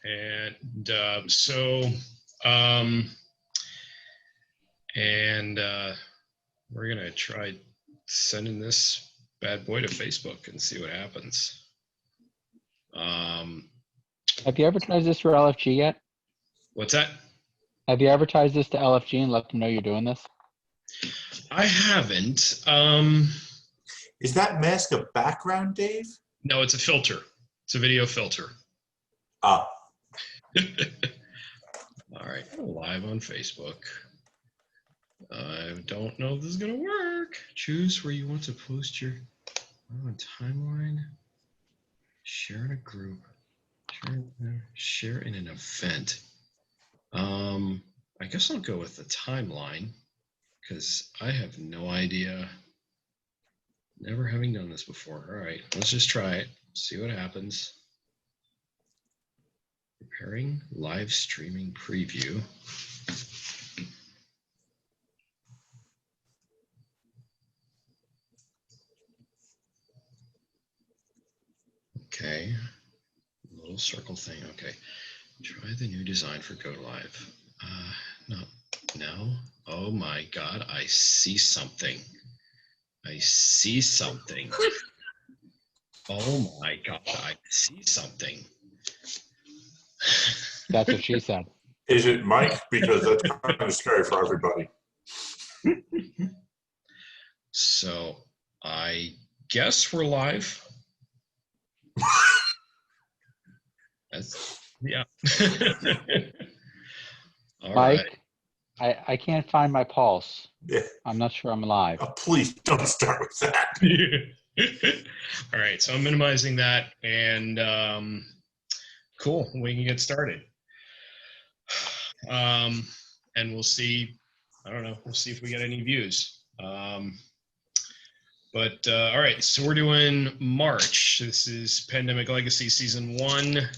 And we're gonna try sending this bad boy to Facebook and see what happens. Have you advertised this for LFG yet? What's that? Have you advertised this to LFG and let them know you're doing this? I haven't. Is that mask a background, Dave? No, it's a filter. It's a video filter. Ah. All right, live on Facebook. I don't know if this is gonna work. Choose where you want to post your timeline. Share in a group. Share in an event. I guess I'll go with the timeline because I have no idea. Never having done this before. All right, let's just try it. See what happens. Preparing live streaming preview. Okay, little circle thing. Okay, try the new design for Go Live. No. Oh my God, I see something. I see something. Oh my God, I see something. That's what she said. Is it Mike? Because that's kind of scary for everybody. So I guess we're live. Yeah. All Mike, right. I can't find my pulse. Yeah. I'm not sure I'm alive. Oh, please don't start with that. All right, so I'm minimizing that, and cool, we can get started. And we'll see, I don't know, we'll see if we get any views. But all right, so we're doing March. This is Pandemic Legacy Season 1.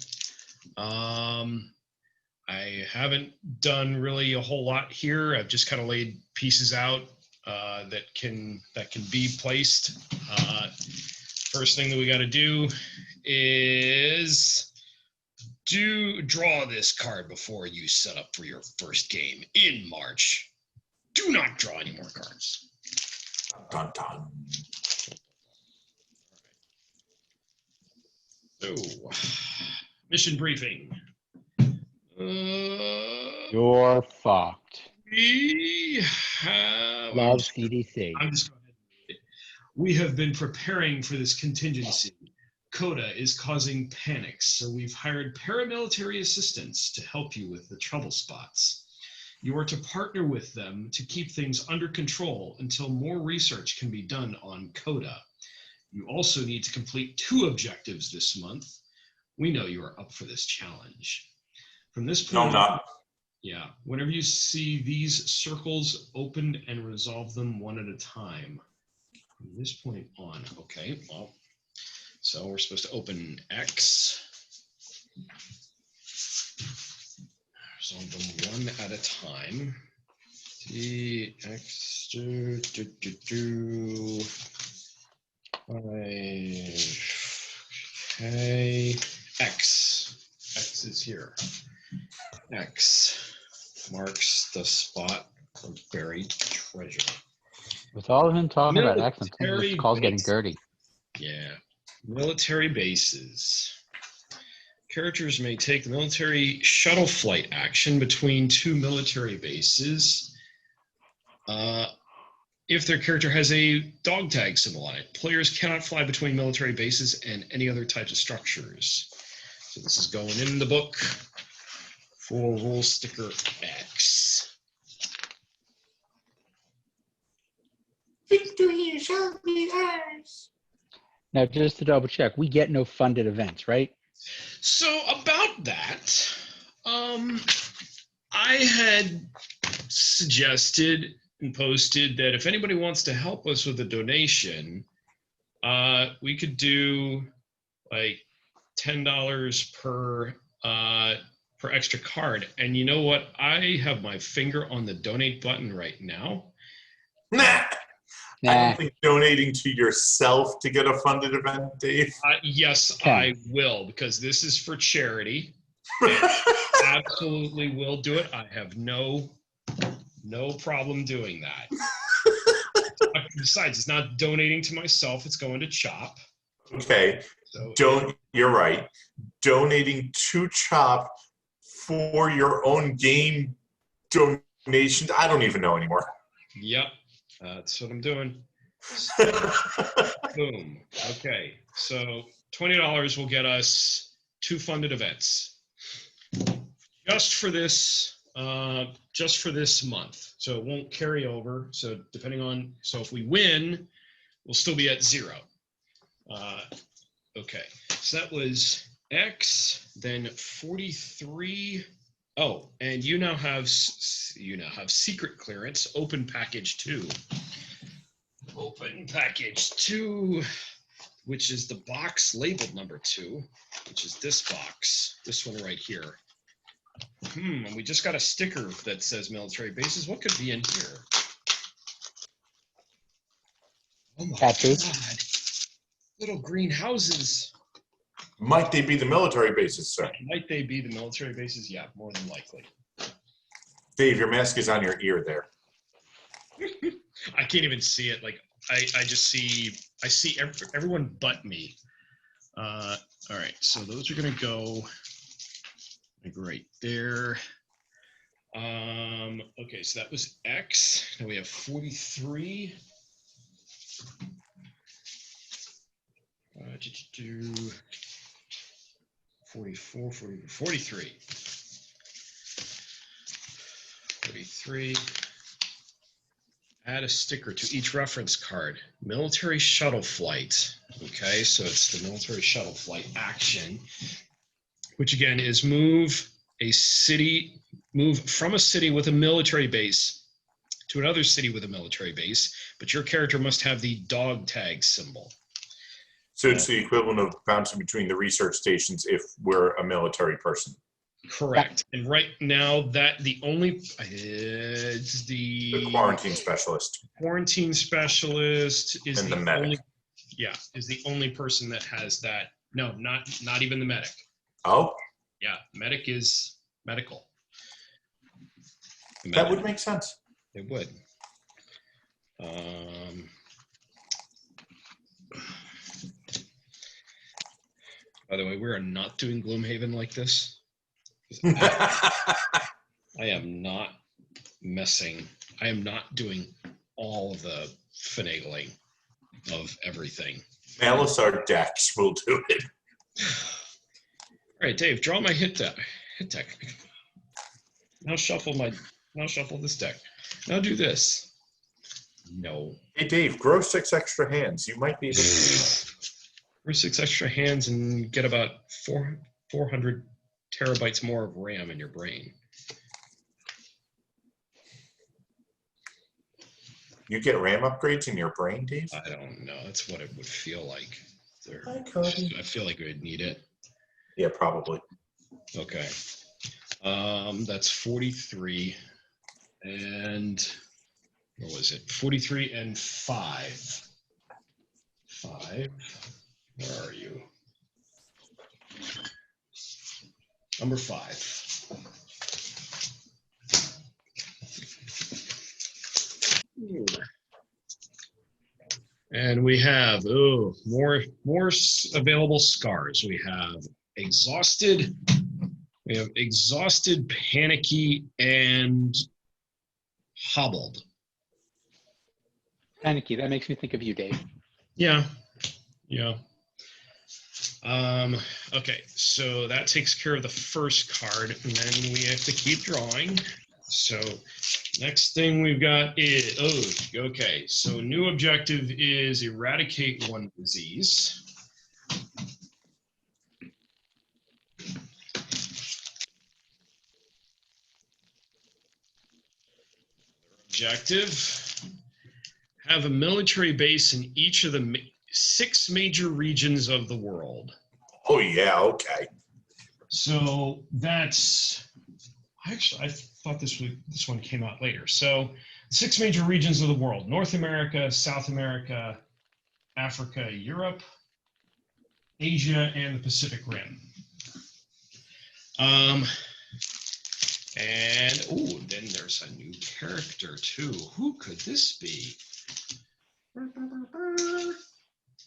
I haven't done really a whole lot here. I've just kind of laid pieces out that can be placed. First thing that we got to do is draw this card before you set up for your first game in March. Do not draw any more cards. Dun, dun. So, mission briefing. You're fucked. We have. Love CDC. I'm just going ahead. We have been preparing for this contingency. CODA is causing panics, so we've hired paramilitary assistance to help you with the trouble spots. You are to partner with them to keep things under control until more research can be done on CODA. You also need to complete 2 objectives this month. We know you are up for this challenge. From this point No, I'm not. Yeah, whenever you see these circles, open and resolve them one at a time. From this point on, okay, well, so we're supposed to open X. Resolve them one at a time. T, X, okay, X. X is here. X marks the spot for buried treasure. With all of him talking about X, I'm thinking Military this call's getting base. dirty. Yeah. Military bases. Characters may take military shuttle flight action between 2 military bases. If their character has a dog tag symbol on it, players cannot fly between military bases and any other types of structures. So this is going in the book for rule sticker X. Victory shall be ours. Now, just to double check, we get no funded events, right? So about that, I had suggested and posted that if anybody wants to help us with a donation, we could do like $10 per extra card. And you know what? I have my finger on the donate button right now. Nah. I don't think donating to yourself to get a funded event, Dave. Yes, Okay. I will, because this is for charity. Absolutely will do it. I have no problem doing that. Besides, it's not donating to myself, it's going to CHOP. Okay. So You're right. Donating to CHOP for your own game donations. I don't even know anymore. Yep, that's what I'm doing. Boom. Okay, so $20 will get us 2 funded events just for this month. So it won't carry over. So if we win, we'll still be at 0. Okay, so that was X, then 43. Oh, and you now have secret clearance, open package 2. Open package 2, which is the box labeled number 2, which is this box, this one right here. And we just got a sticker that says military bases. What could be in here? Oh my God. Little green houses. Might they be the military bases, sir? Might they be the military bases? Yeah, more than likely. Dave, your mask is on your ear there. I can't even see it. Like I see everyone but me. All right, so those are gonna go like right there. Okay, so that was X. Now we have 43. 44, 43. 43. Add a sticker to each reference card. Military shuttle flight. Okay, so it's the military shuttle flight action, which again is move from a city with a military base to another city with a military base, but your character must have the dog tag symbol. So it's the equivalent of bouncing between the research stations if we're a military person. Correct. And right now that the quarantine specialist. Quarantine specialist is and the medic. Is the only person that has that. No, not even the medic. Oh? Yeah, medic is medical. That would make sense. It would. By the way, we are not doing Gloomhaven like this. I am not messing. I am not doing all of the finagling of everything. Malasar Dex will do it. All right, Dave, draw my hit deck. Now shuffle this deck. Now do this. No. Hey, Dave, grow 6 extra hands. You might be able to. Grow 6 extra hands and get about 400 terabytes more of RAM in your brain. You get RAM upgrades in your brain, Dave? I don't know. That's what it would feel like. I feel like we'd need it. Yeah, probably. Okay. That's 43. And what was it? 43 and 5. 5. Where are you? Number 5. And we have more available scars. We have exhausted, panicky, and hobbled. Panicky. That makes me think of you, Dave. Yeah. Okay, so that takes care of the first card, and then we have to keep drawing. So next thing we've got is, okay, so new objective is eradicate 1 disease. Objective, have a military base in each of the 6 major regions of the world. Oh, yeah, okay. So that's, actually, I thought this one came out later. So 6 major regions of the world: North America, South America, Africa, Europe, Asia, and the Pacific Rim. And oh, then there's a new character too. Who could this be?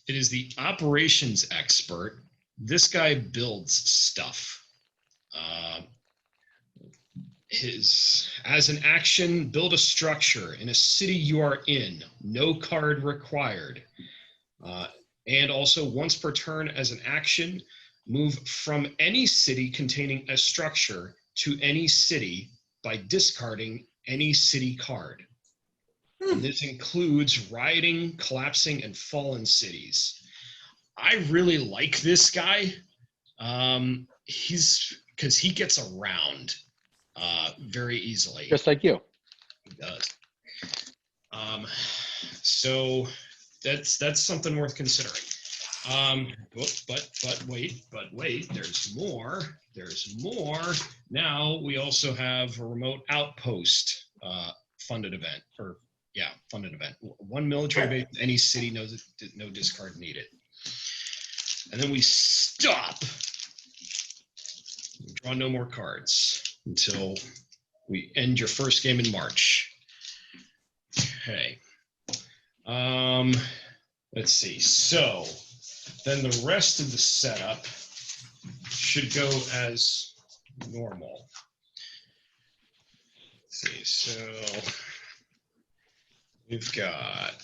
It is the operations expert. This guy builds stuff. As an action, build a structure in a city you are in. No card required. And also, once per turn, as an action, move from any city containing a structure to any city by discarding any city card. And this includes rioting, collapsing, and fallen cities. I really like this guy. Because he gets around very easily. Just like you. He does. So that's something worth considering. But wait, there's more. There's more. Now we also have a remote outpost funded event, funded event. One military base, any city, no discard needed. And then we stop. We draw no more cards until we end your first game in March. Okay. Let's see. So then the rest of the setup should go as normal. Let's see. So we've got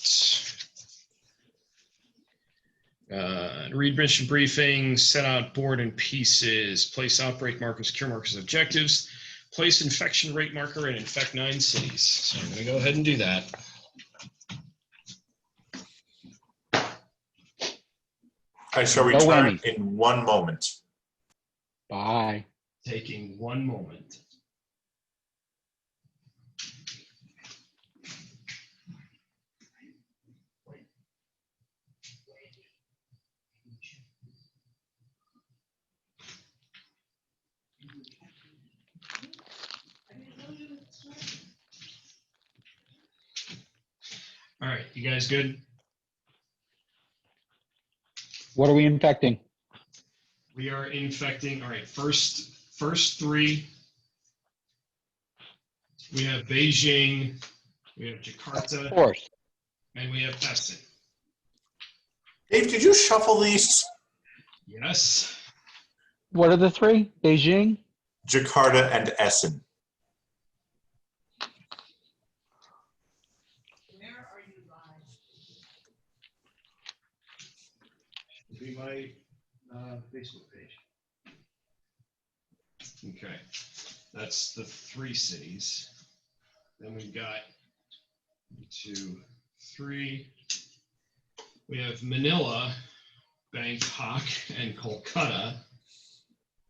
read mission briefing, set out board in pieces, place outbreak markers, cure markers, objectives, place infection rate marker, and infect 9 cities. So I'm going to go ahead and do that. I shall return in 1 moment. Bye. Taking 1 moment. All right, you guys good? What are we infecting? We are infecting, all right, first 3. We have Beijing, we have Jakarta, Of course. and we have Essen. Dave, did you shuffle these? Yes. What are the 3? Beijing? Jakarta and Essen. Be my Facebook page. Okay, that's the 3 cities. Then we've got 2, 3. We have Manila, Bangkok, and Kolkata.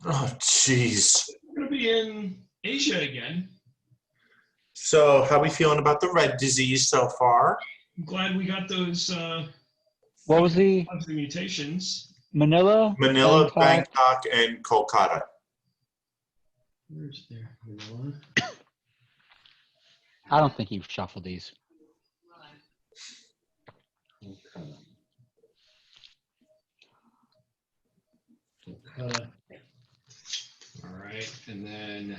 Oh, jeez. We're going to be in Asia again. So how are we feeling about the red disease so far? I'm glad we got those What was the mutations. Manila? Manila, Bangkok, and Kolkata. Where's there? Manila? I don't think you've shuffled these. Kolkata. Kolkata. All right, and then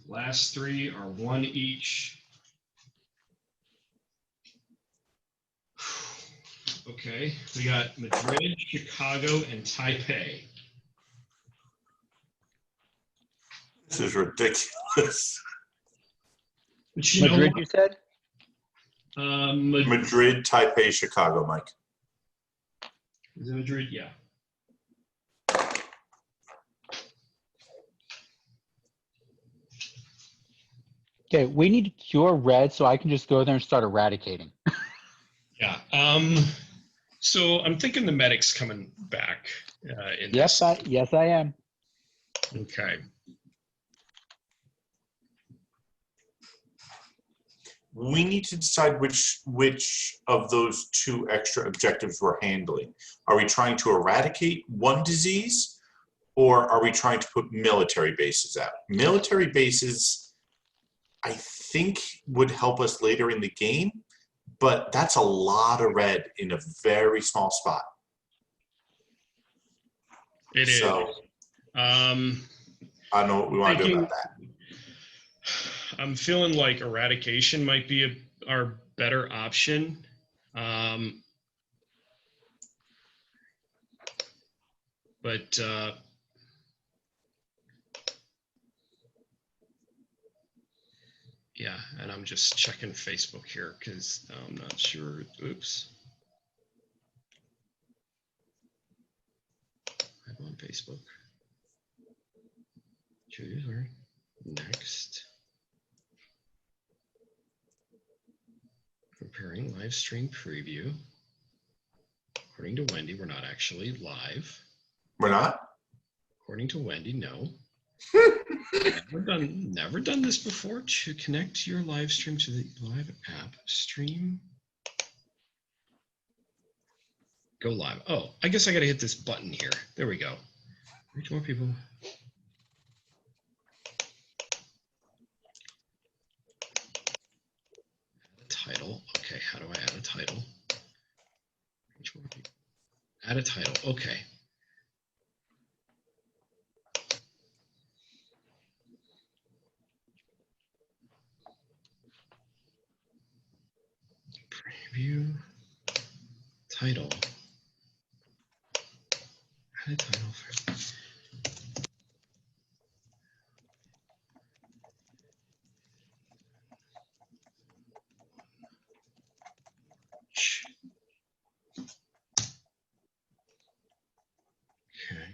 last 3 are 1 each. Okay, we got Madrid, Chicago, and Taipei. This is ridiculous. But you Madrid, know you said? Madrid, Taipei, Chicago, Mike. Is it Madrid? Yeah. Okay, we need to cure red so I can just go there and start eradicating. Yeah. So I'm thinking the medic's coming back. Yes, I am. Okay. We need to decide which of those 2 extra objectives we're handling. Are we trying to eradicate one disease, or are we trying to put military bases out? Military bases, I think, would help us later in the game, but that's a lot of red in a very small spot. It is. So, I don't know what we want to do about that. I'm feeling like eradication might be our better option. But yeah, and I'm just checking Facebook here because I'm not sure. Oops. I'm on Facebook. Choose or next. Preparing live stream preview. According to Wendy, we're not actually live. We're not? According to Wendy, no. Never done this before. To connect your live stream to the live app stream. Go live. Oh, I guess I got to hit this button here. There we go. Reach more people. Add a title. Okay, how do I add a title? Reach more people. Add a title. Okay. Preview. Title. Add a title for. Okay.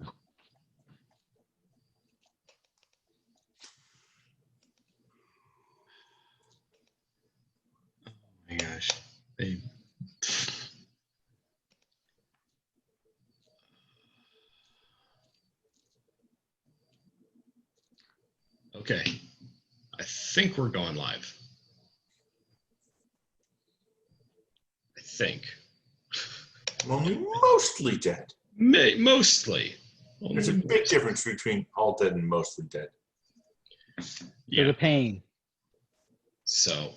Oh my gosh. They. Okay. I think we're going live. I think. Only mostly dead. Mostly. There's a big difference between all dead and mostly dead. Yeah. There's a pain. So,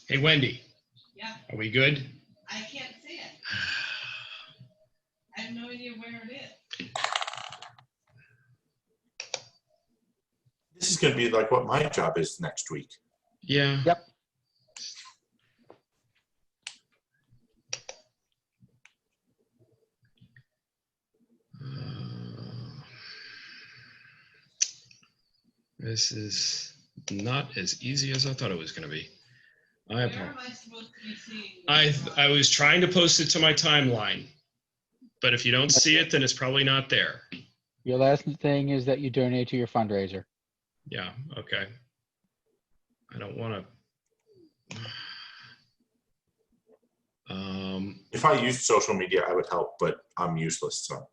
hey, Wendy. Yeah. Are we good? I can't see it. I have no idea where it is. This is going to be like what my job is next week. Yeah. Yep. This is not as easy as I thought it was going to be. Where am I supposed to be seeing this? I was trying to post it to my timeline, but if you don't see it, then it's probably not there. Your last thing is that you donate to your fundraiser. Yeah. Okay. I don't want to. If I used social media, I would help, but I'm useless. So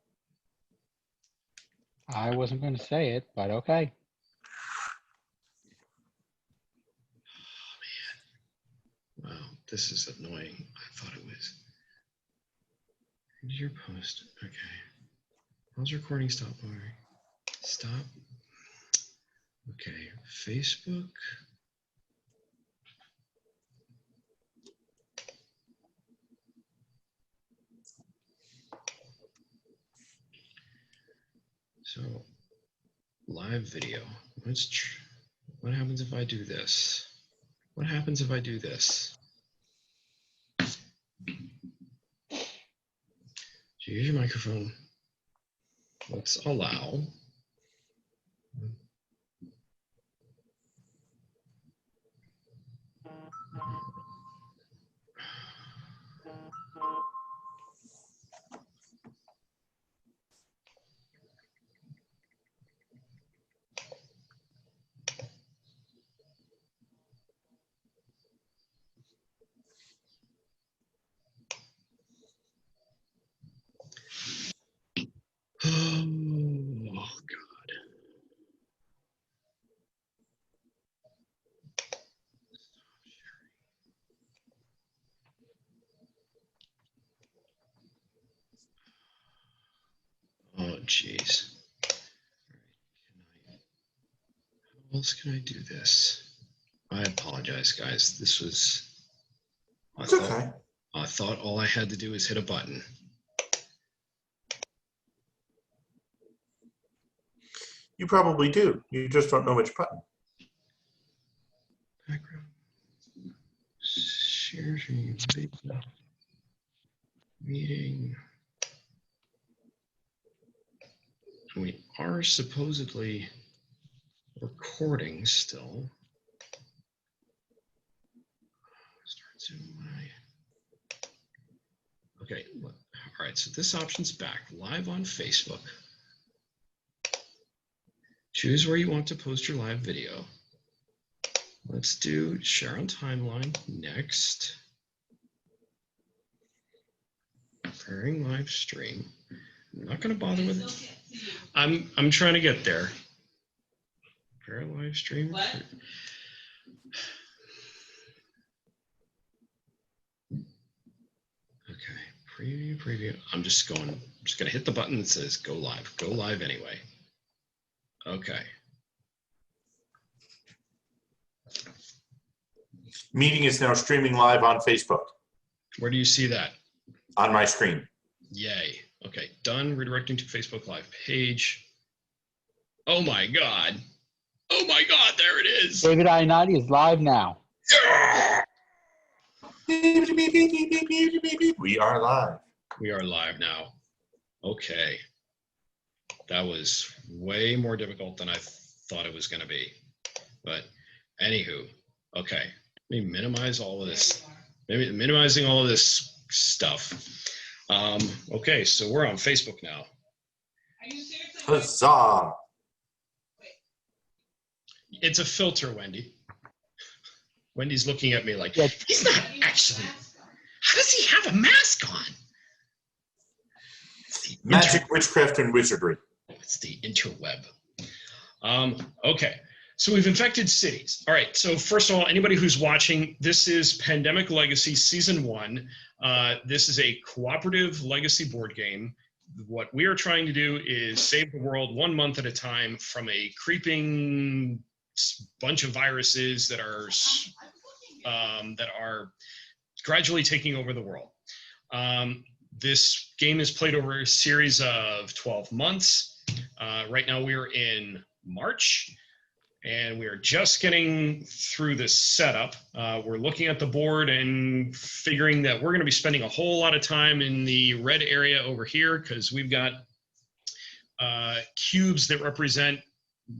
I wasn't going to say it, but okay. Oh, man. Wow, this is annoying. I thought it was. End your post. Okay. Pause recording. Stop. Stop. Okay. Facebook. So, live video. What happens if I do this? What happens if I do this? So use your microphone. Let's allow. Oh, God. Oh, jeez. How else can I do this? I apologize, guys. This was. It's okay. I thought all I had to do was hit a button. You probably do. You just don't know which button. Background. Share video. Meeting. We are supposedly recording still. Start Zoom. Okay, all right, so this option's back. Live on Facebook. Choose where you want to post your live video. Let's do share on timeline. Next. Preparing live stream. I'm not going to bother with it. I'm trying to get there. Prepare live stream. What? Okay, preview. I'm just going to hit the button that says go live. Go live anyway. Okay. Meeting is now streaming live on Facebook Where do you see that? on my screen. Yay. Okay, done. Redirecting to Facebook Live page. Oh my God. Oh my God, there it is. David Ionati is live now. We are live. We are live now. Okay. That was way more difficult than I thought it was going to be. But anywho, okay. Let me minimize all of this. Maybe minimizing all of this stuff. Okay, so we're on Facebook now. Are you serious? Huzzah. It's a filter, Wendy. Wendy's looking at me like, Yeah. he's not actually. How does he have a mask on? Magic, witchcraft, and wizardry. It's the interweb. Okay, so we've infected cities. All right, so first of all, anybody who's watching, this is Pandemic Legacy Season 1. This is a cooperative legacy board game. What we are trying to do is save the world 1 month at a time from a creeping bunch of viruses that are gradually taking over the world. This game is played over a series of 12 months. Right now we're in March, and we are just getting through this setup. We're looking at the board and figuring that we're going to be spending a whole lot of time in the red area over here because we've got cubes that represent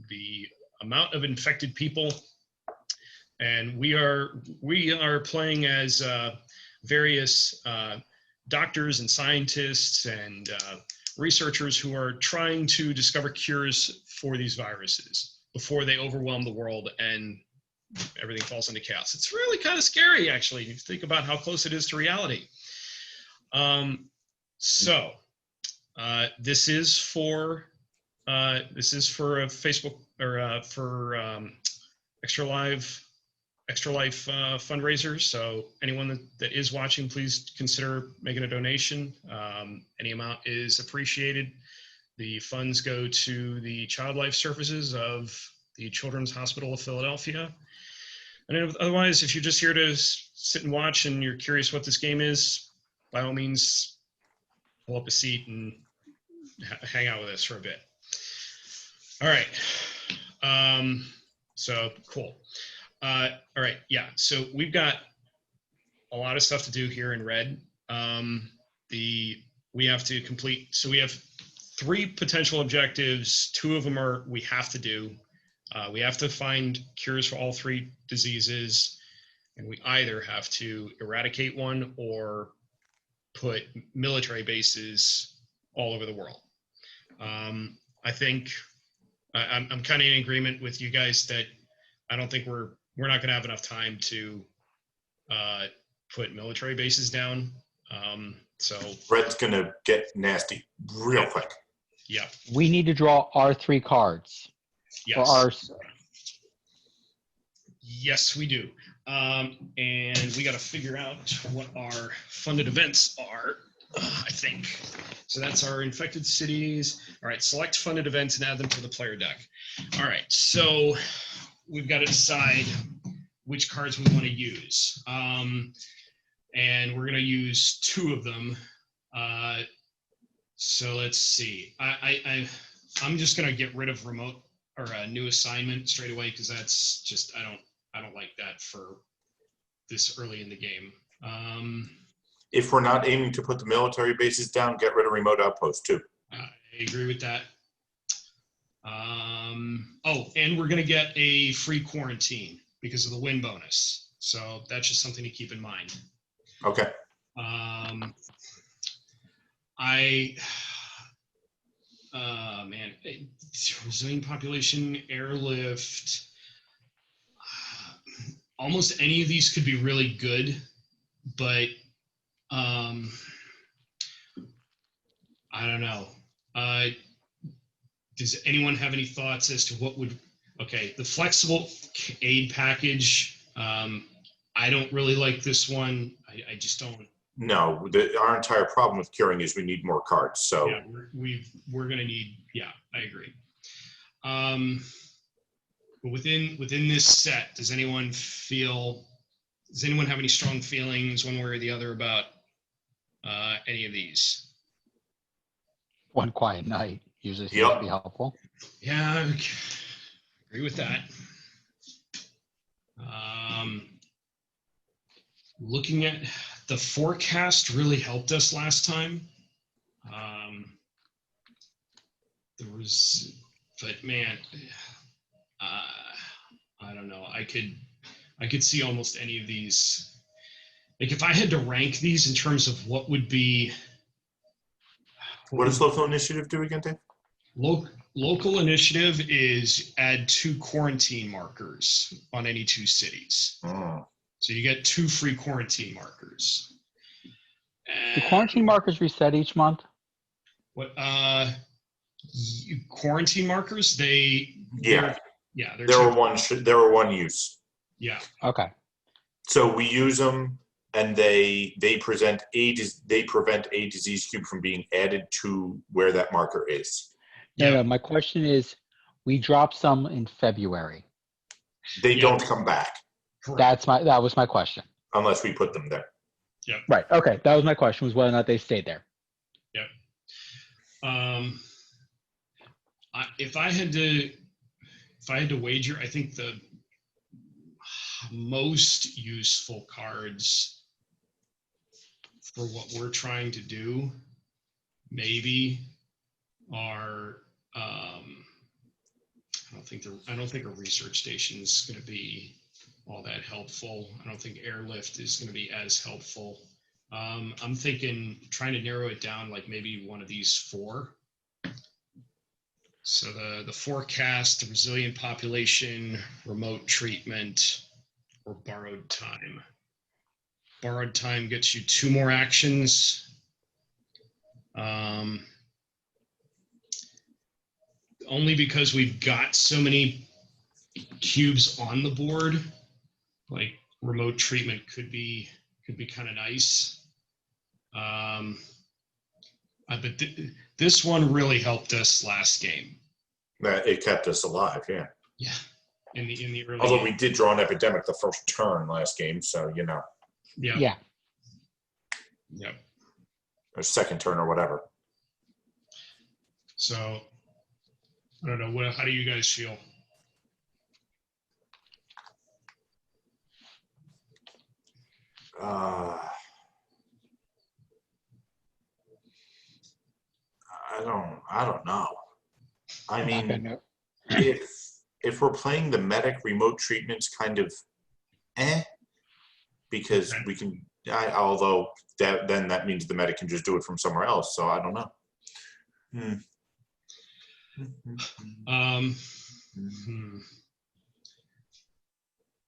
the amount of infected people, and we are playing as various doctors and scientists and researchers who are trying to discover cures for these viruses before they overwhelm the world and everything falls into chaos. It's really kind of scary, actually, if you think about how close it is to reality. This is for a Facebook or for Extra Life fundraiser. So anyone that is watching, please consider making a donation. Any amount is appreciated. The funds go to the Child Life Services of the Children's Hospital of Philadelphia. And otherwise, if you're just here to sit and watch and you're curious what this game is, by all means, pull up a seat and hang out with us for a bit. All right. So cool. All right. Yeah. So we've got a lot of stuff to do here in red. We have to complete. So we have 3 potential objectives. 2 of them are we have to do. We have to find cures for all 3 diseases, and we either have to eradicate one or put military bases all over the world. I think I'm kind of in agreement with you guys that I don't think we're not going to have enough time to put military bases down. So Red's going to get nasty real quick. yeah. We need to draw our 3 cards. Yes. For our, Yes, we do. And we got to figure out what our funded events are, I think. So that's our infected cities. All right, select funded events and add them to the player deck. All right, so we've got to decide which cards we want to use. And we're going to use 2 of them. So let's see. I'm just going to get rid of remote or a new assignment straight away, because that's just, I don't like that for this early in the game. If we're not aiming to put the military bases down, get rid of remote outposts too. I agree with that. Oh, and we're going to get a free quarantine because of the win bonus. So that's just something to keep in mind. Okay. Man, resilient population, airlift. Almost any of these could be really good, but I don't know. Does anyone have any thoughts as to what would? Okay, the flexible aid package. I don't really like this one. I just don't. No, our entire problem with curing is we need more cards. So yeah, we're gonna need. Yeah, I agree. But within this set, does anyone have any strong feelings one way or the other about any of these? One quiet night usually seems to be helpful. Yeah, I agree with that. Looking at the forecast really helped us last time. But man, I don't know. I could see almost any of these. Like if I had to rank these in terms of what would be. What does local initiative do again, Dave? Local initiative is add 2 quarantine markers on any 2 cities. Oh. So you get 2 free quarantine markers. Do quarantine markers reset each month? What quarantine markers? There were one use. Yeah. Okay. So we use them, and they prevent a disease cube from being added to where that marker is. No, my question is, we dropped some in February. They don't come back. Correct. That was my question. Unless we put them there. Yep. Right. Okay. That was my question, was whether or not they stayed there. Yep. If I had to wager, I think the most useful cards for what we're trying to do maybe are I don't think a research station is going to be all that helpful. I don't think airlift is going to be as helpful. I'm thinking trying to narrow it down, like maybe one of these 4. So the forecast, the resilient population, remote treatment, or borrowed time. Borrowed time gets you 2 more actions. Only because we've got so many cubes on the board, like remote treatment could be kind of nice. But this one really helped us last game. It kept us alive, yeah. Yeah, in the early. Although we did draw an epidemic the first turn last game, so you know. Yeah. Yeah. Yep. Or second turn or whatever. So I don't know. How do you guys feel? I don't know. I mean, if we're playing the medic, remote treatment's kind of because we can. Although that means the medic can just do it from somewhere else. So I don't know.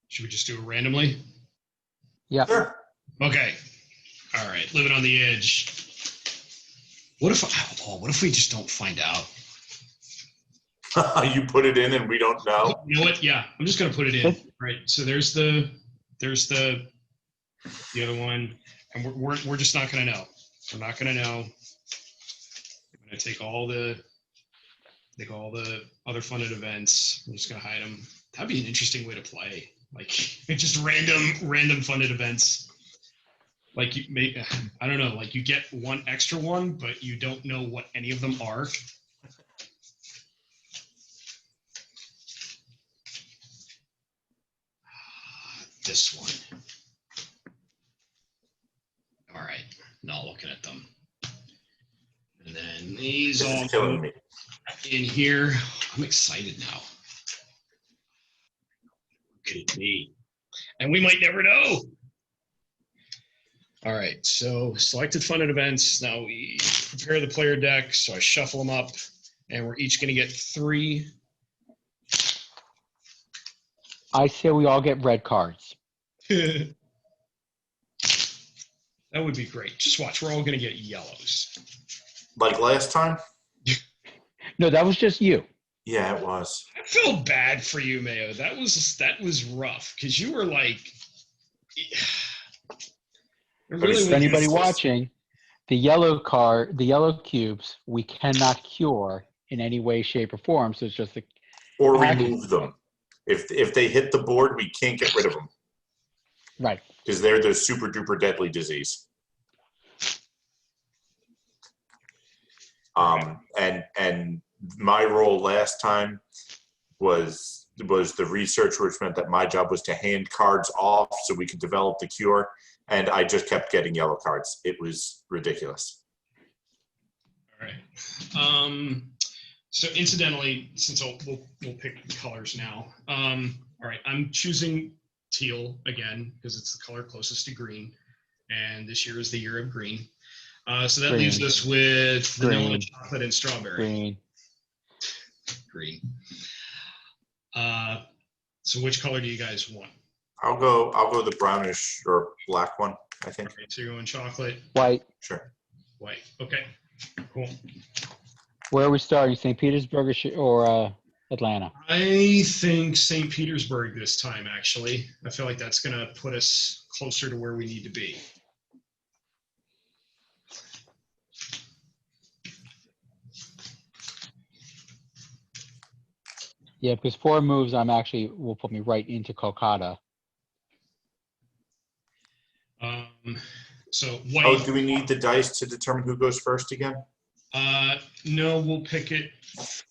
Should we just do it randomly? Yeah. Sure. Okay. All right. Living on the edge. What if we just don't find out? You put it in and we don't know. You know what? Yeah, I'm just gonna put it in. Right. So there's the other one, and we're just not gonna know. We're not gonna know. I'm gonna take all the other funded events. I'm just gonna hide them. That'd be an interesting way to play. Like just random funded events. Like you make, I don't know, like you get one extra one, but you don't know what any of them are. This one. All right, not looking at them. And then these This all is killing go me. in here. I'm excited now. Could it be? And we might never know. All right, so selected funded events. Now we prepare the player deck. So I shuffle them up, and we're each going to get 3. I say we all get red cards. That would be great. Just watch. We're all going to get yellows. Like last time? No, that was just you. Yeah, it was. I feel bad for you, Mayo. That was rough because you were like. For anybody watching, the yellow cubes, we cannot cure in any way, shape, or form. So it's just Or remove them. If they hit the board, we can't get rid of them. Right. Because they're the super duper deadly disease. And my role last time was the research, which meant that my job was to hand cards off so we could develop the cure. And I just kept getting yellow cards. It was ridiculous. All right. So incidentally, since we'll pick colors now. All right, I'm choosing teal again because it's the color closest to green, and this year is the year of green. So that leaves us with vanilla, chocolate, and strawberry. Green. So which color do you guys want? I'll go the brownish or black one, I think. Okay, so you're going chocolate. White. Sure. White. Okay. Cool. Where are we starting? St. Petersburg or Atlanta? I think St. Petersburg this time, actually. I feel like that's going to put us closer to where we need to be. Yeah, because 4 moves will put me right into Kolkata. So white. Oh, do we need the dice to determine who goes first again? No, we'll pick it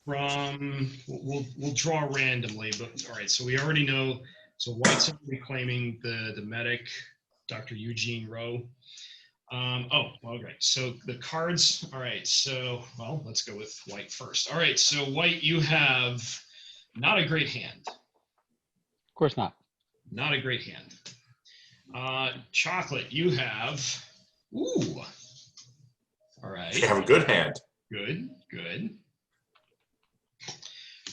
from, we'll draw randomly, but all right, so we already know, so white's reclaiming the medic, Dr. Eugene Rowe. Okay, so the cards, all right, so, well, let's go with white first. All right, so white, you have not a great hand. Of course not. Not a great hand. Chocolate, you have, ooh. All right. You have a good hand. Good.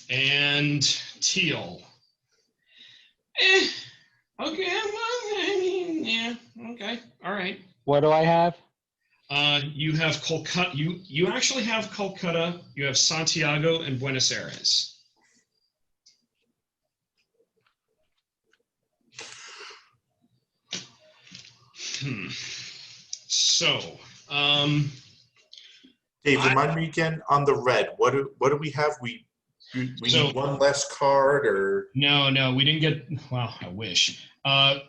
And teal. Okay. Yeah. Okay. All right. What do I have? You have Kolkata. You actually have Kolkata. You have Santiago and Buenos Aires. So. Dave, remind me again on the red. What do we have? We need one less card, or no, we didn't get. Well, I wish.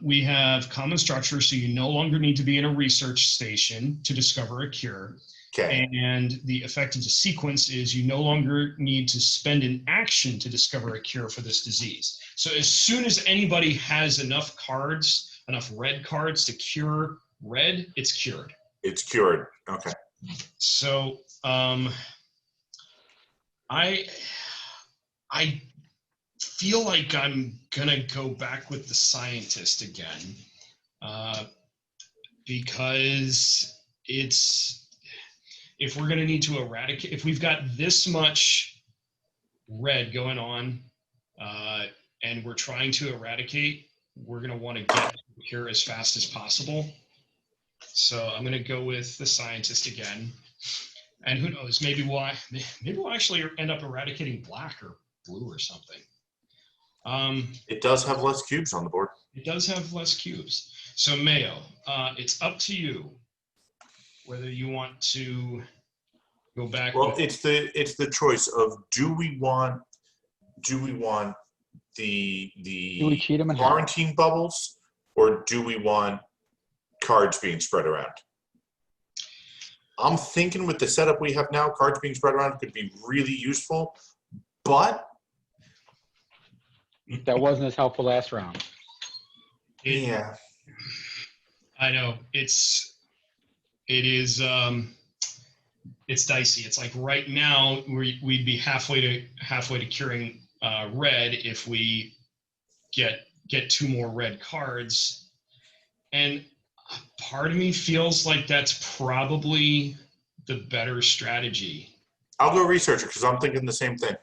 We have common structure, so you no longer need to be in a research station to discover a cure. Okay. And the effect of the sequence is you no longer need to spend an action to discover a cure for this disease. So as soon as anybody has enough cards, enough red cards to cure red, it's cured. It's cured. Okay. So I feel like I'm gonna go back with the scientist again, because if we're gonna need to eradicate, if we've got this much red going on, and we're trying to eradicate, we're gonna want to get here as fast as possible. So I'm gonna go with the scientist again, and who knows, maybe we'll actually end up eradicating black or blue or something. It does have less cubes on the board. It does have less cubes. So Mayo, it's up to you whether you want to go back. Well, it's the choice of do we want the Do we cheat 'em and how? quarantine bubbles, or do we want cards being spread around? I'm thinking with the setup we have now, cards being spread around could be really useful, but That wasn't as helpful last round. yeah, I know it is it's dicey. It's like right now we'd be halfway to curing red if we get 2 more red cards, and part of me feels like that's probably the better strategy. I'll go research it because I'm thinking the same thing.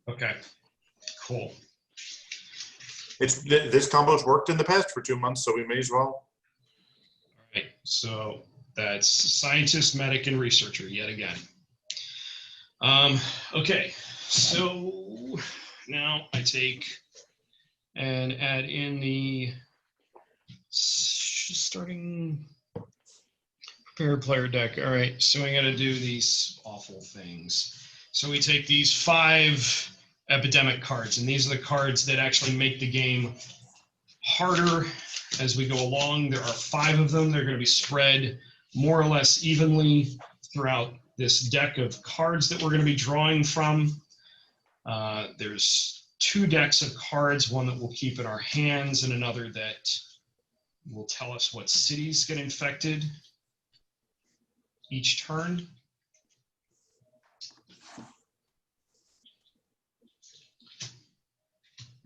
Okay, cool. This combo's worked in the past for 2 months, so we may as well. All right, so that's scientist, medic, and researcher yet again. Okay, so now I take and add in the starting prepared player deck. All right, so I got to do these awful things. So we take these 5 epidemic cards, and these are the cards that actually make the game harder as we go along. There are 5 of them. They're going to be spread more or less evenly throughout this deck of cards that we're going to be drawing from. There's 2 decks of cards, one that we'll keep in our hands and another that will tell us what cities get infected each turn.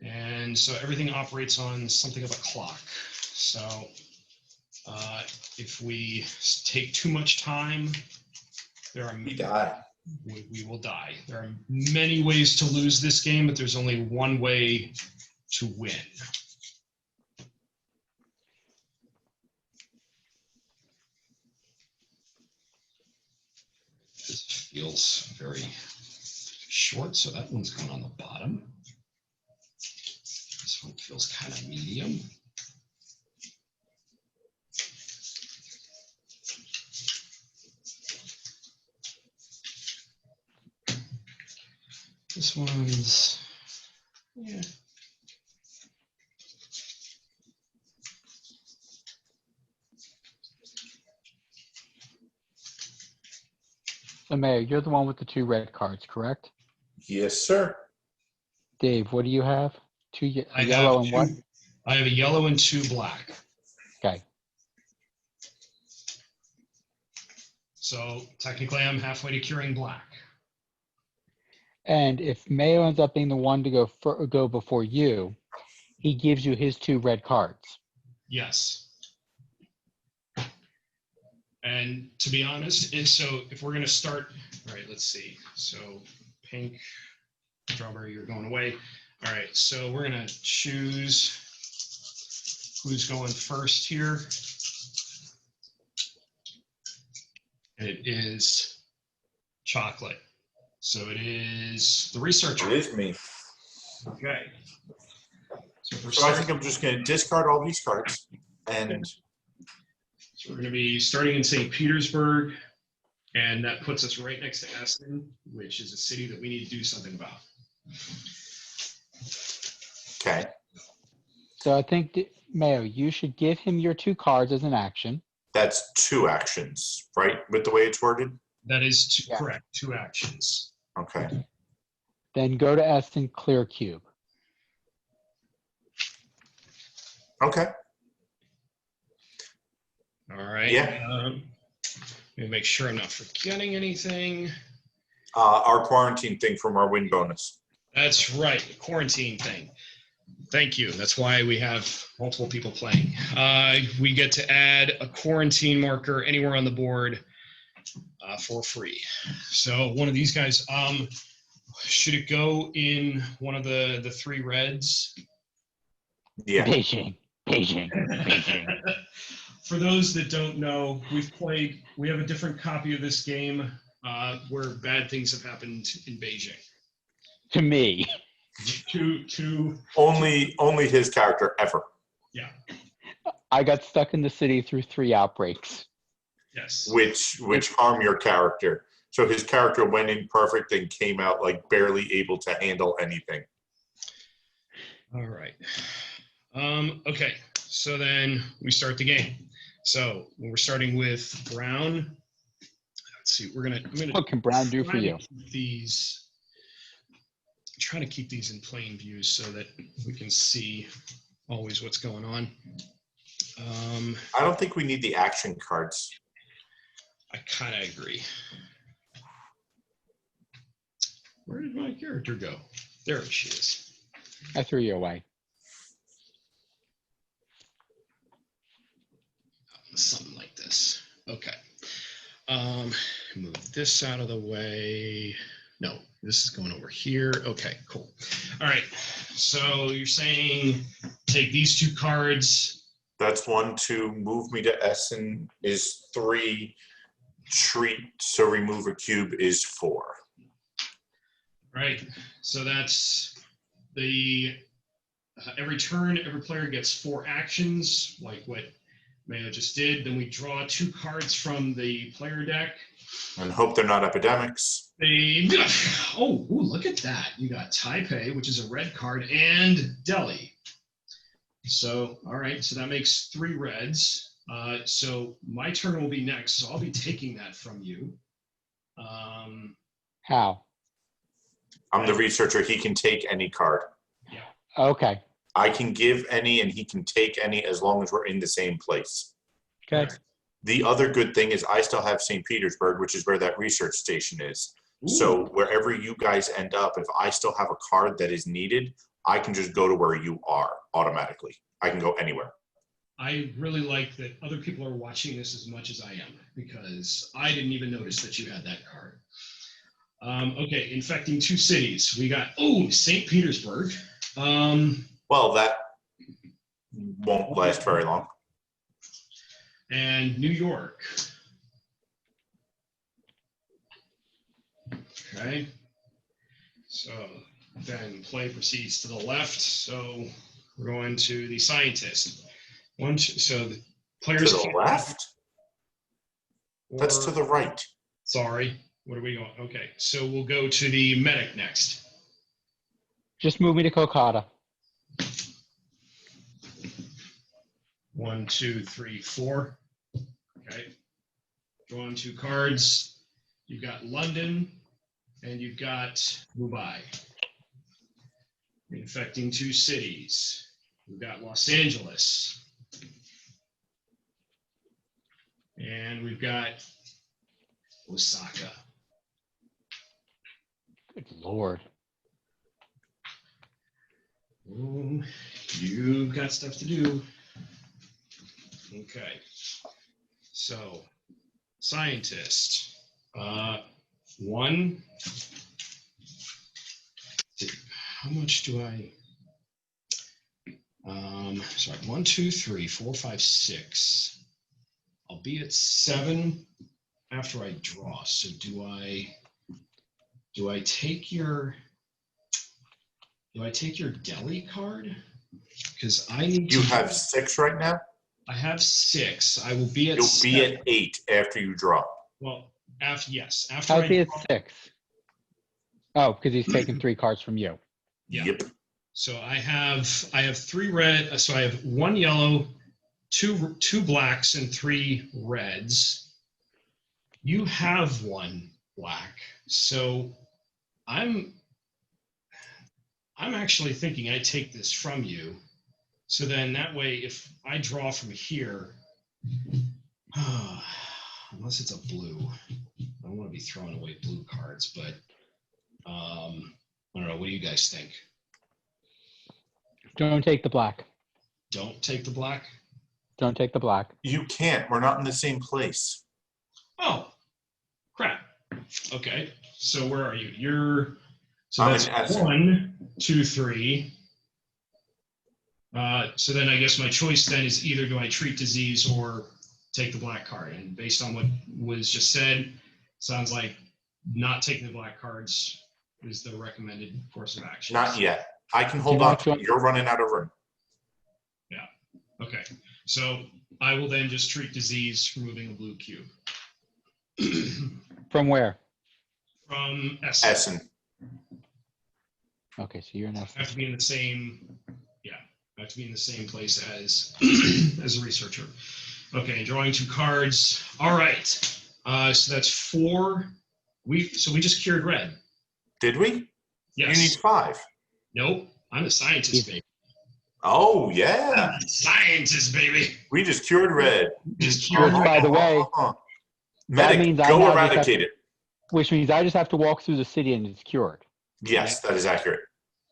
And so everything operates on something of a clock. So if we take too much time, We die. we will die. There are many ways to lose this game, but there's only one way to win. This feels very short, so that one's going on the bottom. This one feels kind of medium. This one's, yeah. So, Mayor, you're the one with the 2 red cards, correct? Yes, sir. Dave, what do you have? 2 I yellow have and what? I have a yellow and 2 black. Okay. So technically I'm halfway to curing black. And if Mayo ends up being the one to go before you, he gives you his 2 red cards. Yes. And to be honest, and so if we're going to start, all right, let's see. So pink, strawberry, you're going away. All right, so we're going to choose who's going first here. It is chocolate. So it is the researcher. It is me. Okay. So, So I think I'm just going to discard all these cards. And so we're going to be starting in St. Petersburg, and that puts us right next to Essen, which is a city that we need to do something about. okay. So I think, Mayo, you should give him your 2 cards as an action. That's 2 actions, right? With the way it's worded? That is Yeah. correct. 2 actions. Okay. Then go to Essen, clear cube. Okay. All right. Yeah. Let me make sure I'm not forgetting anything. Our quarantine thing from our win bonus. That's right, the quarantine thing. Thank you. That's why we have multiple people playing. We get to add a quarantine marker anywhere on the board for free. So one of these guys, should it go in one of the 3 reds? Yeah. Beijing. For those that don't know, we have a different copy of this game where bad things have happened in Beijing. To me. To Only his character ever. yeah. I got stuck in the city through 3 outbreaks. Yes. Which harm your character. So his character went in perfect and came out like barely able to handle anything. All right. Okay, so then we start the game. So we're starting with Brown. Let's see. I'm gonna. What can Brown do for try to you? keep these. Trying to keep these in plain view so that we can see always what's going on. I don't think we need the action cards. I kind of agree. Where did my character go? There she is. I threw you away. Something like this. Okay. Move this out of the way. No, this is going over here. Okay, cool. All right. So you're saying take these two cards. That's 1, 2. Move me to Essen is 3. Treat, so remove a cube is 4. Right. So that's the every turn, every player gets 4 actions, like what Mayo just did. Then we draw 2 cards from the player deck. And hope they're not epidemics. Ooh, look at that. You got Taipei, which is a red card, and Delhi. So, all right, so that makes 3 reds. So my turn will be next, so I'll be taking that from you. How? I'm the researcher. He can take any card. Yeah. Okay. I can give any and he can take any as long as we're in the same place. Okay. The other good thing is I still have St. Petersburg, which is where that research station is. Ooh. So wherever you guys end up, if I still have a card that is needed, I can just go to where you are automatically. I can go anywhere. I really like that other people are watching this as much as I am, because I didn't even notice that you had that card. Okay, infecting 2 cities. We got, St. Petersburg. Well, that won't last very long. And New York. Okay. So then play proceeds to the left. So we're going to the scientist. So the players To the left? That's to the right. Sorry. What are we going? Okay. So we'll go to the medic next. Just move me to Kolkata. 1, 2, 3, 4. Okay. Drawing 2 cards. You've got London and you've got Mumbai. Infecting 2 cities. We've got Los Angeles. And we've got Osaka. Good Lord. You've got stuff to do. Okay. So, scientist. 1. How much do I? Sorry. 1, 2, 3, 4, 5, 6. I'll be at 7 after I draw. So do I take your Delhi card? Because I need You have 6 right now? I have 6. I will be at You'll 7. be at 8 after you draw. Well, yes. After How's I he at draw, 6? Oh, because he's taking 3 cards from you. yeah. Yep. So I have 3 red. So I have 1 yellow, 2 blacks, and 3 reds. You have 1 black. So I'm actually thinking I take this from you. So then that way, if I draw from here, unless it's a blue, I don't want to be throwing away blue cards, but I don't know. What do you guys think? Don't take the black. Don't take the black? Don't take the black. You can't. We're not in the same place. Oh, crap. Okay. So where are you? So I'm that's in Essen. 1, 2, 3. So then I guess my choice then is either do I treat disease or take the black card? And based on what was just said, sounds like not taking the black cards is the recommended course of action. Not yet. I can hold on to it. You're running out of room. Yeah. Okay. So I will then just treat disease, removing a blue cube. From where? From Essen. Essen. Okay, so you're in I Essen. have to be in the same have to be in the same place as as a researcher. Okay, drawing 2 cards. All right. So that's 4. We just cured red. Did we? Yes. You need 5. Nope. I'm a scientist, baby. Oh, yeah. Scientist, baby. We just cured red. Just cured Which, red. by the way, Medic, means I go now just have eradicate to- it. which means I just have to walk through the city and it's cured. Yes, that is accurate.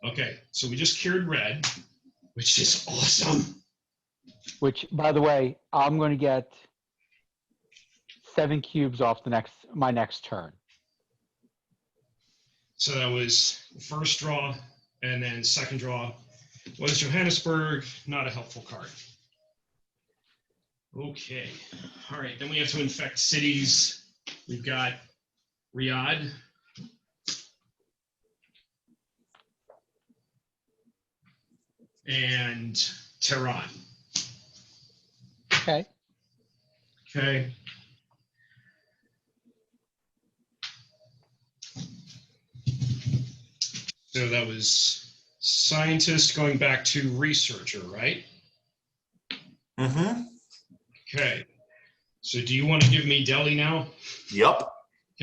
Okay, so we just cured red, which is awesome. Which, by the way, I'm going to get 7 cubes off my next turn. So that was first draw, and then second draw was Johannesburg, not a helpful card. Okay, all right, then we have to infect cities. We've got Riyadh. And Tehran. Okay. Okay. So that was scientist going back to researcher, right? Mm-hmm. Okay. So do you want to give me Delhi now? Yep.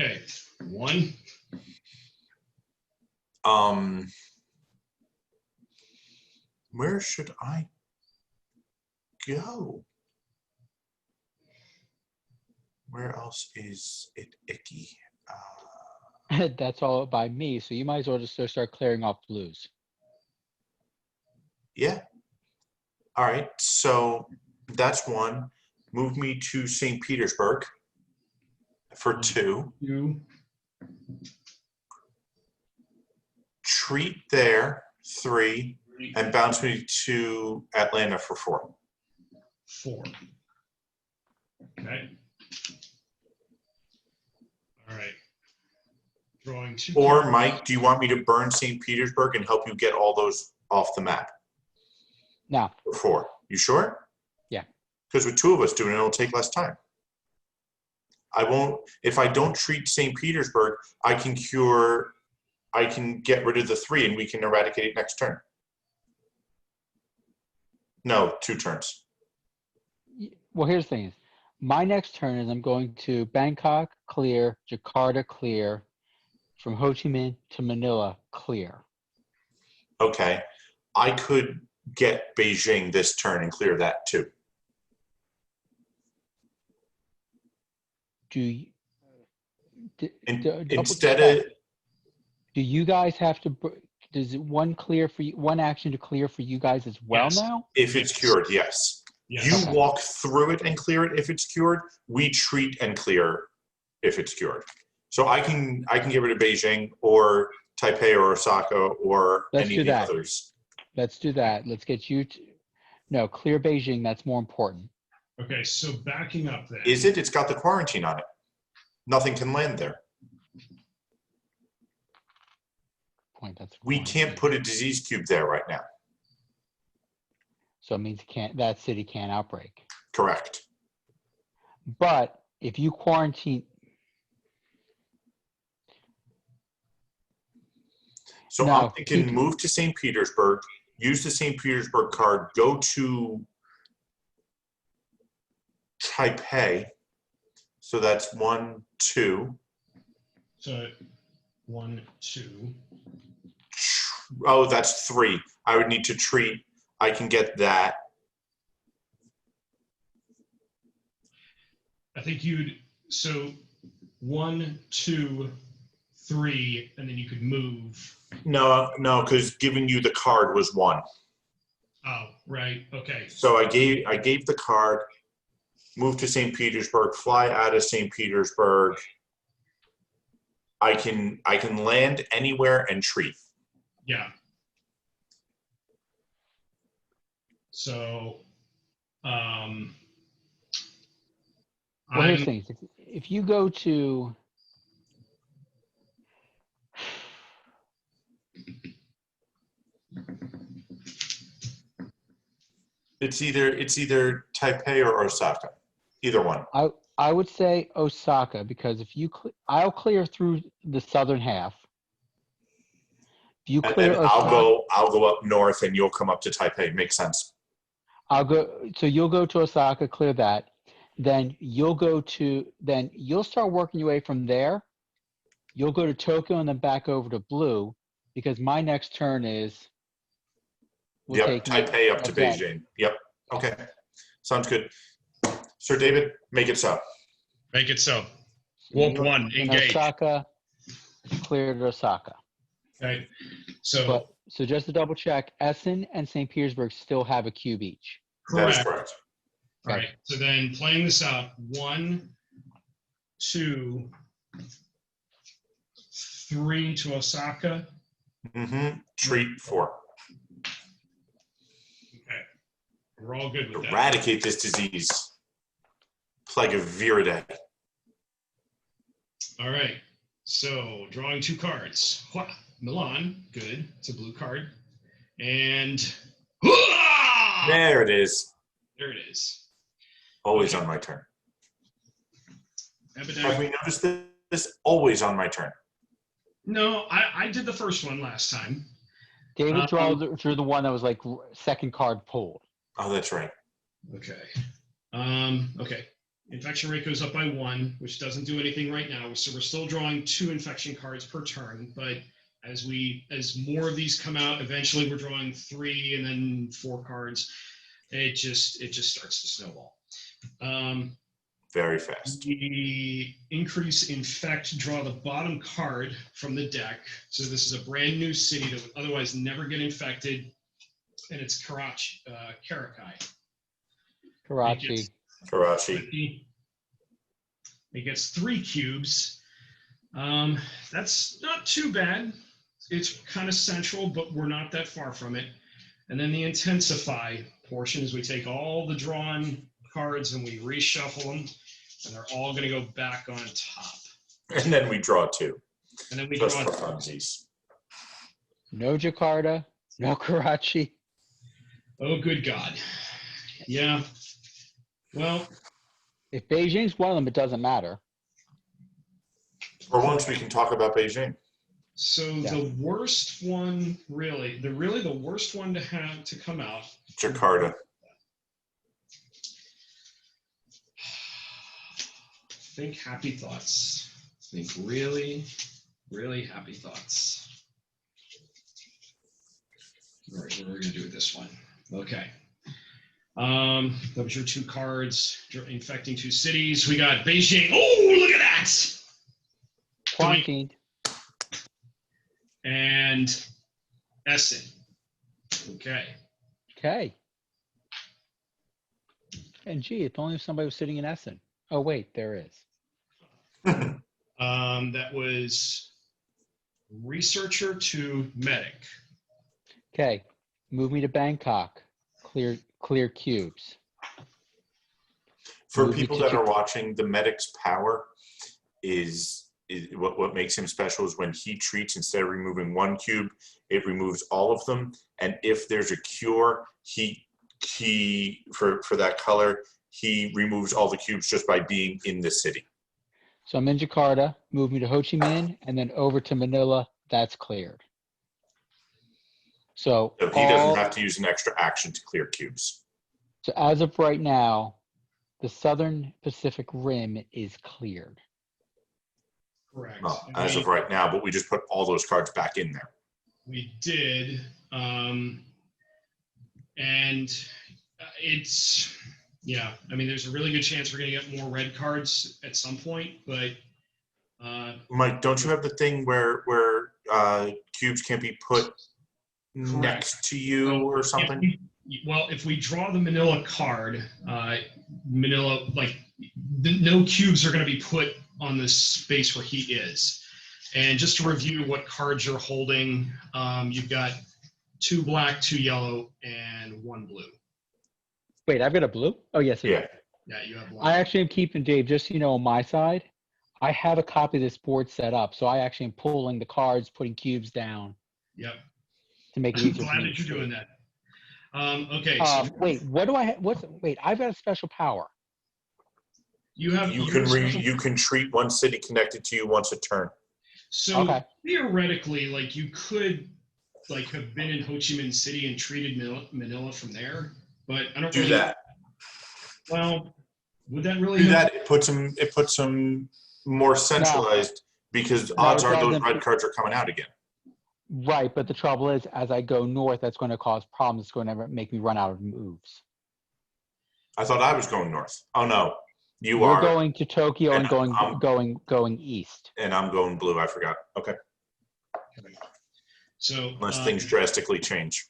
Okay. 1. Where should I go? Where else is it icky? That's all by me, so you might as well just start clearing off blues. Yeah. All right, so that's 1. Move me to St. Petersburg for 2. 2. Treat there, 3. And bounce me to Atlanta for 4. 4. Okay. All right. Drawing 2. Or, cards. Mike, do you want me to burn St. Petersburg and help you get all those off the map? No. For 4. You sure? Yeah. Because with 2 of us doing it, it'll take less time. I won't, if I don't treat St. Petersburg, I can get rid of the 3 and we can eradicate it next turn. No, 2 turns. Well, here's the thing. Is my next turn is I'm going to Bangkok, clear, Jakarta, clear, from Ho Chi Minh to Manila, clear. Okay. I could get Beijing this turn and clear that too. Do you guys have to? Does it one action to clear for you guys as well Yes. now? If it's cured, yes. Yes. You Okay. walk through it and clear it if it's cured. We treat and clear if it's cured. So I can get rid of Beijing or Taipei or Osaka or any of the others. Let's do that. Let's get you to clear Beijing. That's more important. Okay, so backing up then. Is it? It's got the quarantine on it. Nothing can land there. We can't put a disease cube there right now. So it means that city can't outbreak. Correct. But if you quarantine, so I'm thinking move to St. Petersburg, use the St. Petersburg card, go to Taipei. So that's 1, 2. So 1, 2. Oh, that's 3. I would need to treat. I can get that. I think so 1, 2, 3, and then you could move. No, because giving you the card was 1. Oh, right. Okay. So I gave the card, move to St. Petersburg, fly out of St. Petersburg. I can land anywhere and treat. Yeah. So, here's the thing. If you go to, it's either Taipei or Osaka, either one. I would say Osaka, because I'll clear through the southern half. If you And clear then Osaka, I'll go up north and you'll come up to Taipei. Makes sense. so you'll go to Osaka, clear that. Then you'll start working your way from there. You'll go to Tokyo and then back over to Blue, because my next turn will Yep, take me Taipei up to like that. Beijing. Yep. Okay. Sounds good. Sir David, make it so. Make it so. So Warp you're 1, in engage. Osaka, cleared Osaka. Okay. So So just to double check, Essen and St. Petersburg still have a cube each. That is correct. correct. All right. So then playing this out, 1, 2, 3 to Osaka. Treat 4. Okay. We're all good with that. Eradicate this disease. Plague of Viridae. All right. So drawing 2 cards. Milan, good. It's a blue card. And There it is. there it is. Always on my turn. Have Epidemic. we noticed this? Always on my turn. No, I did the first one last time. David drew the one that was like second card pulled. Oh, that's right. Okay. Okay. Infection rate goes up by 1, which doesn't do anything right now. So we're still drawing 2 infection cards per turn, but as more of these come out, eventually we're drawing 3 and then 4 cards. It just starts to snowball. Very fast. We increase infect, draw the bottom card from the deck. So this is a brand new city that would otherwise never get infected, and it's Karachi. Karachi. It gets 3 cubes. That's not too bad. It's kind of central, but we're not that far from it. And then the intensify portion is we take all the drawn cards and we reshuffle them, and they're all going to go back on top. And then we draw 2. And then we Just draw for funsies. No Jakarta, no Karachi. Oh, good God. Yeah. Well, If Beijing's one of them, it doesn't matter. For once, we can talk about Beijing. so the worst one, the worst one to have to come out. Jakarta. Think happy thoughts. Think really, really happy thoughts. All right, what are we going to do with this one? Okay. That was your 2 cards, infecting 2 cities. We got Beijing. Oh, look at that! Quarantined. And Essen. Okay. Okay. And gee, if only somebody was sitting in Essen. Oh wait, there is. That was researcher to medic. Okay. Move me to Bangkok. Clear cubes. For Move me people to that are watching, the medic's power is what makes him special is when he treats, instead of removing 1 cube, it removes all of them. And if there's a cure, he for that color, he removes all the cubes just by being in the city. So I'm in Jakarta. Move me to Ho Chi Minh and then over to Manila. That's cleared. So he doesn't have to use an extra action to clear cubes. So as of right now, the Southern Pacific Rim is cleared. Correct. Well, as of right now, but we just put all those cards back in there. We did. And it's, yeah, I mean, there's a really good chance we're going to get more red cards at some point, but. Mike, don't you have the thing where cubes can't be put next to you or something? If we draw the Manila card, Manila, no cubes are going to be put on the space where he is. And just to review what cards you're holding, you've got 2 black, 2 yellow, and 1 blue. Wait, I've got a blue? Oh, yes. Yeah. Yeah, you have 1. I actually am keeping, Dave, just so you know, on my side, I have a copy of this board set up. So I actually am pulling the cards, putting cubes down. Yep. To make it I'm easier. glad that you're doing that. Okay. Wait, what do I have? Wait, I've got a special power. You can treat 1 city connected to you once a turn. So okay. Theoretically, you could like have been in Ho Chi Minh City and treated Manila from there, but I don't Do really. that. Well, would that really Do help? that. It puts them more centralized because odds it are those doesn't. red cards are coming out again. Right, but the trouble is, as I go north, that's going to cause problems. It's going to make me run out of moves. I thought I was going north. Oh no, you You're are, going to Tokyo and I'm- going east. and I'm going blue. I forgot. Okay, So unless things drastically change.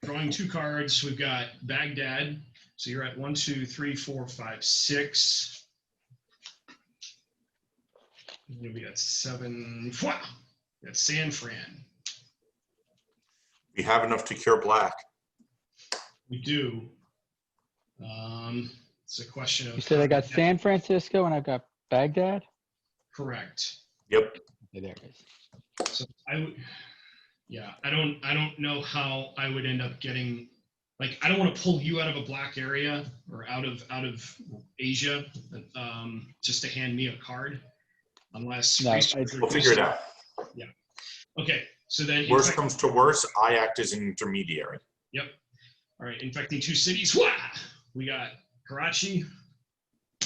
drawing 2 cards, we've got Baghdad. So you're at 1, 2, 3, 4, 5, 6. We got 7. We got San Fran. We have enough to cure black. We do. It's a question of. You said I got San Francisco and I've got Baghdad? Correct. Yep. Okay, there it is. So I would. Yeah, I don't know how I would end up getting. Like, I don't want to pull you out of a black area or out of Asia, just to hand me a card, unless. No, We'll figure it out. Yeah. Okay. So then. Worst comes to worst, I act as an intermediary. Yep. All right. Infecting 2 cities. Wah! We got Karachi.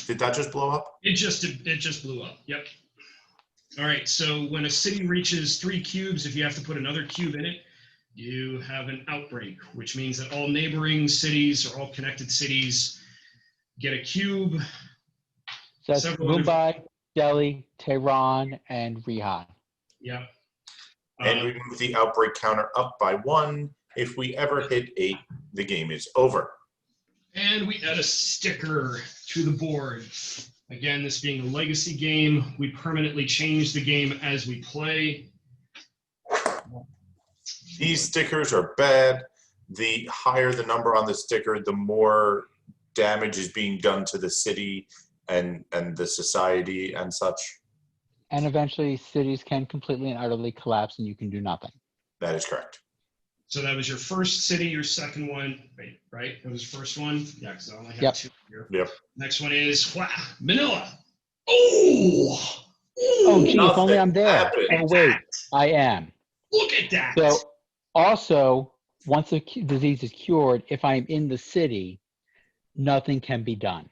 Did that just blow up? It just blew up. Yep. All right. So when a city reaches 3 cubes, if you have to put another cube in it, you have an outbreak, which means that all neighboring cities or all connected cities get a cube. So that's Several other- Mumbai, Delhi, Tehran, and Riyadh. Yep. And we move the outbreak counter up by 1. If we ever hit 8, the game is over. And we add a sticker to the board. Again, this being a legacy game, we permanently change the game as we play. These stickers are bad. The higher the number on the sticker, the more damage is being done to the city and the society and such. And eventually cities can completely and utterly collapse and you can do nothing. That is correct. So that was your first city, your second one, right? That was your first one? Yeah, because I only have Yep. 2 here. Yep. Next one is Manila. Oh! Oh, geez, if only I'm there. happened. Oh, wait, I am. Look at that. So also, once the disease is cured, if I'm in the city, nothing can be done.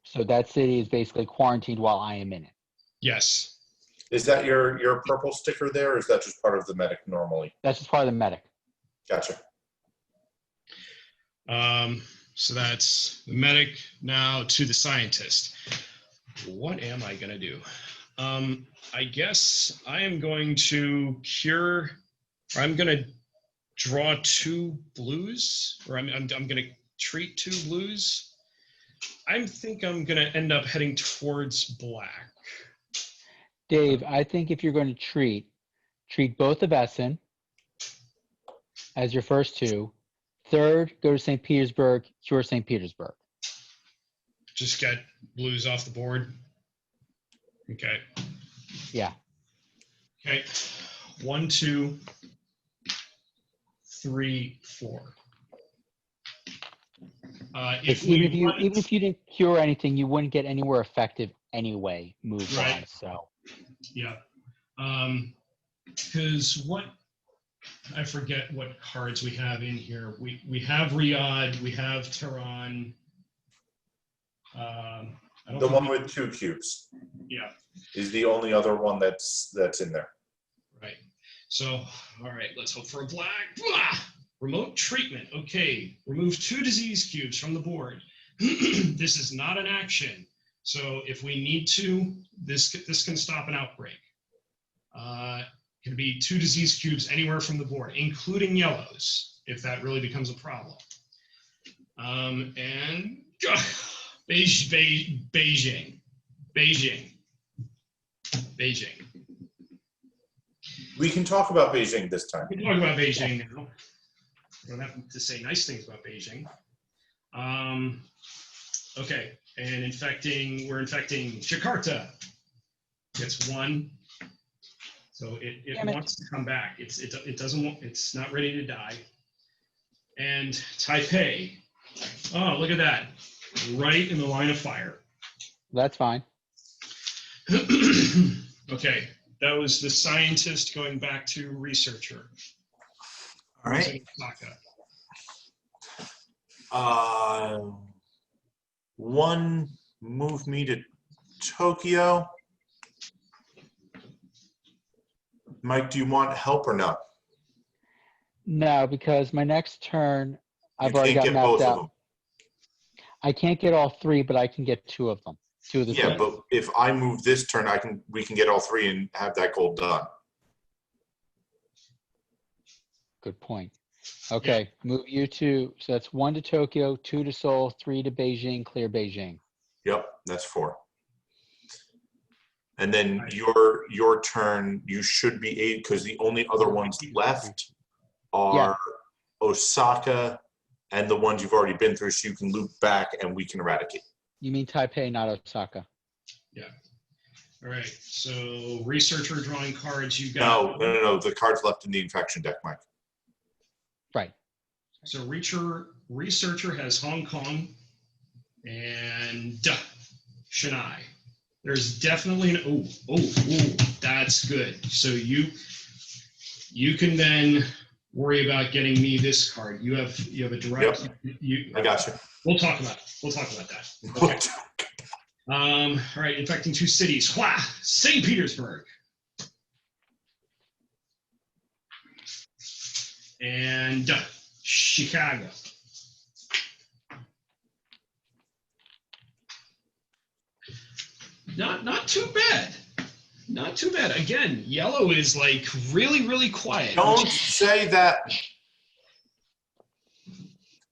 So that city is basically quarantined while I am in it. Yes. Is that your purple sticker there, or is that just part of the medic normally? That's just part of the medic. Gotcha. So that's the medic. Now to the scientist. What am I going to do? I guess I am going to cure, or I'm going to draw 2 blues, or I'm going to treat 2 blues. I think I'm going to end up heading towards black. Dave, I think if you're going to treat both of Essen as your first 2. Third, go to St. Petersburg, cure St. Petersburg. Just get blues off the board. Okay. Yeah. Okay. 1, 2, 3, 4. Even if you didn't cure anything, you wouldn't get anywhere effective anyway. Move Right. on. So Yeah. Because I forget what cards we have in here. We have Riyadh, we have Tehran. The one with 2 cubes Yeah, is the only other one that's in there. right. So, all right, let's hope for a black. Blah! Remote treatment. Okay, remove 2 disease cubes from the board. This is not an action. So if we need to, this can stop an outbreak. It can be 2 disease cubes anywhere from the board, including yellows, if that really becomes a problem. And Beijing. We can talk about Beijing this time. We can talk about Beijing now. I don't have to say nice things about Beijing. Okay, and we're infecting Jakarta. Gets 1. So it wants to come back. It doesn't want, it's not ready to die. And Taipei. Oh, look at that. Right in the line of fire. that's fine. Okay, that was the scientist going back to researcher. All right. Osaka. One, move me to Tokyo. Mike, do you want help or no? No, because my next turn, You I've already can't got get mapped both of out. them. I can't get all three, but I can get two of them. Two of the Yeah, cities. but if I move this turn, we can get all three and have that goal done. Good point. Okay, move you to, so that's 1 to Tokyo, 2 to Seoul, 3 to Beijing, clear Beijing. Yep, that's 4. And then Right. your turn, you should be 8 because the only other ones left are Osaka and the ones you've already been through, so you can loop back and we can eradicate. You mean Taipei, not Osaka? Yeah. All right. So researcher drawing cards. You got No. The cards left in the infection deck, Mike. Right. So researcher has Hong Kong and Chennai. There's definitely an that's good. So you can then worry about getting me this card. You have a direct. Yep. I got you. We'll talk about that. Okay. All right, infecting 2 cities. St. Petersburg. And Chicago. Not too bad. Not too bad. Again, yellow is like really, really quiet. Don't say that.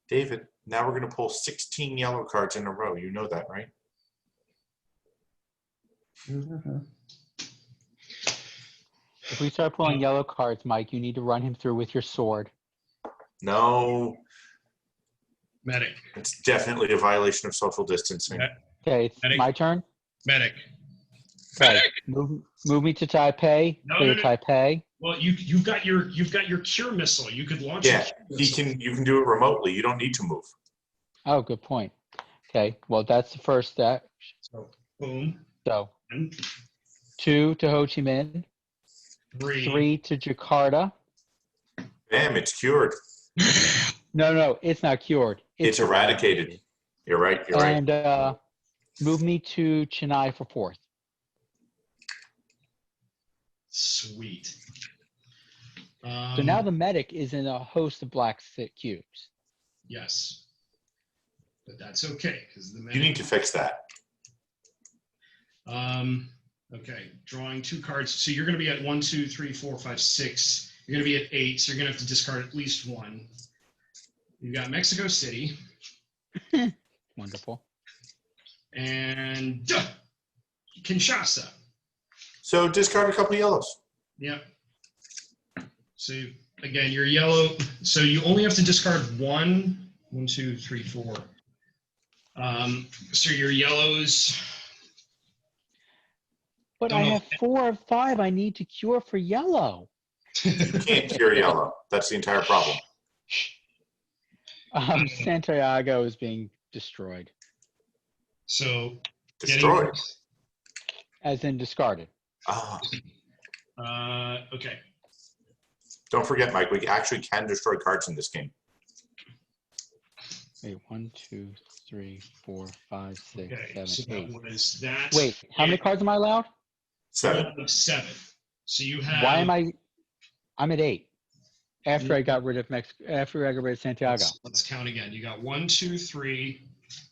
David, now we're going to pull 16 yellow cards in a row. You know that, right? If we start pulling yellow cards, Mike, you need to run him through with your sword. No. Medic. It's definitely a violation of social distancing. Okay, it's Medic. my turn. Medic. Okay, move me to Taipei. Clear No. Taipei. Well, you've got your cure missile. You could launch. Yeah, you can do it remotely. You don't need to move. Oh, good point. Okay, well, that's the first step. So boom. So And 2 to Ho Chi Minh, 3 to Jakarta. Bam, it's cured. No, it's not cured. It's eradicated. You're right. And move me to Chennai for 4th. Sweet. So now the medic is in a host of black cubes. Yes, but that's okay because the You need to fix that. Okay, drawing 2 cards. So you're going to be at 1, 2, 3, 4, 5, 6. You're going to be at 8. So you're going to have to discard at least 1. You've got Mexico City. Wonderful. And Kinshasa. So discard a couple of yellows. Yep. So again, your yellow. So you only have to discard 1, 1, 2, 3, 4. So your yellows. But I have 4 or 5 I need to cure for yellow. You can't cure yellow. That's the entire problem. Santiago is being destroyed. So Destroyed. As in discarded. Okay. Don't forget, Mike, we actually can destroy cards in this game. Wait, 1, 2, 3, 4, 5, 6, Okay. 7, So 8. that was that. Wait, how many cards am I allowed? 7. 7. So you have. Why am I'm at 8. After I got rid of after I got rid of Santiago. Let's count again. You got 1, 2, 3.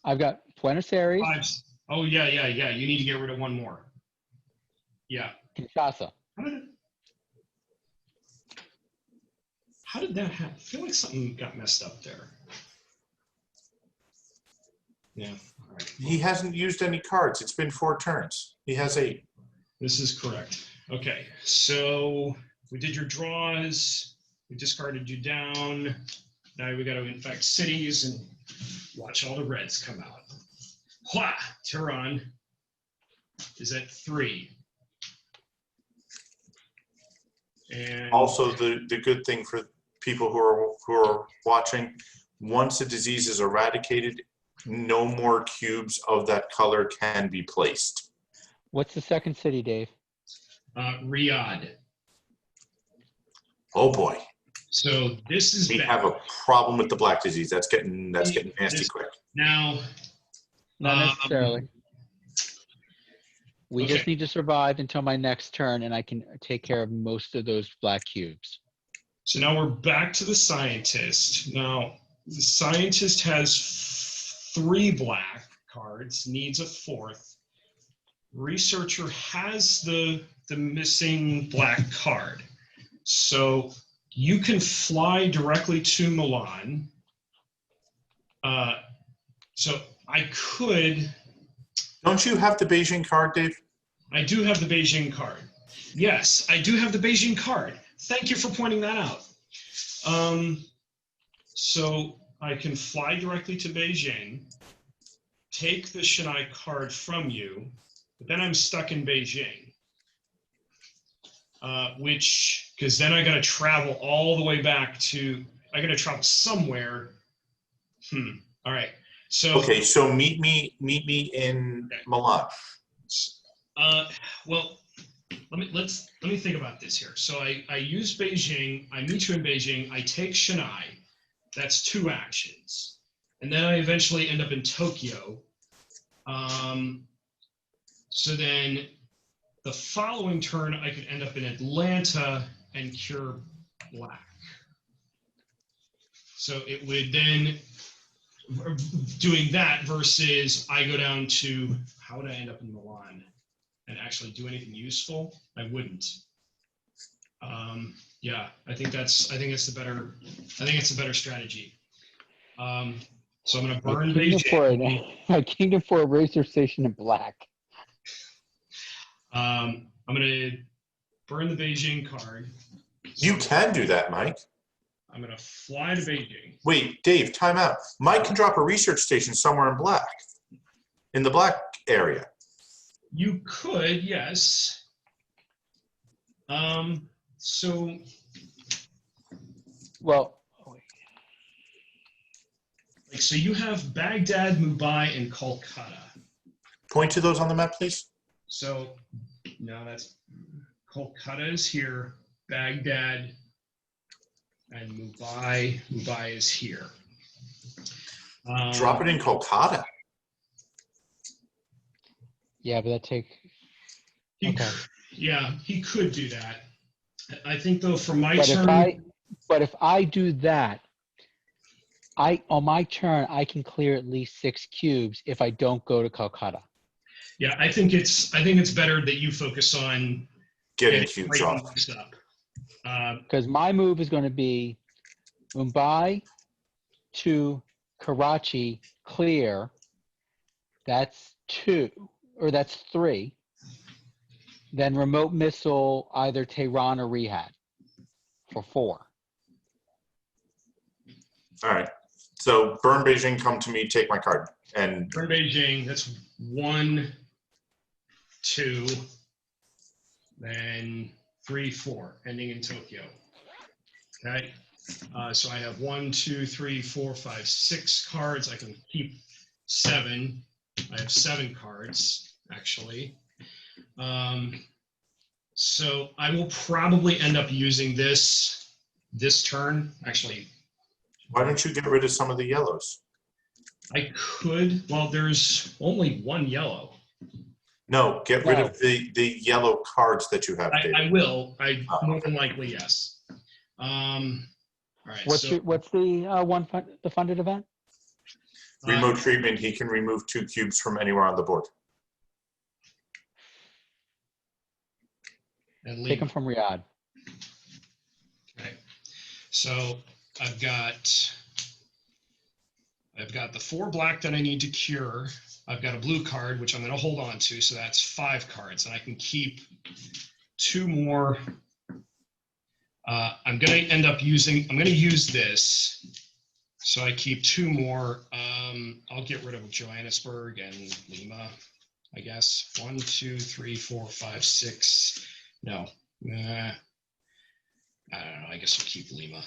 I've got Buenos Aires. 5. Oh yeah. You need to get rid of 1 more. Yeah. Kinshasa. How did that happen? I feel like something got messed up there. Yeah. All right. He hasn't used any cards. It's been 4 turns. He has 8. This is correct. Okay. So we did your draws. We discarded you down. Now we got to infect cities and watch all the reds come out. Tehran is at 3. And Also, the good thing for people who are watching, once a disease is eradicated, no more cubes of that color can be placed. What's the second city, Dave? Riyadh. Oh boy. So this is We bad. have a problem with the black disease. That's getting nasty This- quick. Now, Not necessarily. We just okay. need to survive until my next turn, and I can take care of most of those black cubes. So now we're back to the scientist. Now, the scientist has 3 black cards, needs a 4th. Researcher has the missing black card. So you can fly directly to Milan. So I could. Don't you have the Beijing card, Dave? I do have the Beijing card. Yes, I do have the Beijing card. Thank you for pointing that out. So I can fly directly to Beijing, take the Chennai card from you, but then I'm stuck in Beijing. Because then I got to travel all the way back to, I got to travel somewhere. All right. So Okay, so meet me in Milan. Well, let me think about this here. So I use Beijing. I meet you in Beijing. I take Chennai. That's 2 actions, and then I eventually end up in Tokyo. So then the following turn, I could end up in Atlanta and cure black. So it would then doing that versus I go down to, how would I end up in Milan and actually do anything useful? I wouldn't. Yeah, I think it's the better strategy. So I'm going to burn Beijing. My kingdom for a racer station in black. I'm going to burn the Beijing card. You can do that, Mike. I'm going to fly to Beijing. Wait, Dave, time out. Mike can drop a research station somewhere in the black area. You could, yes. So. Well, So you have Baghdad, Mumbai, and Kolkata. Point to those on the map, please. So, no, that's Kolkata is here, Baghdad, and Mumbai is here. Drop it in Kolkata. yeah, but that take. Okay. Yeah, he could do that. I think though, for my But turn, if I do that, on my turn I can clear at least 6 cubes if I don't go to Calcutta. yeah, I think it's better that you focus on Getting cubes breaking off. this up. Because my move is going to be Mumbai to Karachi clear. That's 2, or that's 3. Then remote missile either Tehran or Riyadh for 4. All right. So burn Beijing, come to me, take my card. And Burn Beijing, that's 1, 2, then 3, 4, ending in Tokyo. Okay. So I have 1, 2, 3, 4, 5, 6 cards. I can keep 7. I have 7 cards, actually. So I will probably end up using this turn. Actually, why don't you get rid of some of the yellows? I could. Well, there's only 1 yellow. No, get rid of the yellow cards that you have, David. I will. More than likely, yes. All right. What's the funded event? Remote treatment, he can remove 2 cubes from anywhere on the board. And Take them from Riyadh. Okay. So I've got the 4 black that I need to cure. I've got a blue card, which I'm going to hold on to. So that's 5 cards, and I can keep 2 more. I'm going to use this. So I keep 2 more. I'll get rid of Johannesburg and Lima, I guess. 1, 2, 3, 4, 5, 6. No. I don't know. I guess we'll keep Lima.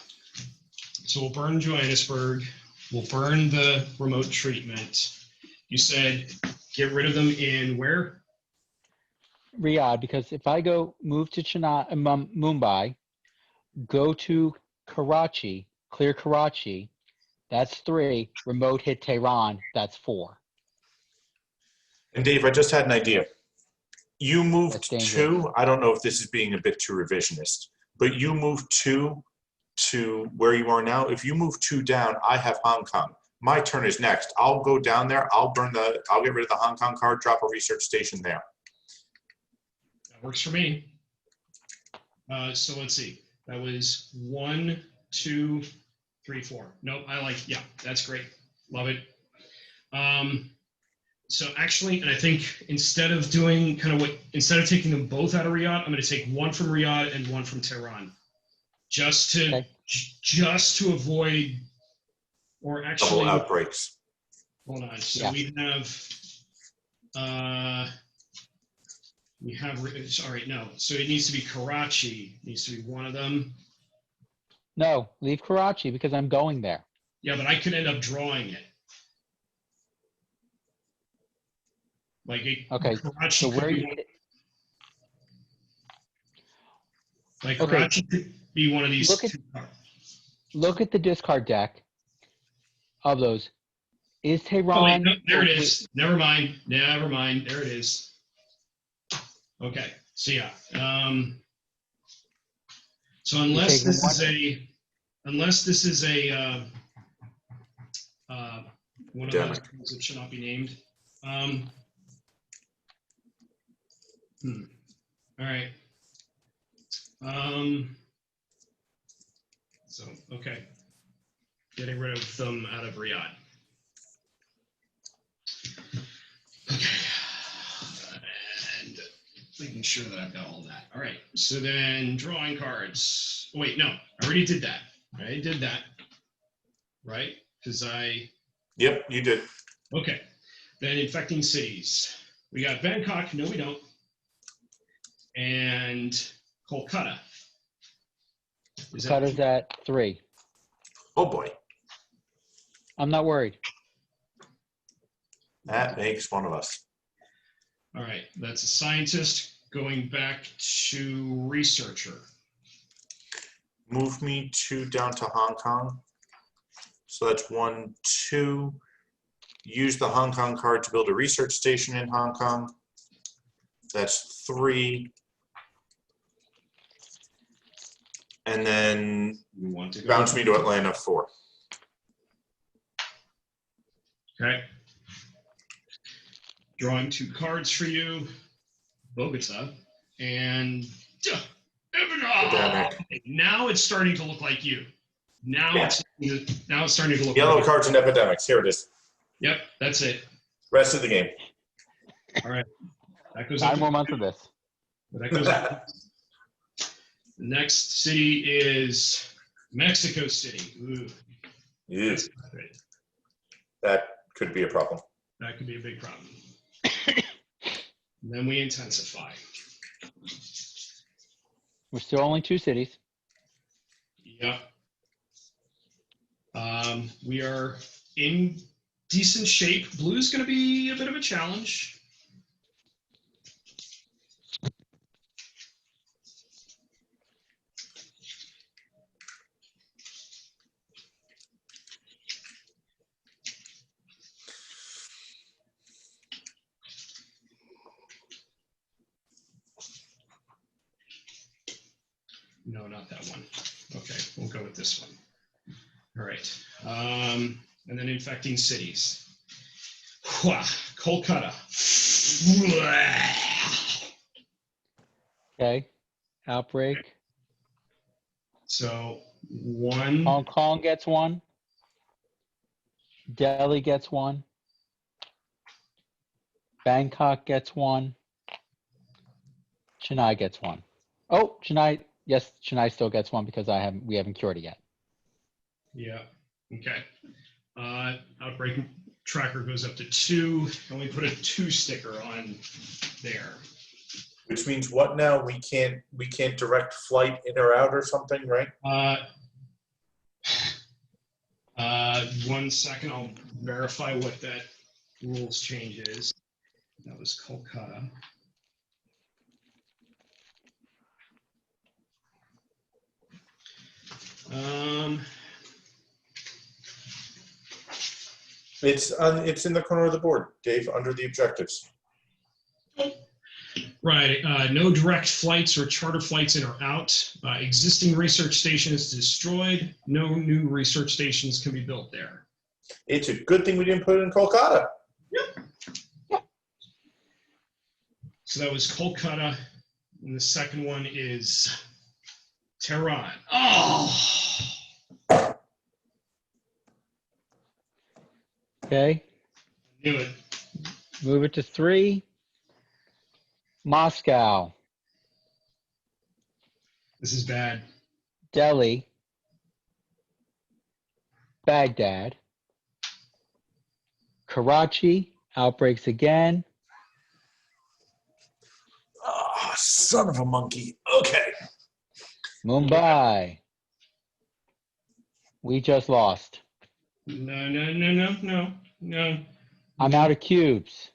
So we'll burn Johannesburg. We'll burn the remote treatment. You said get rid of them in where? Riyadh, because if I move to Mumbai, go to Karachi, clear Karachi, that's 3. Remote hit Tehran, that's 4. And Dave, I just had an idea. You That's moved dangerous. 2. I don't know if this is being a bit too revisionist, but you moved 2 to where you are now. If you move 2 down, I have Hong Kong. My turn is next. I'll go down there. I'll get rid of the Hong Kong card, drop a research station there. That works for me. So let's see. That was 1, 2, 3, 4. Nope, yeah, that's great. Love it. So actually, and I think instead of taking them both out of Riyadh, I'm going to take one from Riyadh and one from Tehran, just to avoid, or actually, Double outbreaks. hold on. So Yeah. we have, sorry, no. So it needs to be Karachi. It needs to be one of them. No, leave Karachi because I'm going there. Yeah, but I could end up drawing it. Okay, Karachi so could where be you, one, like Okay. Karachi could be one of these Look at- two cards. look at the discard deck of those. Is Tehran? Oh wait, no, there it is. Never mind. There it is. Okay, so yeah. So unless taking this is a one of those Epidemic. cards that should not be named. All right. So okay, getting rid of them out of Riyadh. Okay, and making sure that I've got all that. All right, so then drawing cards. Oh, wait, no, I already did that. I did that, right? Because Yep, you did. okay. Then infecting cities. We got Bangkok. No, we don't. And Kolkata. Cutter's at 3. Oh boy, I'm not worried. that makes one of us. All right, that's a scientist going back to researcher. Move me 2 down to Hong Kong. So that's 1, 2. Use the Hong Kong card to build a research station in Hong Kong. That's 3. And then We want to go bounce me to Atlanta 4. Okay. Drawing 2 cards for you. Bogota and Epidemic. now it's starting to look like you. Now Yeah. it's starting to look Yellow like you. cards and epidemics. Here it is. Yep, that's it. Rest of the game. All right. That goes 9 up. more months of this. That goes up. The next city is Mexico City. Ooh, Yeah, that's not good. that could be a problem. That could be a big problem. And then we intensify. We're still only 2 cities. Yep. We are in decent shape. Blue's going to be a bit of a challenge. No, not that one. Okay, we'll go with this one. All right. And then infecting cities. Kolkata. Okay. Outbreak. So 1. Hong Kong gets 1. Delhi gets 1. Bangkok gets 1. Chennai gets 1. Oh, Chennai. Yes, Chennai still gets 1 because we haven't cured it yet. Yeah. Okay. Outbreak tracker goes up to 2, and we put a 2 sticker on there. Which means what now? We can't direct flight in or out or something, right? 1 second, I'll verify what that rules change is. That was Kolkata. It's in the corner of the board, Dave, under the objectives. Right. No direct flights or charter flights in or out. Existing research station is destroyed. No new research stations can be built there. It's a good thing we didn't put it in Kolkata. Yep. So that was Kolkata. And the second one is Tehran. Oh! Okay. Knew it. Move it to 3. Moscow, This is bad. Delhi, Baghdad, Karachi, outbreaks again. Oh, son of a monkey. Okay. Mumbai. We just lost. No. I'm out of cubes.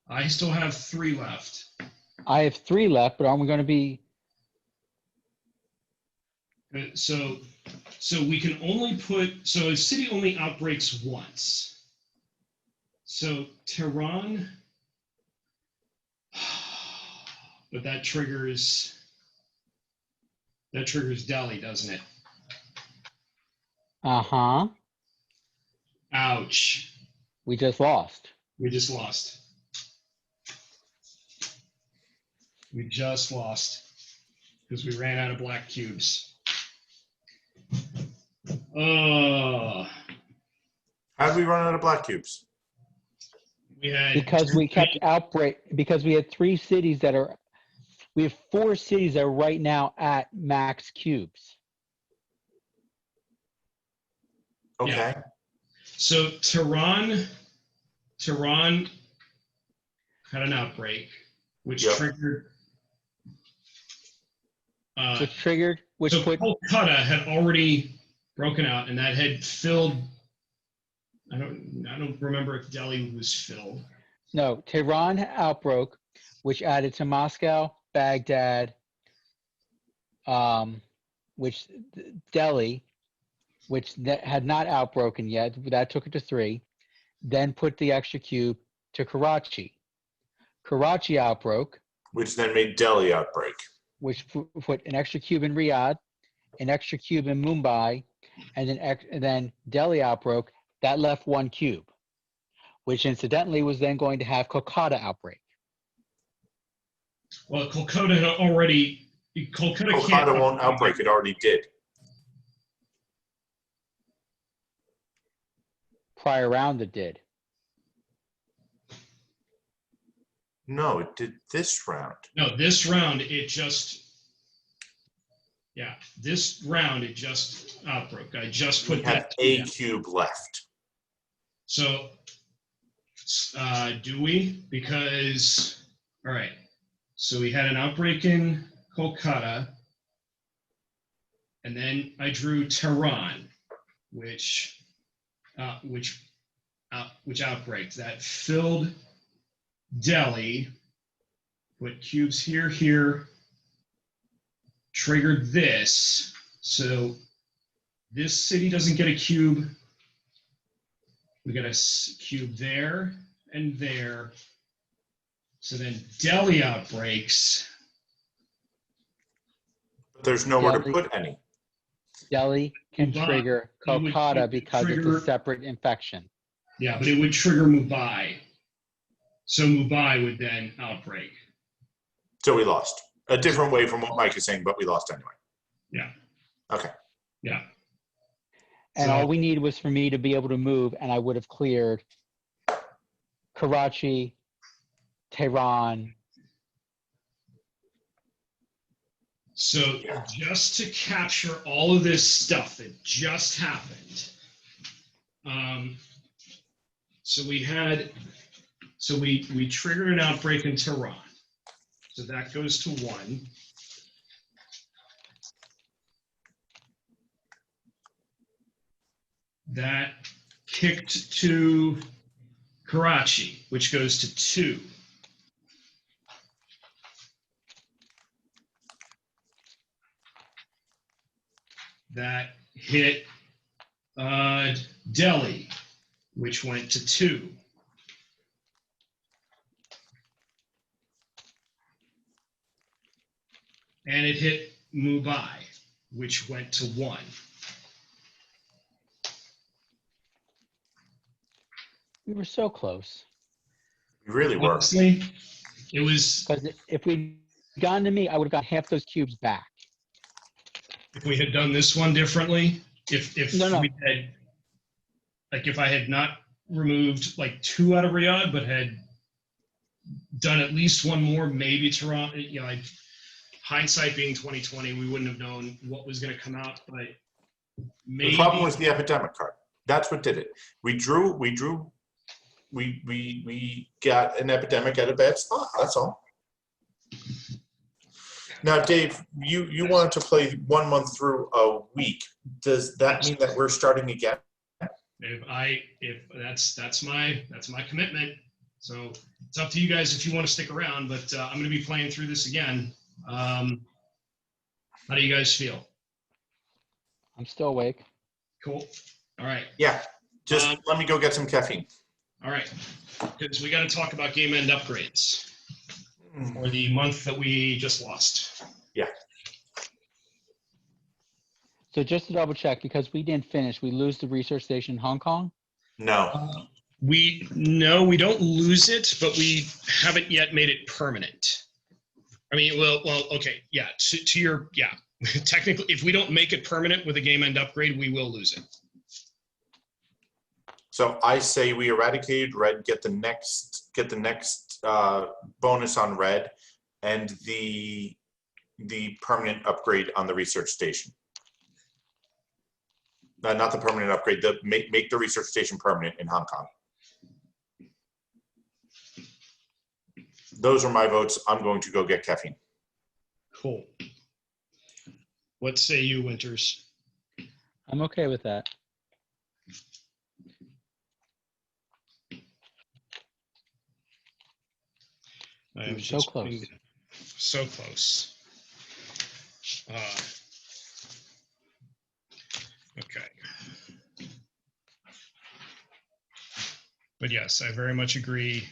I still have 3 left. I have 3 left, but aren't we going to be? So we can only put, so a city only outbreaks once. So Tehran, but that triggers Delhi, doesn't it? Uh-huh. Ouch. We just lost. We just lost. We just lost because we ran out of black cubes. How did we run out of black cubes? We had Because we kept because we had 3 cities that are, we have 4 cities that are right now at max cubes. Okay. Yeah. So Tehran had an outbreak, which Yep. triggered. Which So put Kolkata had already broken out, and that had filled. I don't remember if Delhi was filled. No, Tehran outbroke, which added to Moscow, Baghdad, which Delhi, which had not outbroken yet. That took it to 3. Then put the extra cube to Karachi. Karachi outbroke, Which then made Delhi outbreak. which put an extra cube in Riyadh, an extra cube in Mumbai, and then Delhi outbroke. That left 1 cube, which incidentally was then going to have Kolkata outbreak. Well, Kolkata had already. Kolkata won't outbreak. It already did. Prior round it did. No, it did this round. No, this round it just. Yeah, this round it just outbroke. I just put We have that. a cube left. So, do we? Because, all right. So we had an outbreak in Kolkata, and then I drew Tehran, which outbreaks that filled Delhi. Put cubes here. Triggered this, so this city doesn't get a cube. We got a cube there and there. So then Delhi outbreaks. But there's nowhere to put any. Delhi can Mumbai. trigger Kolkata because it's a separate infection. Yeah, but it would trigger Mumbai. So Mumbai would then outbreak. So we lost. A different way from what Mike is saying, but we lost anyway. Yeah. Okay. Yeah. And So- all we needed was for me to be able to move, and I would have cleared Karachi, Tehran. So just to capture all of this stuff that just happened, we triggered an outbreak in Tehran. So that goes to 1. That kicked to Karachi, which goes to 2. That hit Delhi, which went to 2. And it hit Mumbai, which went to 1. We were so close. We really were. Honestly, it was, Because if we'd gone to me, I would have got half those cubes back. if we had done this one differently, if No. we had, like if I had not removed like 2 out of Riyadh, but had done at least one more, maybe Toronto, you know, like hindsight being 2020, we wouldn't have known what was going to come out, but maybe. The problem was the epidemic card. That's what did it. We got an epidemic at a bad spot. That's all. Now, Dave, you wanted to play 1 month through a week. Does that mean that we're starting again? If that's my commitment. So it's up to you guys if you want to stick around, but I'm going to be playing through this again. How do you guys feel? I'm still awake. Cool. All right. Yeah. Just let me go get some caffeine. All right. Because we got to talk about game end upgrades for the month that we just lost. Yeah. So just to double check, because we didn't finish, we lose the research station in Hong Kong? No. We don't lose it, but we haven't yet made it permanent. I mean, well, okay, yeah. To your, yeah. Technically, if we don't make it permanent with a game end upgrade, we will lose it. So I say we eradicated red, get the next bonus on red, and the permanent upgrade on the research station. Not the permanent upgrade. Make the research station permanent in Hong Kong. Those are my votes. I'm going to go get caffeine. Cool. What say you, Winters? I'm okay with that. I'm so close. So close. Okay. But yes, I very much agree.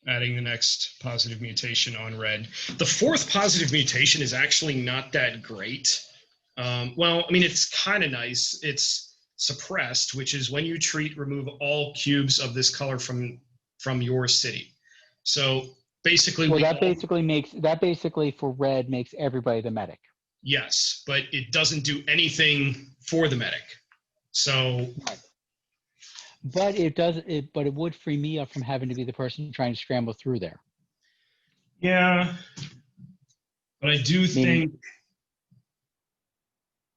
Adding the next positive mutation on red. The 4th positive mutation is actually not that great. Well, I mean, it's kind of nice. It's suppressed, which is when you remove all cubes of this color from your city. So basically, well, that basically for red makes everybody the medic. Yes, but it doesn't do anything for the medic. So. Right. But but it would free me up from having to be the person trying to scramble through there. Yeah, but I do think.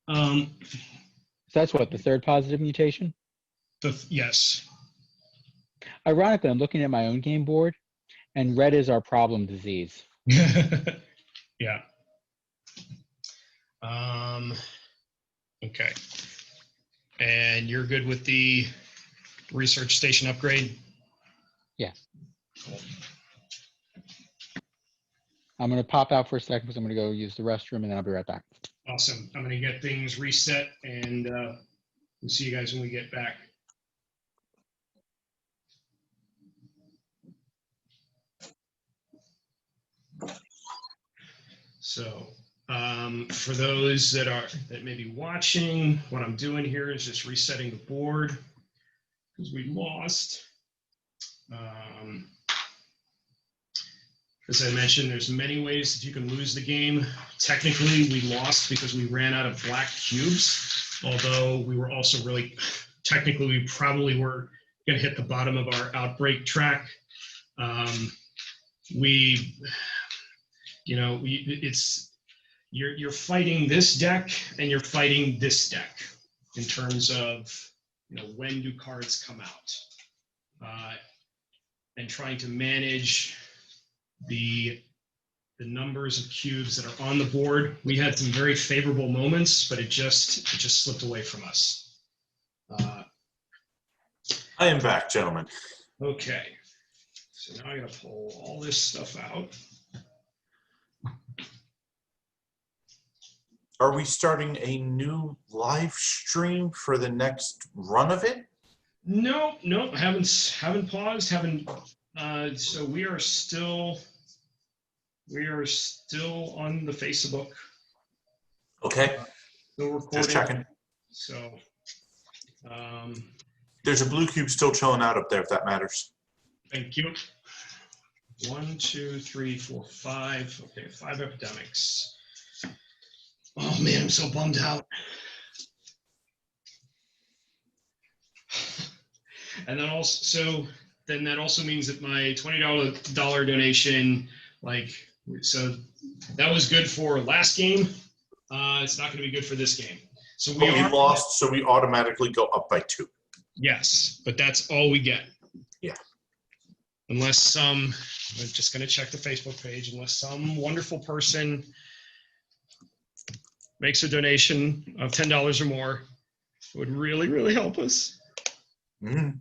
So that's what, the 3rd positive mutation? Yes. Ironically, I'm looking at my own game board, and red is our problem disease. Yeah. Okay. And you're good with the research station upgrade? Yeah. Cool. I'm going to pop out for a second because I'm going to go use the restroom, and then I'll be right back. Awesome. I'm going to get things reset, and we'll see you guys when we get back. So for those that may be watching, what I'm doing here is just resetting the board because we lost. As I mentioned, there's many ways that you can lose the game. Technically, we lost because we ran out of black cubes, although we were also technically, we probably were going to hit the bottom of our outbreak track. You're fighting this deck and you're fighting this deck in terms of, when do cards come out, and trying to manage the numbers of cubes that are on the board. We had some very favorable moments, but it just slipped away from us. I am back, gentlemen. Okay, so now I gotta pull all this stuff out. Are we starting a new live stream for the next run of it? No, haven't paused, haven't. So we are still on the Facebook. Okay, Still recording. just checking. So, There's a blue cube still chilling out up there, if that matters. thank you. 1, 2, 3, 4, 5. Okay, 5 epidemics. Oh man, I'm so bummed out. And then also, then that also means that my $20 donation, so that was good for last game. It's not going to be good for this game. So We lost, so we automatically go up by 2. Yes, but that's all we get. Yeah. Unless I'm just going to check the Facebook page, unless some wonderful person makes a donation of $10 or more, it would really, really help us. Mm.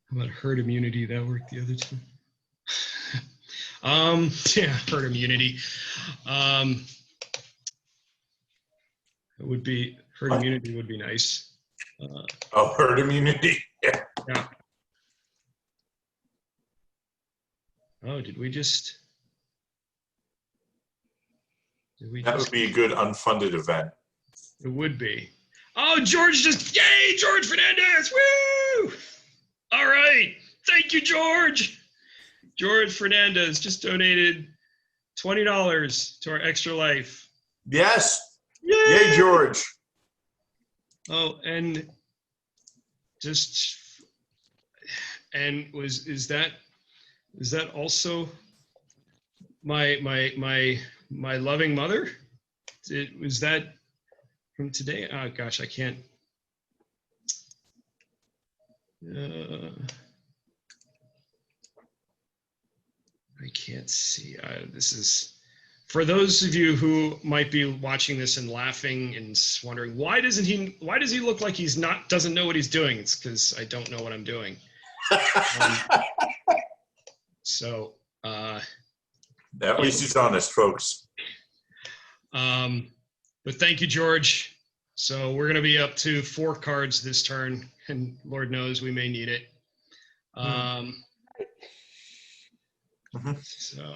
How about herd immunity? That worked the other two. Yeah, herd immunity. It would be herd immunity would be nice. Herd immunity. Yeah. Yeah. Oh, did we just? That would be a good unfunded event. It would be. Oh, George yay, George Fernandez! Woo! All right, thank you, George. George Fernandez just donated $20 to our Extra Life. Yes. Yay, Yay, George. Oh, and is that also my loving mother? Was that from today? Oh gosh, I can't. I can't see. This is for those of you who might be watching this and laughing and wondering why does he look like doesn't know what he's doing? It's because I don't know what I'm doing. At least he's honest, folks. But thank you, George. So we're going to be up to 4 cards this turn, and Lord knows we may need it. So.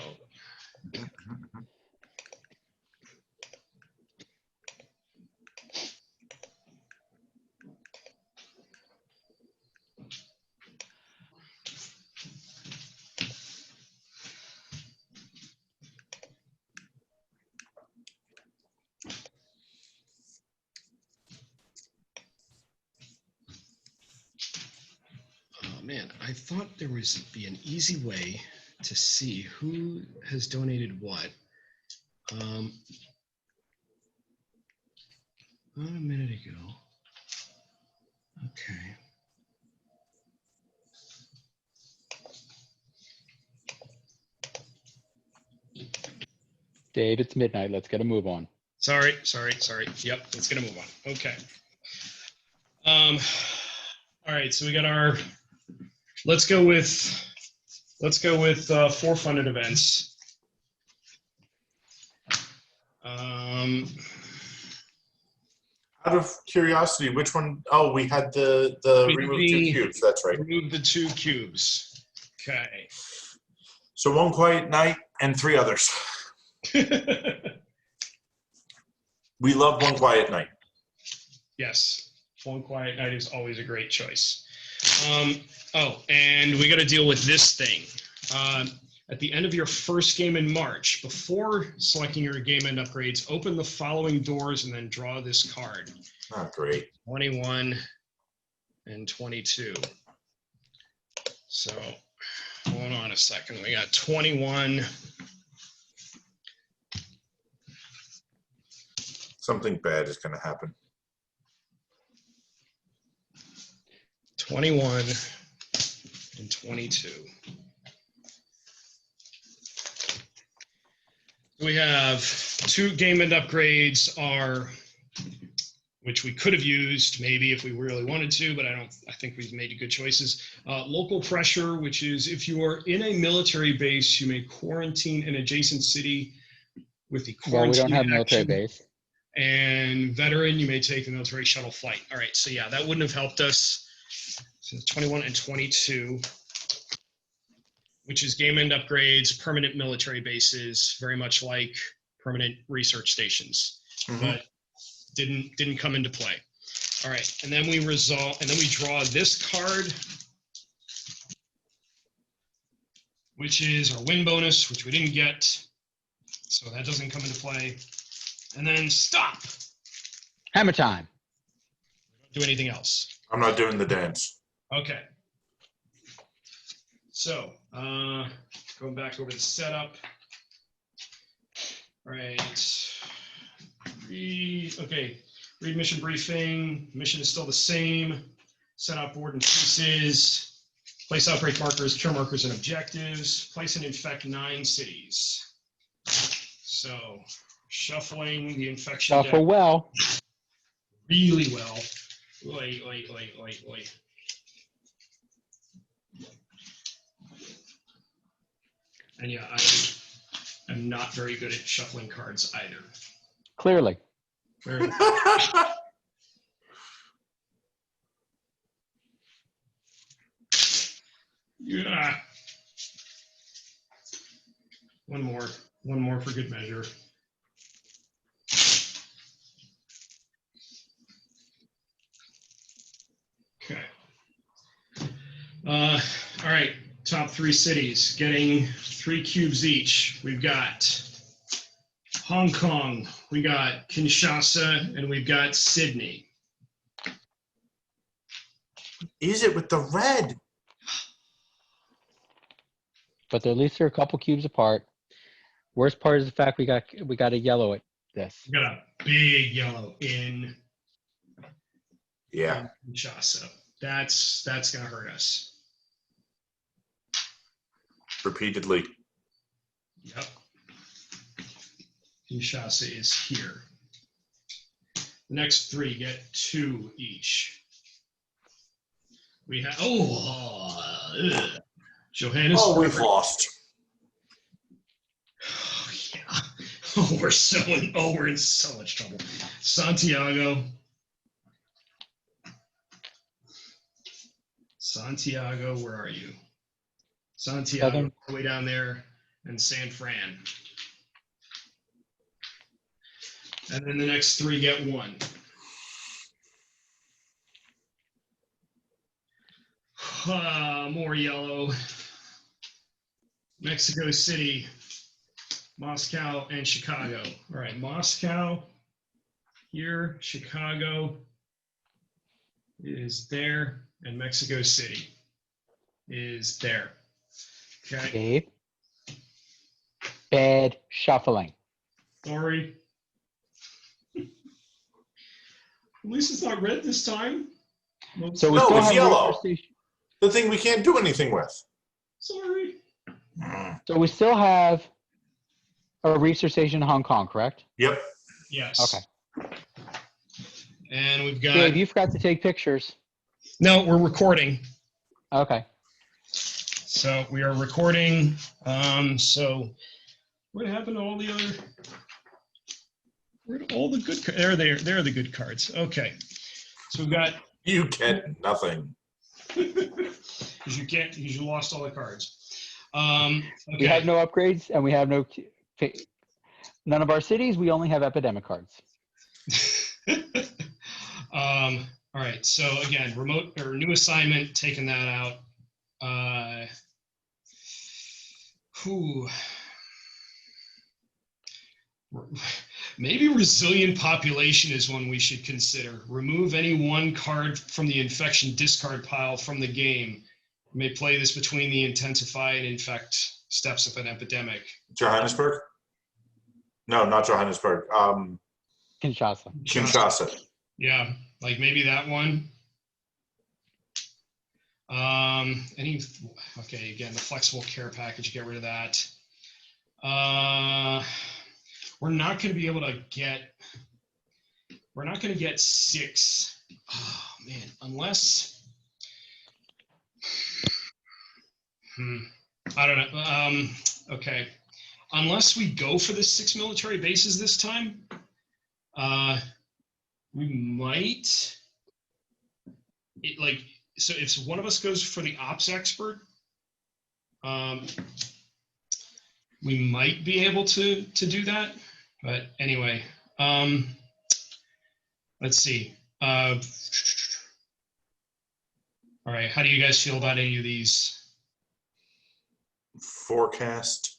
Oh man, I thought there was be an easy way to see who has donated what. About a minute ago. Okay. Dave, it's midnight. Let's get a move on. Sorry. Yep, let's get a move on. Okay. All right, so we got our. Let's go with 4 funded events. Out of curiosity, which one? Oh, we had the remove 2 cubes. That's right. Remove the 2 cubes. Okay. So 1 quiet night and 3 others. We love 1 quiet night. Yes, 1 quiet night is always a great choice. Oh, and we got to deal with this thing. At the end of your first game in March, before selecting your game end upgrades, open the following doors and then draw this card. Oh, great. 21 and 22. So hold on a second. We got 21. Something bad is going to happen. 21 and 22. We have 2 game end upgrades which we could have used maybe if we really wanted to, but I think we've made good choices. Local pressure, which is if you are in a military base, you may quarantine an adjacent city with the quarantine Well, we don't have military action. base. And veteran, you may take a military shuttle flight. All right, so yeah, that wouldn't have helped us. So 21 and 22, which is game end upgrades, permanent military bases, very much like permanent research stations, but didn't come into play. All right, and then we draw this card, which is our win bonus, which we didn't get, so that doesn't come into play. And then stop. Hammer time. Don't do anything else. I'm not doing the dance. Okay. So, going back over the setup. All right. Read mission briefing. Mission is still the same. Set out board and pieces. Place outbreak markers, cure markers, and objectives. Place and infect 9 cities. So, shuffling the infection Shuffle deck well. really well. Oi, oi, oi, oi, oi. And yeah, I am not very good at shuffling cards either. Clearly. Very- Yeah. One more for good measure. Okay. All right. Top 3 cities getting 3 cubes each. We've got Hong Kong, we got Kinshasa, and we've got Sydney. Is it with the red? But at least they're a couple cubes apart. Worst part is the fact we got a yellow at this. We got a big yellow in Yeah. Kinshasa. That's gonna hurt us. Repeatedly. Yep. Kinshasa is here. The next 3 get 2 each. We have Johannesburg. Oh, we've lost. Oh, yeah. We're in so much trouble. Santiago, where are you? Santiago, Southern. way down there, and San Fran. And then the next 3 get 1. More yellow. Mexico City, Moscow, and Chicago. All right, Moscow here, Chicago is there, and Mexico City is there. Okay, Dave. Bad shuffling. sorry. At least it's not red this time. So we No, still it's have yellow. research station- The thing we can't do anything with. Sorry. So we still have a research station in Hong Kong, correct? Yep. Yes. Okay. And we've got. Dave, you forgot to take pictures. No, we're recording. Okay. So we are recording. So what happened to all the other? Where'd all the good? There are the good cards. Okay. So we've got. You get nothing. Because you lost all the cards. Okay. We have no upgrades and we have none of our cities. We only have epidemic cards. All right. So again, remote or new assignment, taking that out. Whew. Maybe resilient population is one we should consider. Remove any one card from the infection discard pile from the game. You may play this between the intensify and infect steps of an epidemic. Johannesburg? No, not Johannesburg. Kinshasa. Yeah, like maybe that one. Okay, again, the flexible care package, get rid of that. We're not going to be able to get, we're not going to get 6. Oh man, unless, I don't know. Okay, unless we go for the 6 military bases this time, we might, so if one of us goes for the ops expert, we might be able to do that. But anyway, let's see. All right, how do you guys feel about any of these? Forecast.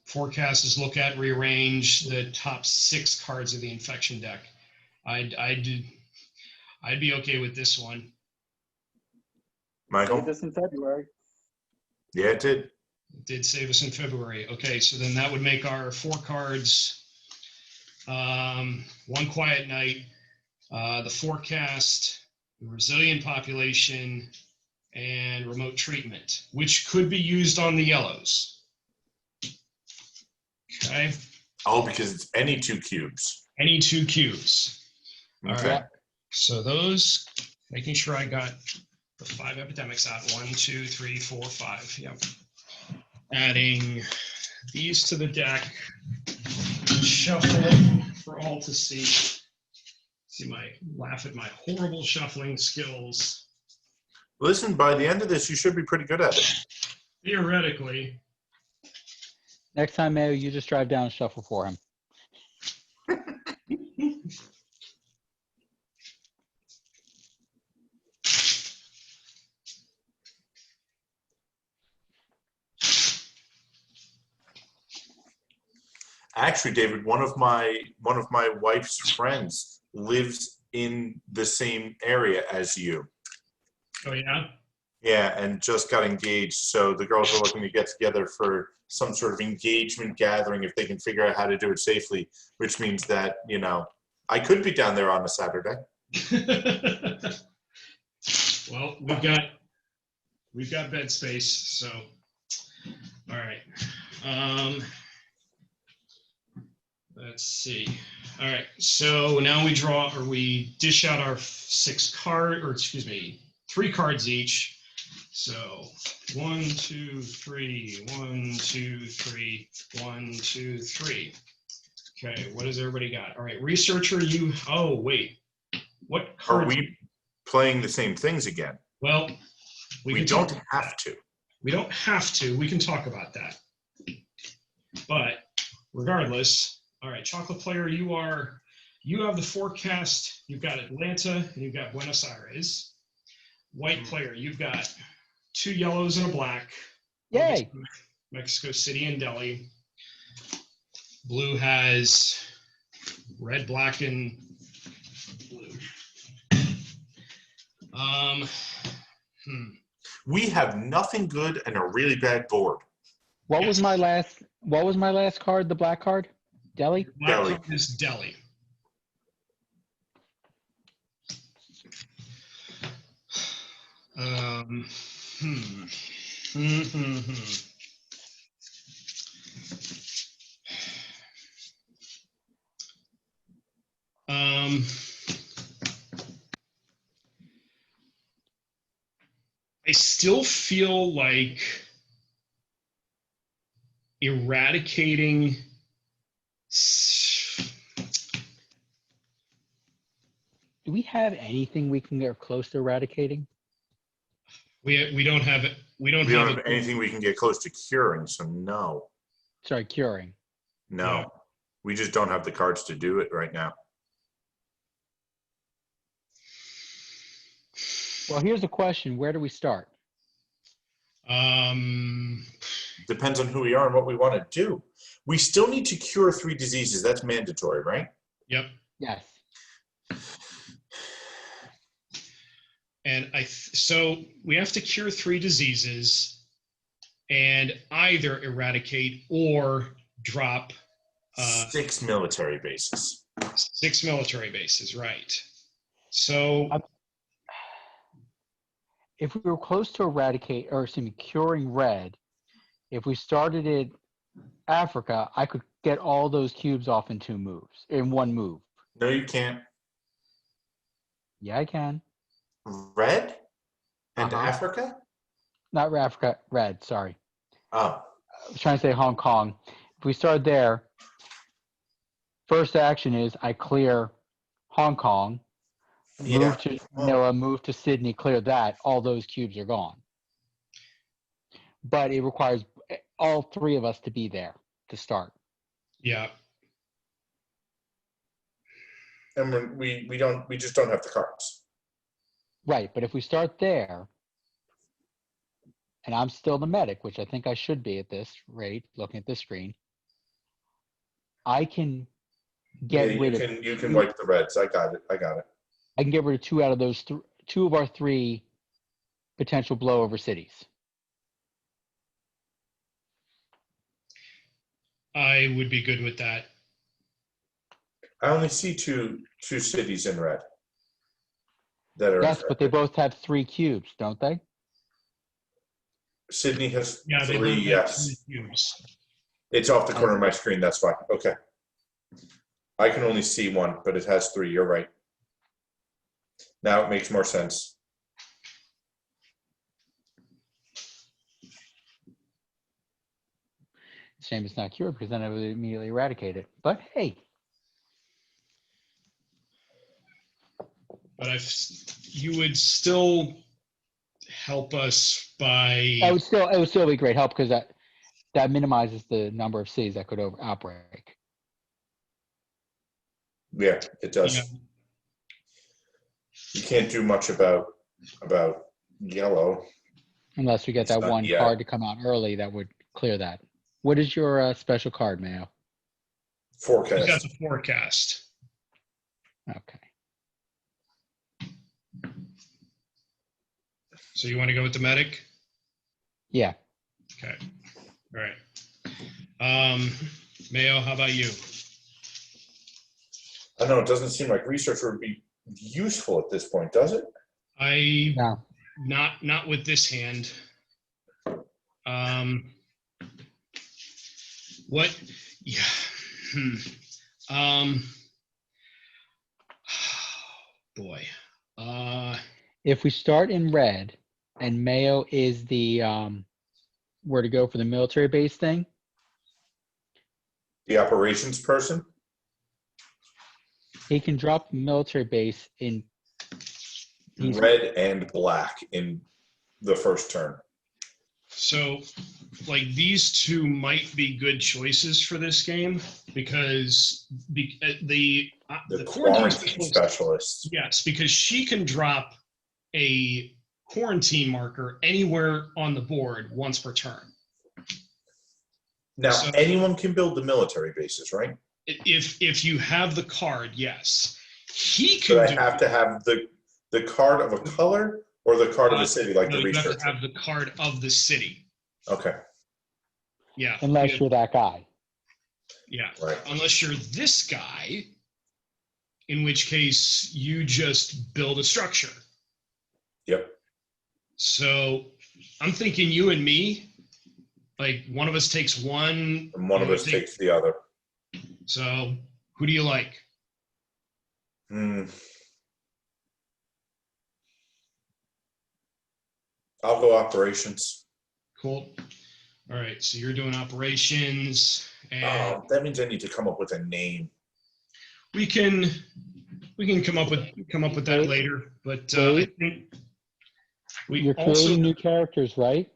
Forecast is look at, rearrange the top 6 cards of the infection deck. I'd be okay with this one. Michael? Did this in February. Yeah, it did. It did save us in February. Okay, so then that would make our 4 cards. 1 quiet night, the forecast, the resilient population, and remote treatment, which could be used on the yellows. Okay. Oh, because it's any 2 cubes. Any 2 cubes. All Okay. right. So those, making sure I got the 5 epidemics out. 1, 2, 3, 4, 5. Yep. Adding these to the deck. Shuffle for all to see. Laugh at my horrible shuffling skills. Listen, by the end of this, you should be pretty good at it. Theoretically. Next time, Mayo, you just drive down and shuffle for him. Actually, David, one of my wife's friends lives in the same area as you. Oh yeah. Yeah, and just got engaged. So the girls are looking to get together for some sort of engagement gathering if they can figure out how to do it safely, which means that, you know, I could be down there on a Saturday. Well, we've got bed space, so all right. Let's see. All right, so now we dish out our 3 cards each. So 1, 2, 3, 1, 2, 3, 1, 2, 3. Okay, what has everybody got? All right, researcher, oh wait, what cards? Are we playing the same things again? Well, we don't have to. We don't have to. We can talk about that. But regardless, all right, chocolate player, you have the forecast. You've got Atlanta and you've got Buenos Aires. White player, you've got 2 yellows and a black. Yay! Mexico City and Delhi. Blue has red, black, and blue. We have nothing good and a really bad board. What was my last card, the black card? Delhi? Black Delhi. card is Delhi. I still feel like eradicating Do we have anything we can get close to eradicating? we don't have it. We don't have anything we can get close to curing, so no. Sorry, curing. No. Yeah. We just don't have the cards to do it right now. Well, here's the question. Where do we start? Depends on who we are and what we want to do. We still need to cure 3 diseases. That's mandatory, right? Yep. Yes. And so we have to cure 3 diseases and either eradicate or drop 6 military bases. 6 military bases, right? So If we were close to eradicate, or excuse me, curing red, if we started in Africa, I could get all those cubes off in one move. No, you can't. Yeah, I can. Red and Uh-huh. Africa? Not Africa, red, sorry. Oh. I was trying to say Hong Kong. If we start there, first action is I clear Hong Kong, move to Manila, move to Sydney, clear that. All those cubes are gone. But it requires all 3 of us to be there to start. yeah. And we just don't have the cards. Right, but if we start there, and I'm still the medic, which I think I should be at this rate, looking at this screen, I can get rid of. You can wipe the reds. I got it. I can get rid of 2 out of those 2 of our 3 potential blowover cities. I would be good with that. I only see two cities in red. That are Yes, but they both have 3 cubes, don't they? Sydney has Yeah, they 3, both have yes. 3 cubes. It's off the corner of my screen, that's fine. Okay. I can only see 1, but it has 3, you're right. Now it makes more sense. Shame it's not cured because then I would immediately eradicate it. But hey. But you would still help us by. It would still be great help because that minimizes the number of cities that could outbreak. Yeah, it does. Yeah. You can't do much about yellow. Unless we get that one card to come out early that would clear that. What is your special card, Mayo? Forecast. He's got the forecast. Okay. So you want to go with the medic? Yeah. Okay. All right. Mayo, how about you? I know it doesn't seem like research would be useful at this point, does it? No. Not with this hand. What? Yeah. Boy. If we start in red and Mayo is the where to go for the military base thing. The operations person? He can drop the military base in red and black in the first turn. So, like, these 2 might be good choices for this game because the quarantine specialist. Yes, because she can drop a quarantine marker anywhere on the board once per turn. Now, So, anyone can build the military bases, right? If you have the card, yes. He can. But I have to have the card of a color or the card of a city, like the you researcher. have to have the card of the city. Okay. Yeah. Unless you're that guy. Yeah. Right. Unless you're this guy, in which case you just build a structure. Yep. So I'm thinking you and me, like one of us takes one. And one of us takes the other. So who do you like? I'll go operations. Cool. All right. So you're doing operations, and that means I need to come up with a name. we can come up with that later. But I think you're creating new characters, right?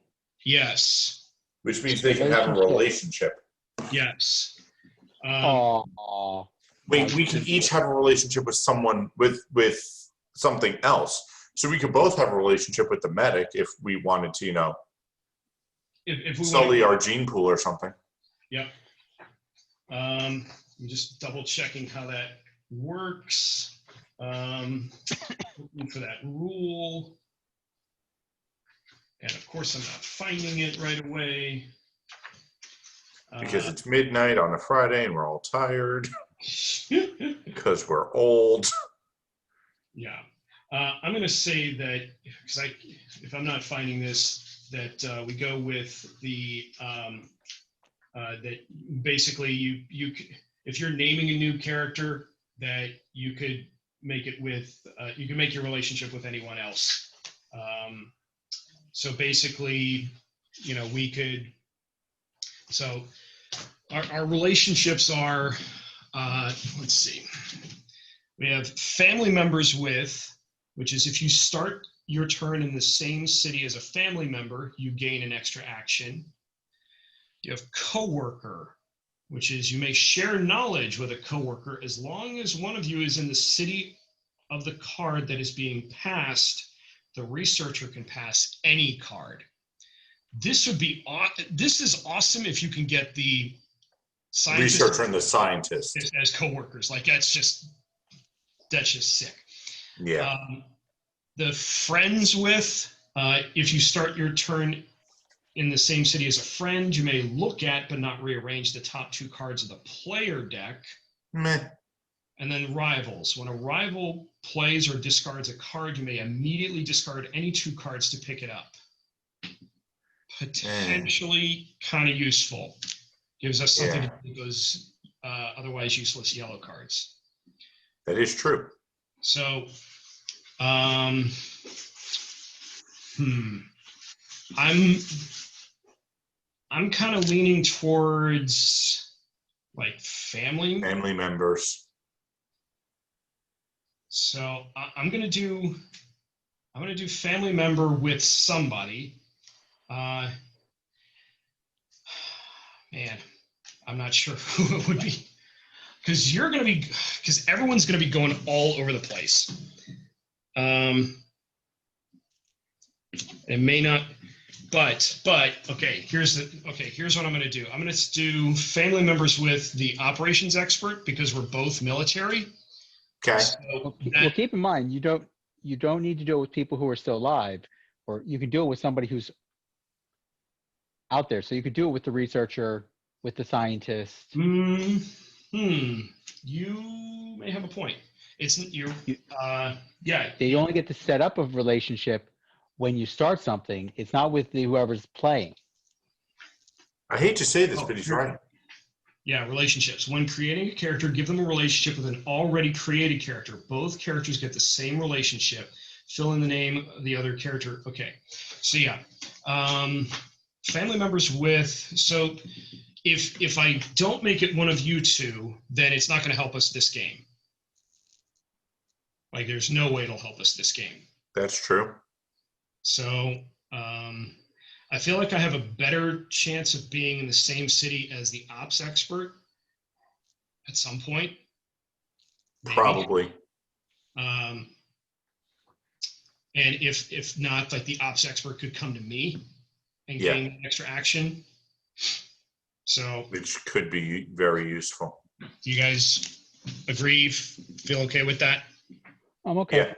Yes. Which means they can have a relationship. Yes. Wait, we can each have a relationship with someone with something else. So we could both have a relationship with the medic if we wanted to, if we Sully want our gene pool or something. Yep. I'm just double checking how that works. Looking for that rule. And of course, I'm not finding it right away. Because it's midnight on a Friday and we're all tired. Because we're old. Yeah. I'm going to say that, because if I'm not finding this, that we go with the, that basically you if you're naming a new character, that you could make it with, you can make your relationship with anyone else. So basically, you know, we could, so our relationships are, let's see, we have family members with, which is if you start your turn in the same city as a family member, you gain an extra action. You have coworker, which is you may share knowledge with a coworker as long as one of you is in the city of the card that is being passed. The researcher can pass any card. This would be this is awesome if you can get the scientist Researcher and the scientist as coworkers. Like that's just sick. Yeah. The friends with, if you start your turn in the same city as a friend, you may look at but not rearrange the top 2 cards of the player deck. Meh. And then rivals. When a rival plays or discards a card, you may immediately discard any 2 cards to pick it up. Potentially kind of useful. Gives us something to do those otherwise useless yellow cards. That is true. So, I'm kind of leaning towards like family members. So I'm gonna do family member with somebody. Man, I'm not sure who it would be, because everyone's gonna be going all over the place. It may not, but okay. Here's what I'm gonna do. I'm gonna do family members with the operations expert because we're both military. Okay. Well, keep in mind, you don't need to do it with people who are still alive, or you can do it with somebody who's out there. So you could do it with the researcher, with the scientist. You may have a point. Yeah. They only get to set up a relationship when you start something. It's not with whoever's playing. I hate to say this, but he's right. Yeah, relationships. When creating a character, give them a relationship with an already created character. Both characters get the same relationship. Fill in the name of the other character. Okay, so yeah. Family members with, so if I don't make it one of you two, then it's not going to help us this game. Like there's no way it'll help us this game. That's true. So I feel like I have a better chance of being in the same city as the ops expert at some point. Maybe. Probably. And if not, like the ops expert could come to me and gain extra action. So which could be very useful. Do you guys agree? Feel okay with that? I'm okay. Yeah.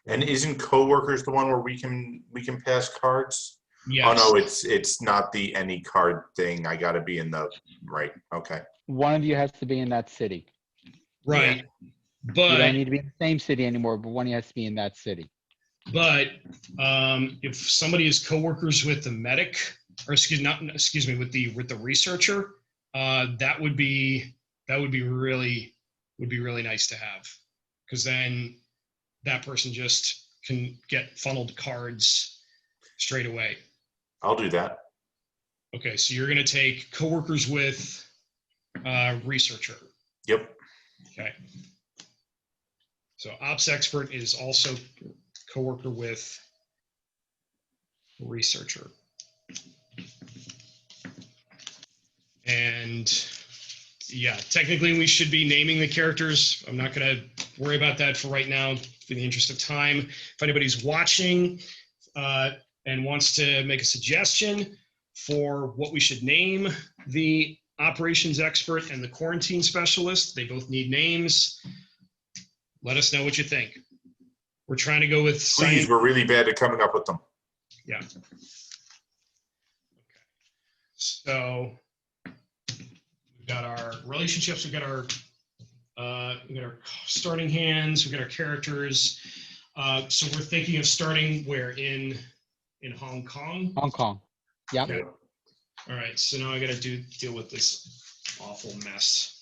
And isn't coworkers the one where we can pass cards? Yes. Oh no, it's not the any card thing. I got to be in the right. Okay. One of you has to be in that city. Right. Yeah. But you don't need to be in the same city anymore, but one of you has to be in that city. But if somebody is coworkers with the medic, or with the researcher, that would be really nice to have, because then that person just can get funneled cards straight away. I'll do that. Okay, so you're going to take coworkers with researcher. Yep. Okay. So ops expert is also coworker with researcher. And yeah, technically we should be naming the characters. I'm not going to worry about that for right now, in the interest of time. If anybody's watching and wants to make a suggestion, for what we should name the operations expert and the quarantine specialist. They both need names. Let us know what you think. We're trying to go with Please, science. we're really bad at coming up with them. Yeah. Okay. So we've got our relationships. We've got our starting hands. We've got our characters. So we're thinking of starting where in Hong Kong. Hong Kong. Yep. Okay. All right. So now I got to deal with this awful mess.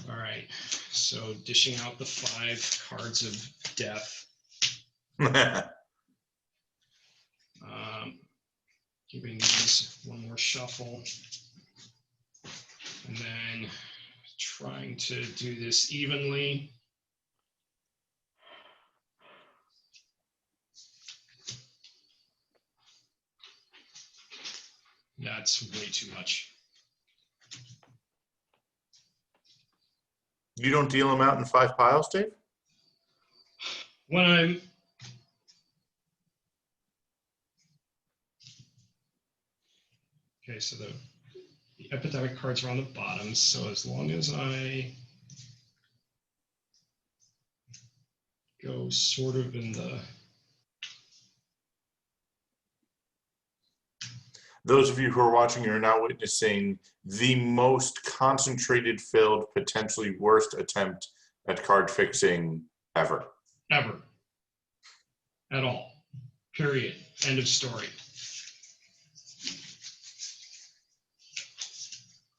All right. So dishing out the 5 cards of death. Giving these one more shuffle. And then trying to do this evenly. That's way too much. You don't deal them out in 5 piles, Dave? When I'm okay, so the epidemic cards are on the bottom. So as long as I go sort of in the Those of you who are watching are now witnessing the most concentrated, failed, potentially worst attempt at card fixing ever. ever at all. Period. End of story.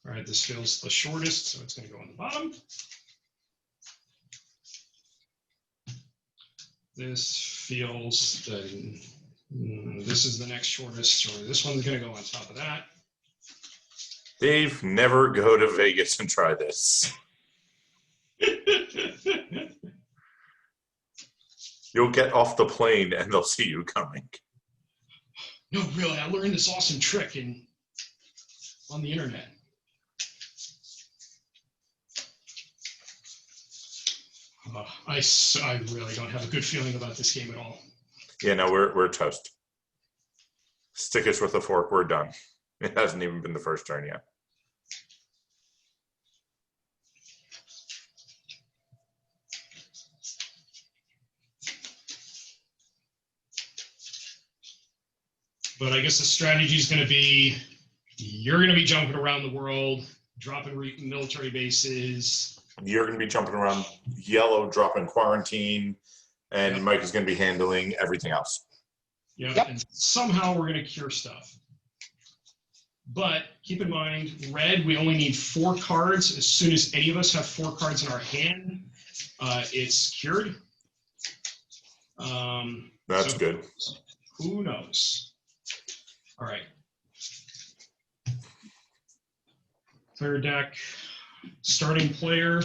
All right, this feels the shortest, so it's going to go on the bottom. This feels the this is the next shortest, so this one's going to go on top of that. Dave, never go to Vegas and try this. You'll get off the plane and they'll see you coming. No, really, I learned this awesome trick on the internet. I really don't have a good feeling about this game at all. Yeah, no, we're toast. Stick us with a fork, we're done. It hasn't even been the first turn yet. But I guess the strategy is going to be, you're going to be jumping around the world, dropping military bases. You're going to be jumping around yellow, dropping quarantine, and Yep. Mike is going to be handling everything else. Yep. And somehow we're going to cure stuff. But keep in mind, red, we only need 4 cards. As soon as any of us have 4 cards in our hand, it's cured. That's so good. Who knows? All right. Player deck, starting player.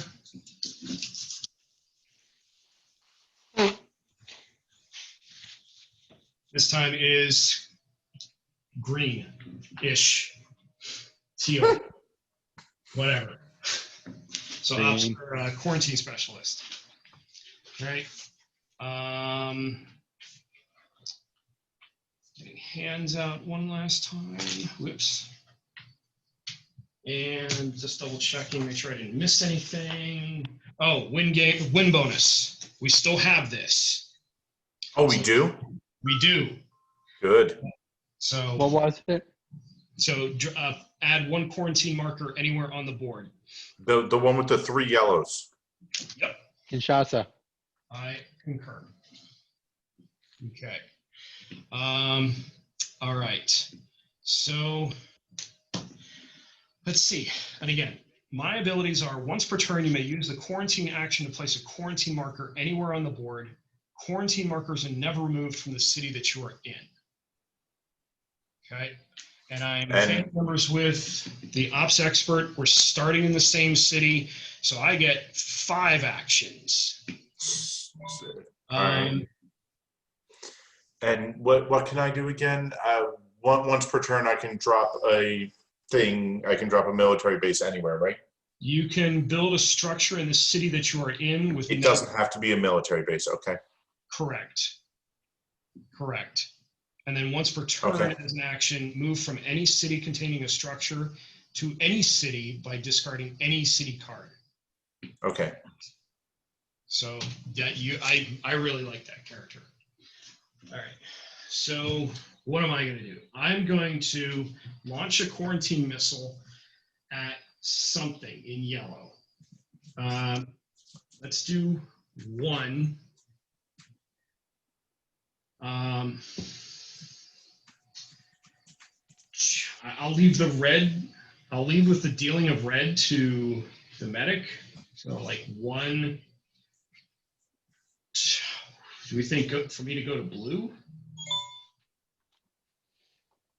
This time is green-ish, teal, whatever. So Green. quarantine specialist. All right. Getting hands out one last time. Whoops. And just double checking, make sure I didn't miss anything. Oh, win bonus. We still have this. Oh, we do? We do. Good. So What was it? So add 1 quarantine marker anywhere on the board. The one with the 3 yellows. Yep. Kinshasa. I concur. Okay. All right. So let's see. And again, my abilities are once per turn, you may use the quarantine action to place a quarantine marker anywhere on the board. Quarantine markers are never removed from the city that you are in. Okay. And I'm family members with the ops expert. We're starting in the same city. So I get 5 actions. And what can I do again? Once per turn, I can drop a thing. I can drop a military base anywhere, right? You can build a structure in the city that you are in with. It doesn't have to be a military base. Okay. Correct. Correct. And then once per turn Okay. as an action, move from any city containing a structure to any city by discarding any city card. Okay. So that I really like that character. All right. So what am I going to do? I'm going to launch a quarantine missile at something in yellow. Let's do 1. I'll leave the red. I'll leave with the dealing of red to the medic. So like 1. Do we think for me to go to blue?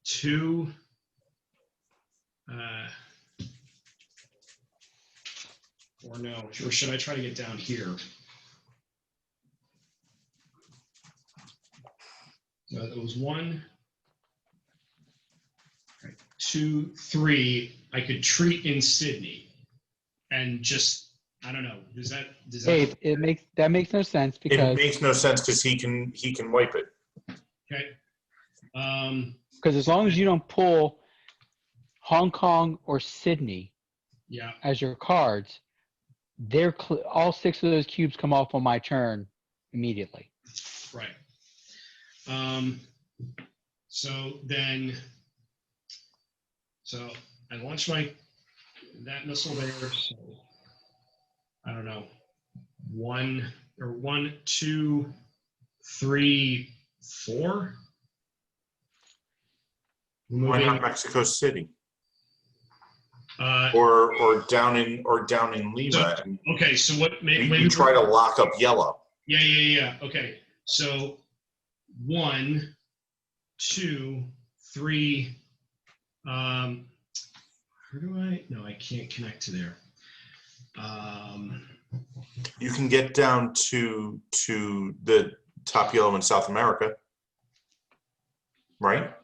2. Or no? Or should I try to get down here? So it was 1, 2, 3. I could treat in Sydney, and just I don't know. Does that? Dave, that makes no sense It because makes no sense because he can wipe it. Okay. as long as you don't pull Hong Kong or Sydney Yeah. as your cards, all 6 of those cubes come off on my turn immediately. Right. So I launch that missile there. So I don't know. 1, 2, 3, 4. Why Moving. not Mexico City Uh, or down in Lima? okay. So what? We try to lock up yellow. Yeah. Okay. So 1, 2, 3. Where do I? No, I can't connect to there. You can get down to the top yellow in South America, right?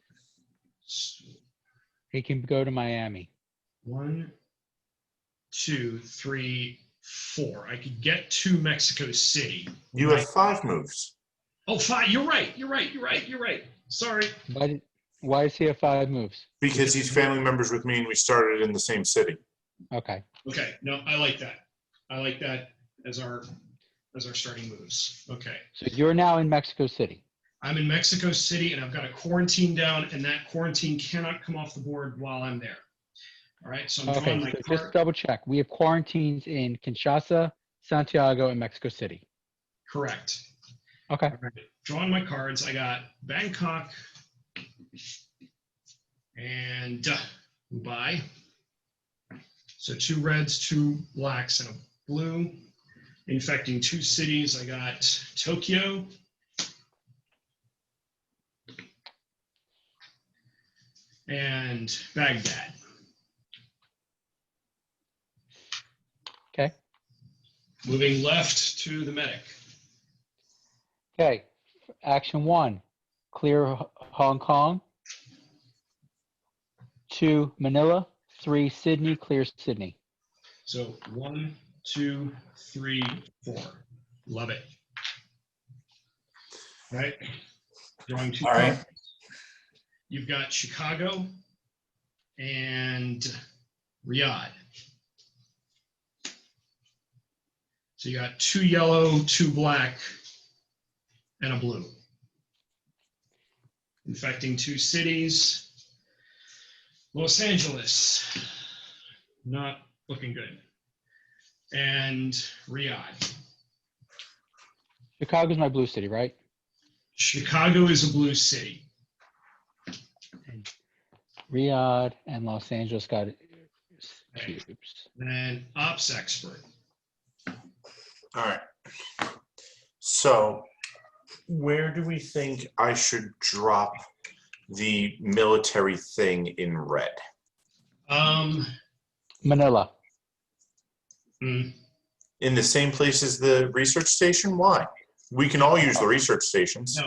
He can go to Miami. 1, 2, 3, 4. I could get to Mexico City. You have 5 moves. Oh, 5. You're right. Sorry. Why does he have 5 moves? Because he's family members with me and we started in the same city. Okay. Okay. No, I like that. I like that as our starting moves. Okay. So you're now in Mexico City. I'm in Mexico City and I've got a quarantine down, and that quarantine cannot come off the board while I'm there. All right. So I'm drawing my so card. just double check. We have quarantines in Kinshasa, Santiago, and Mexico City. Correct. Okay. All right. Drawing my cards. I got Bangkok and Mumbai. So 2 reds, 2 blacks, and a blue. Infecting 2 cities. I got Tokyo and Baghdad. Okay. Moving left to the medic. Okay. Action 1, clear Hong Kong. 2, Manila. 3, Sydney, clear Sydney. So 1, 2, 3, 4. Love it. All right. Drawing 2 All right. cards. You've got Chicago and Riyadh. So you got 2 yellow, 2 black, and a blue. Infecting 2 cities. Los Angeles, not looking good. And Riyadh. Chicago's my blue city, right? Chicago is a blue city. Riyadh and Los Angeles got cubes. Then ops expert. All right. So where do we think I should drop the military thing in red? Manila. In the same place as the research station? Why? We can all use the research stations.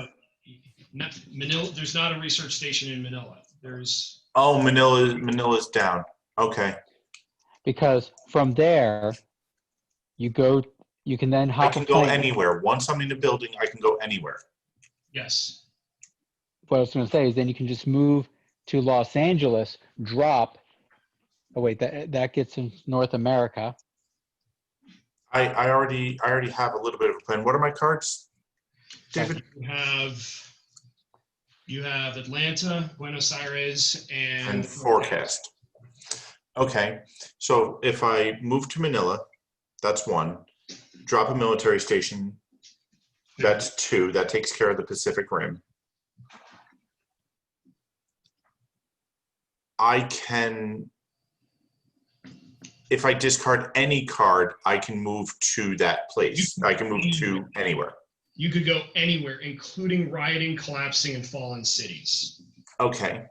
No, Manila. There's not a research station in Manila. There's. Oh, Manila's down. Okay. Because from there, you can then I hop can a go plane. anywhere. Once I'm in the building, I can go anywhere. Yes. what I was going to say is then you can just move to Los Angeles, drop. Oh wait, that gets in North America. I already have a little bit of a plan. What are my cards, David? You have Atlanta, Buenos Aires, And and forecast. Okay, so if I move to Manila, that's 1. Drop a military station, that's 2. That takes care of the Pacific Rim. I can, if I discard any card, I can move to that place. I can move to anywhere. You could go anywhere, including rioting, collapsing, and fallen cities. Okay,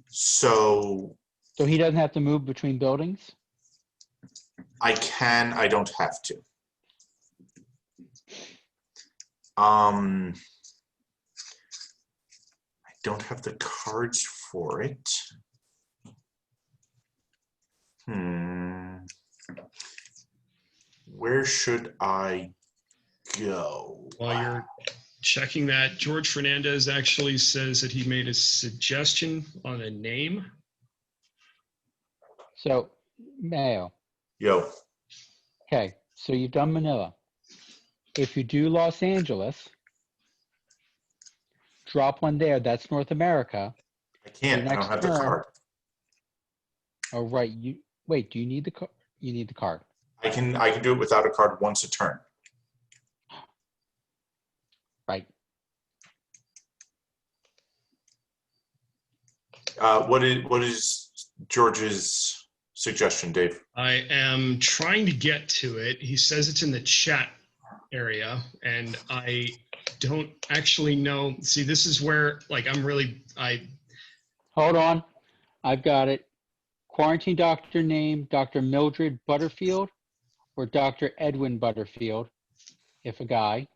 so So he doesn't have to move between buildings? I can, I don't have to. I don't have the cards for it. Where should I go? While you're checking that, George Fernandez actually says that he made a suggestion on a name. So, Mayo. Yo, Okay, so you've done Manila. If you do Los Angeles, drop 1 there. That's North America. I can't, I don't next have the turn- card. Oh, right. Wait. Do you need the card? You need the card. I can do it without a card once a turn. Right. What is George's suggestion, Dave? I am trying to get to it. He says it's in the chat area, and I don't actually know. See, this is where, like, Hold on. I've got it. Quarantine doctor name, Dr. Mildred Butterfield or Dr. Edwin Butterfield, if a guy.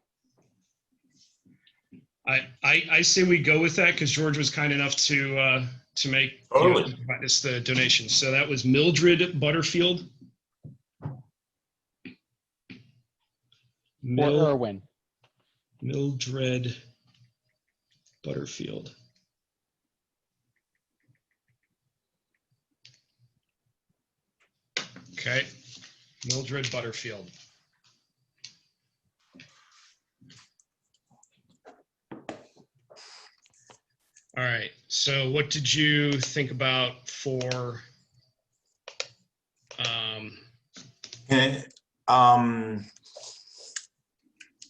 I say we go with that because George was kind enough to make Totally. provide us the donation. So that was Mildred Butterfield. Or Irwin. Mildred Butterfield. Okay, Mildred Butterfield. All right, so what did you think about for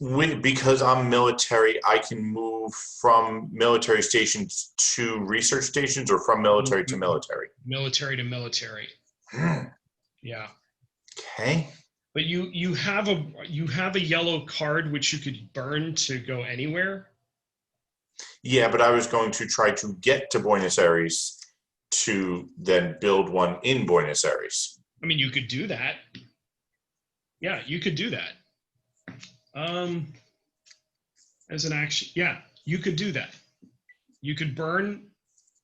Because I'm military, I can move from military stations to research stations or from military to military. military to military? Yeah. Okay. But you have a yellow card which you could burn to go anywhere. Yeah, but I was going to try to get to Buenos Aires to then build one in Buenos Aires. I mean, you could do that. Yeah, you could do that. As an action, yeah, you could do that. You could burn.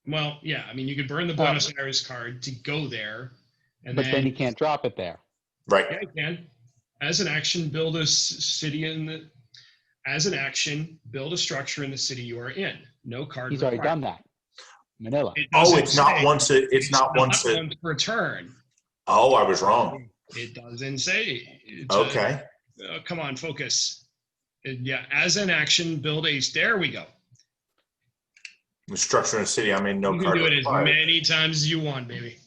Well, yeah, I mean, you could burn the Buenos Aires card to go there, and But then you can't drop it there. Right. Yeah, you can. As an action, build a city in the. As an action, build a structure in the city you are in. No card. He's already done that. Manila. It's not once a. It's not once a. Once per turn. Oh, I was wrong. It doesn't say. Okay. Come on, focus. Yeah, as an action, build a. There we go. The structure in the city, I mean, no You can card do it required. as many times as you want, baby.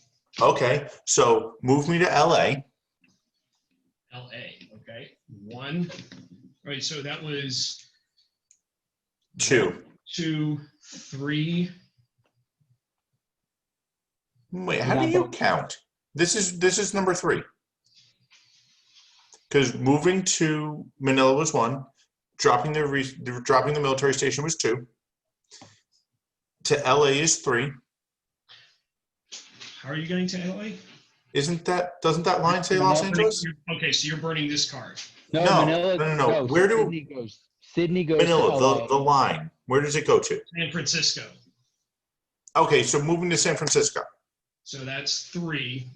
Okay, so move me to LA. LA, okay. 1. All right, so that was 2. 2, 3. Wait, how do you count? This is number 3. Because moving to Manila was 1, dropping the military station was 2. To LA is 3. How are you getting to LA? Doesn't that line say Los Angeles? Okay, so you're burning this card. No, No, Manila. no. Where do Sydney goes Manila, to LA. the line, where does it go to? San Francisco. Okay, so moving to San Francisco. So that's 3.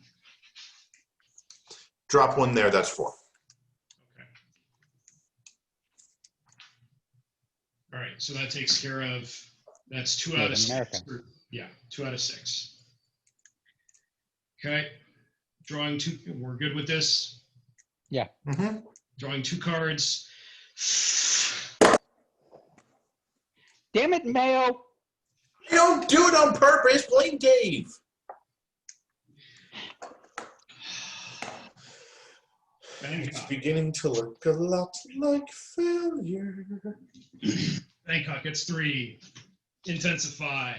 Drop 1 there, that's 4. Okay. All right, so that takes care of That's two Yeah, out of America. 6. Yeah, 2 out of 6. Okay. Drawing 2. We're good with this. Yeah. Mm-hmm. Drawing 2 cards. Damn it, Mayo. You don't do it on purpose. Blame Dave. It's Bangkok. beginning to look a lot like failure. Bangkok gets 3. Intensify.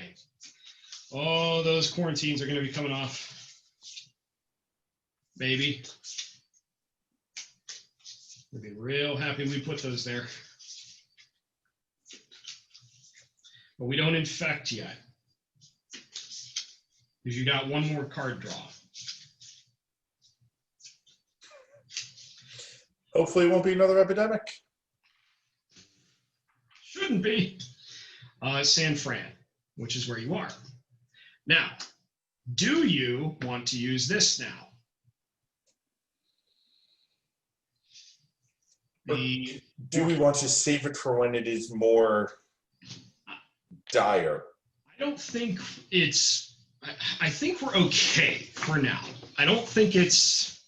Oh, those quarantines are going to be coming off. Baby. We'll be real happy we put those there. But we don't infect yet. Because you got 1 more card draw. Hopefully it won't be another epidemic. Shouldn't be. San Fran, which is where you are. Now, do you want to use this now? Do we want to save it for when it is more dire? I don't think it's, I think we're okay for now. I don't think it's,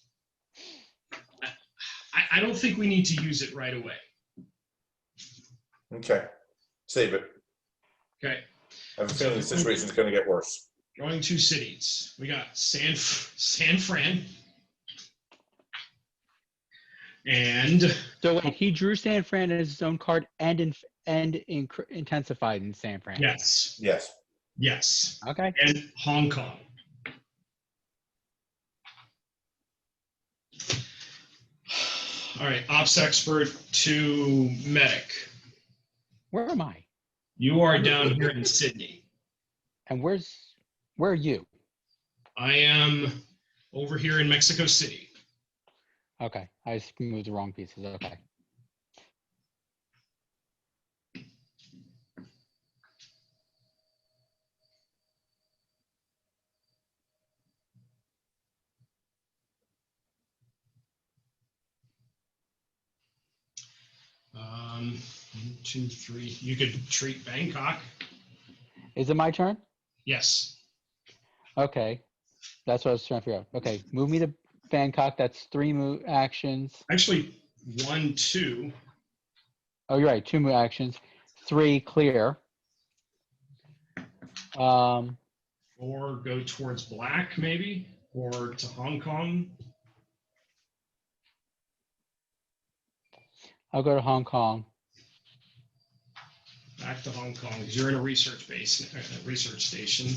I don't think we need to use it right away. Okay. Save it. Okay. I have a feeling the situation is going to get worse. Drawing 2 cities. We got San Fran. And So wait, he drew San Fran as his own card and intensified in San Fran. yes, Yes. yes. Okay. And Hong Kong. All right, ops expert to medic. Where am I? You are down here in Sydney. And where are you? I am over here in Mexico City. Okay. I just moved the wrong pieces. Okay. One, 2, 3. You could treat Bangkok. Is it my turn? Yes. Okay. That's what I was trying to figure out. Okay. Move me to Bangkok. That's 3 move actions. Actually, 1, 2. Oh, you're right. 2 move actions. 3 clear. 4 go towards black, maybe, or to Hong Kong. I'll go to Hong Kong. Back to Hong Kong because you're in a research base, a research station.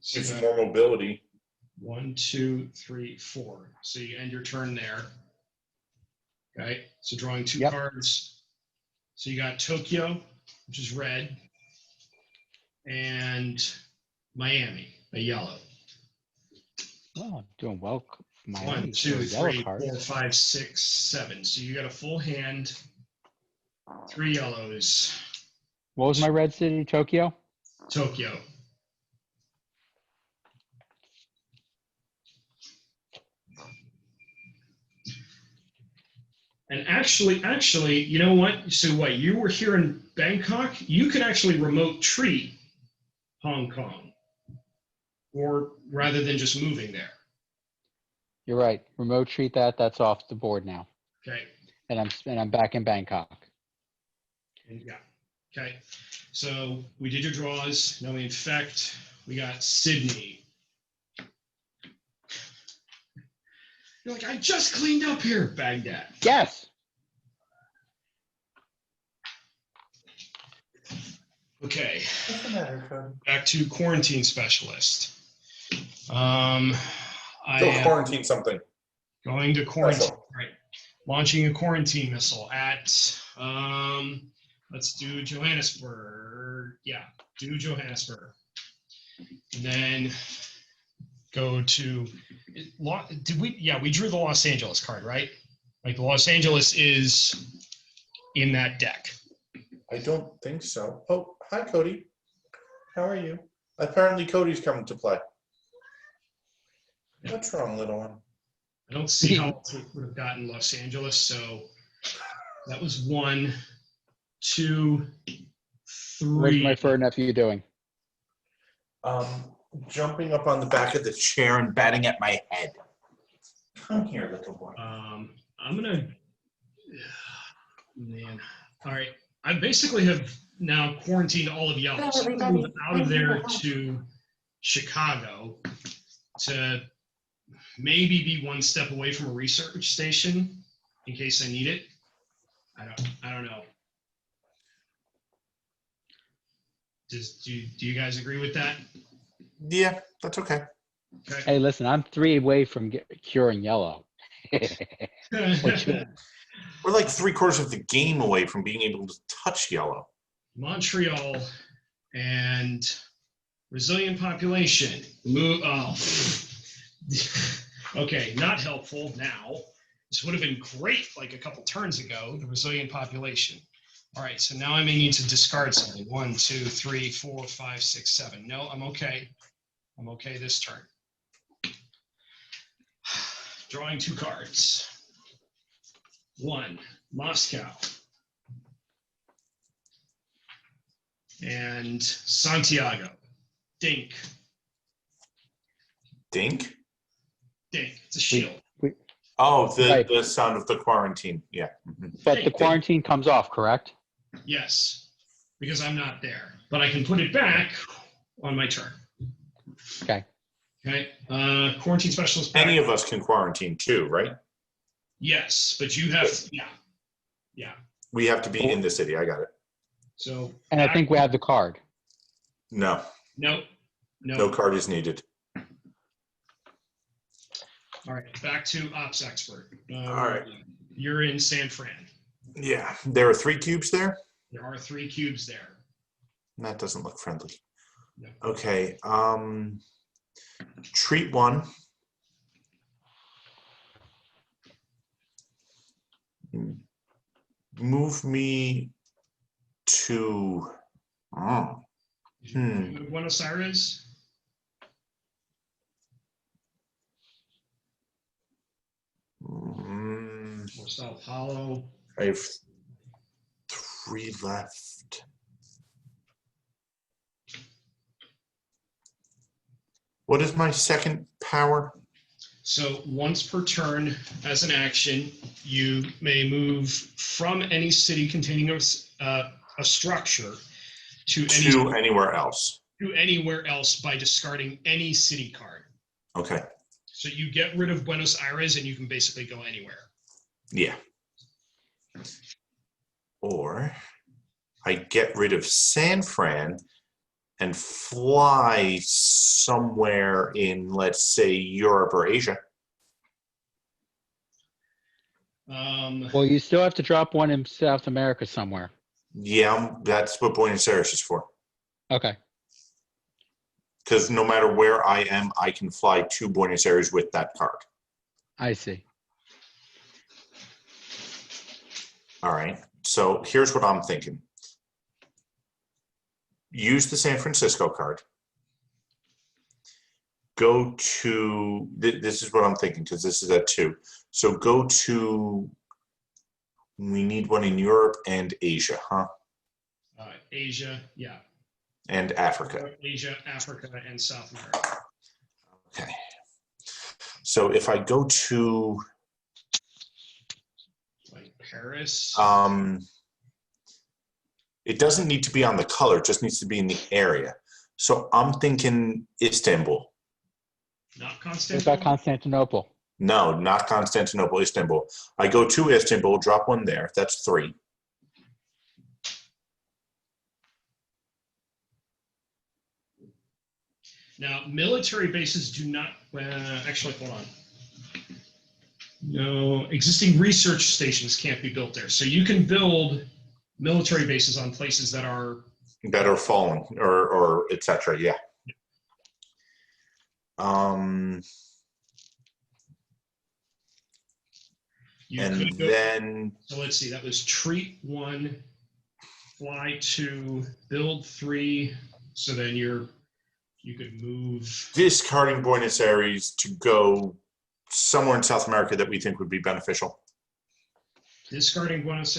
So Gives you more mobility. 1, 2, 3, 4. So you end your turn there. Okay. So drawing 2 Yep. cards. So you got Tokyo, which is red, and Miami, a yellow. Oh, I'm doing well. My 1, 2, 3, 4, 5, 6, 7. So you got a full hand. 3 yellows. What was my red city? Tokyo? Tokyo. And actually, you know what? So what, you were here in Bangkok, you could actually remote treat Hong Kong, or rather than just moving there. You're right. Remote treat that. That's off the board now. Okay. And I'm back in Bangkok. And yeah. Okay. So we did your draws. Now we infect. We got Sydney. You're like, I just cleaned up here, Baghdad. Yes. Okay. What's the matter, Cody? Back to quarantine specialist. I Go am quarantine something. going to quarantine. Special. Right. Launching a quarantine missile at let's do Johannesburg. Yeah, do Johannesburg. And then go to we drew the Los Angeles card, right? Like the Los Angeles is in that deck. I don't think so. Oh, hi, Cody. How are you? Apparently, Cody's coming to play. What's wrong, little one? I don't see how else we would have gotten Los Angeles. So that was 1, 2, What's 3. my fur nephew doing? Jumping up on the back of the chair and batting at my head. Come here, little boy. I'm gonna. Man, all right. I basically have now quarantined all of Yellow. So I'm gonna move out of there to Chicago to maybe be one step away from a research station in case I need it. I don't know. Do you guys agree with that? Yeah, that's okay. Okay. Hey, listen, I'm 3 away from curing yellow. We're like 3/4 of the game away from being able to touch yellow. Montreal and resilient population. Move. Oh. Okay, not helpful now. This would have been great like a couple turns ago, the resilient population. All right, so now I may need to discard something. 1, 2, 3, 4, 5, 6, 7. No, I'm okay. I'm okay this turn. Drawing 2 cards. 1, Moscow. And Santiago. Dink. Dink? Dink. It's a shield. Oh, Right. the sound of the quarantine. Yeah. But the quarantine comes off, correct? Yes, because I'm not there. But I can put it back on my turn. Okay. Okay. Quarantine specialist back. Any of us can quarantine too, right? Yes, but you have, yeah. We have to be in the city. I got it. So. And I think we have the card. No. No. No card is needed. All right, back to Ops Expert. All right. You're in San Fran. Yeah. There are 3 cubes there. There are 3 cubes there. That doesn't look friendly. No. Okay. Treat 1. Move me to. Buenos Aires. Or Sao Paulo. I have 3 left. What is my second power? So once per turn, as an action, you may move from any city containing a structure to Anywhere else. To anywhere else by discarding any city card. Okay. So you get rid of Buenos Aires and you can basically go anywhere. Yeah. Or I get rid of San Fran and fly somewhere in, let's say, Europe or Asia. Well, you still have to drop one in South America somewhere. Yeah, that's what Buenos Aires is for. Okay. Because no matter where I am, I can fly to Buenos Aires with that card. I see. All right. So here's what I'm thinking. Use the San Francisco card. Go to, this is what I'm thinking because this is at 2. So go to, we need one in Europe and Asia, huh? Asia, yeah. And Africa. Asia, Africa, and South America. Okay. So if I go to like Paris. It doesn't need to be on the color, it just needs to be in the area. So I'm thinking Istanbul. Not What Constantinople. about Constantinople? No, not Constantinople, Istanbul. I go to Istanbul, drop one there. That's 3. Now, military bases do not, actually, hold on. No, existing research stations can't be built there. So you can build military bases on places that are fallen or etc. Yeah. Then. So let's see, that was treat 1, fly 2, build 3. So then you could move. Discarding Buenos Aires to go somewhere in South America that we think would be beneficial. Discarding Buenos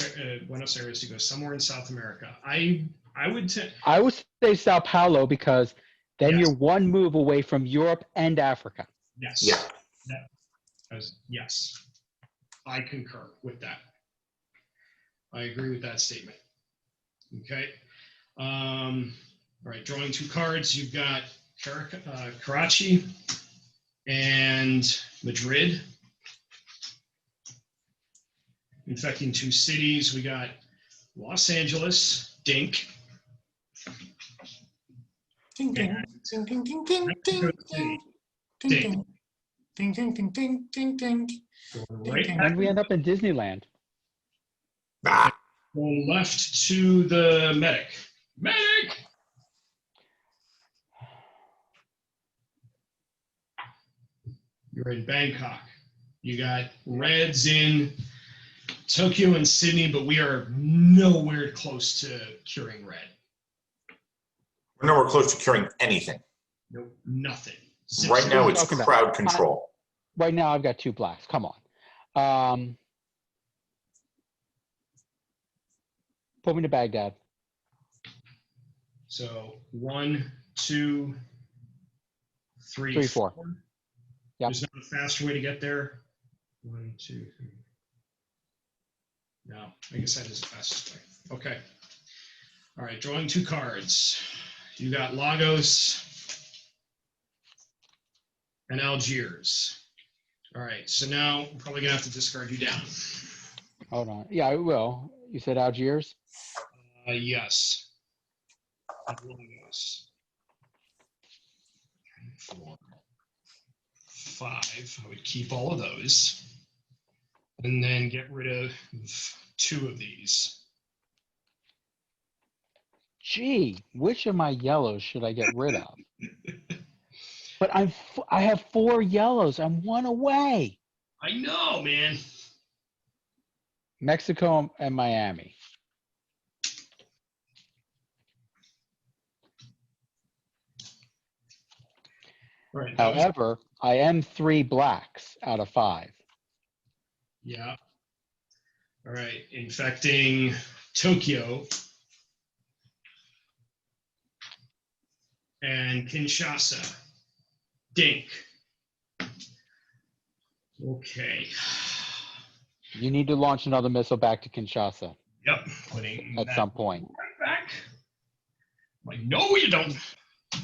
Aires to go somewhere in South America. I I would I would say Sao Paulo because then Yes. you're one move away from Europe and Africa. yes. Yeah. Yes. I concur with that. I agree with that statement. Okay. All right, drawing 2 cards. You've got Karachi and Madrid. Infecting 2 cities. We got Los Angeles, Dink. Ding, ding, ding, ding, ding, ding, ding, ding, ding, ding, ding, ding, ding, ding, ding. Right And back, we end up in Disneyland. Ah, go left to the medic. Medic! You're in Bangkok. You got reds in Tokyo and Sydney, but we are nowhere close to curing red. we're nowhere close to curing anything. Nope, nothing. Right now, it's Talking about- crowd control. Right now, I've got 2 blacks. Come on. Put me to Baghdad. So 1, 2, 3, 3, 4. Yep. There's not a faster way to get there. 1, 2, 3. No, I guess that is the fastest way. Okay. All right, drawing 2 cards. You got Lagos and Algiers. All right, so now I'm probably gonna have to discard you down. Hold on. Yeah, I will. You said Algiers? Yes. Lagos. 3, 4, 5. I would keep all of those. And then get rid of 2 of these. Gee, which of my yellows should I get rid of? But I have 4 yellows. I'm 1 away. I know, man. Mexico and Miami. All right. However, I am 3 blacks out of 5. Yeah. All right. Infecting Tokyo and Kinshasa. Dink. Okay. You need to launch another missile back to Kinshasa Yep. Putting at that some point. right back. Like, no, you don't.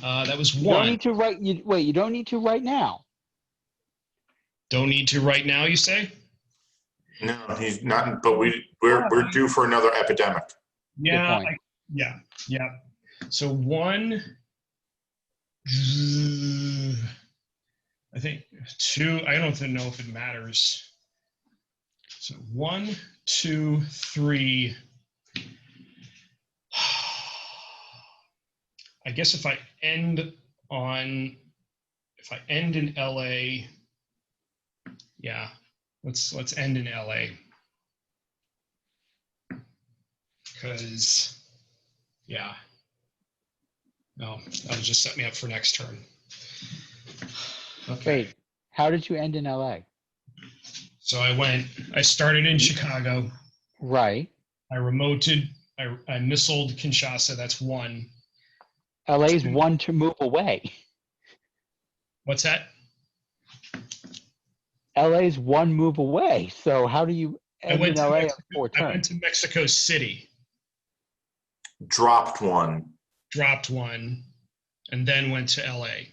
That was You don't 1. need to wait, you don't need to right now. Don't need to right now, you say? No, he's not. But we're due for another epidemic. Yeah. point. Yeah. So 1. I think 2. I don't know if it matters. So 1, 2, 3. I guess if I end in LA, yeah, let's end in LA. Because, yeah. No, that'll just set me up for next turn. Okay. Wait, how did you end in LA? So I started in Chicago. Right. I remoted, I missiled Kinshasa, that's 1. LA's 1 to move away. What's that? LA's 1 move away. So how do you end in LA on 4 I went turns? to Mexico City, Dropped 1. dropped 1, and then went to LA.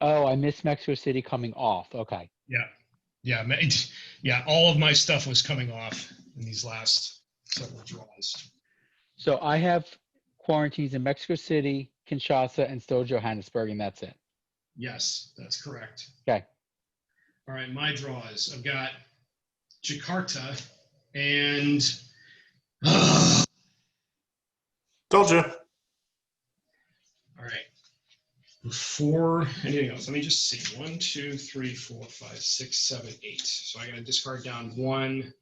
Oh, I missed Mexico City coming off. Okay. Yeah, all of my stuff was coming off in these last several draws. So I have quarantines in Mexico City, Kinshasa, and still Johannesburg, and that's it. Yes, that's correct. Okay. All right, my draws. I've got Jakarta and Told you. all right. Before anything else, let me just see. 1, 2, 3, 4, 5, 6, 7, 8. So I got to discard down 1.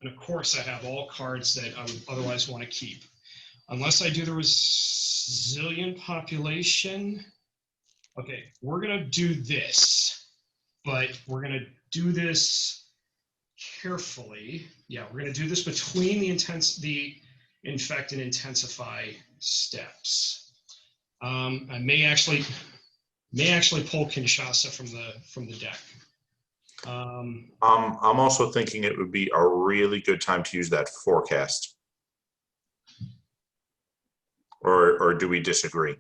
And of course, I have all cards that I would otherwise want to keep. Unless I do the resilient population. Okay, we're going to do this. But we're going to do this carefully. Yeah, we're going to do this between the infect and intensify steps. I may actually pull Kinshasa from the deck. I'm also thinking it would be a really good time to use that forecast. Or do we disagree?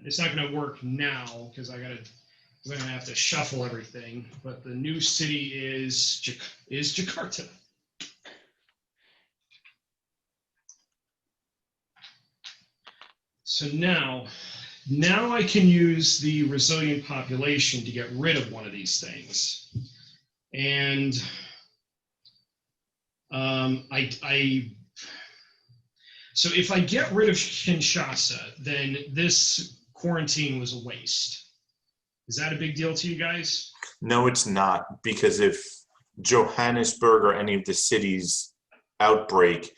It's not going to work now because I'm going to have to shuffle everything. But the new city is Jakarta. So now I can use the resilient population to get rid of one of these things. And so if I get rid of Kinshasa, then this quarantine was a waste. Is that a big deal to you guys? No, it's not, because if Johannesburg or any of the cities outbreak,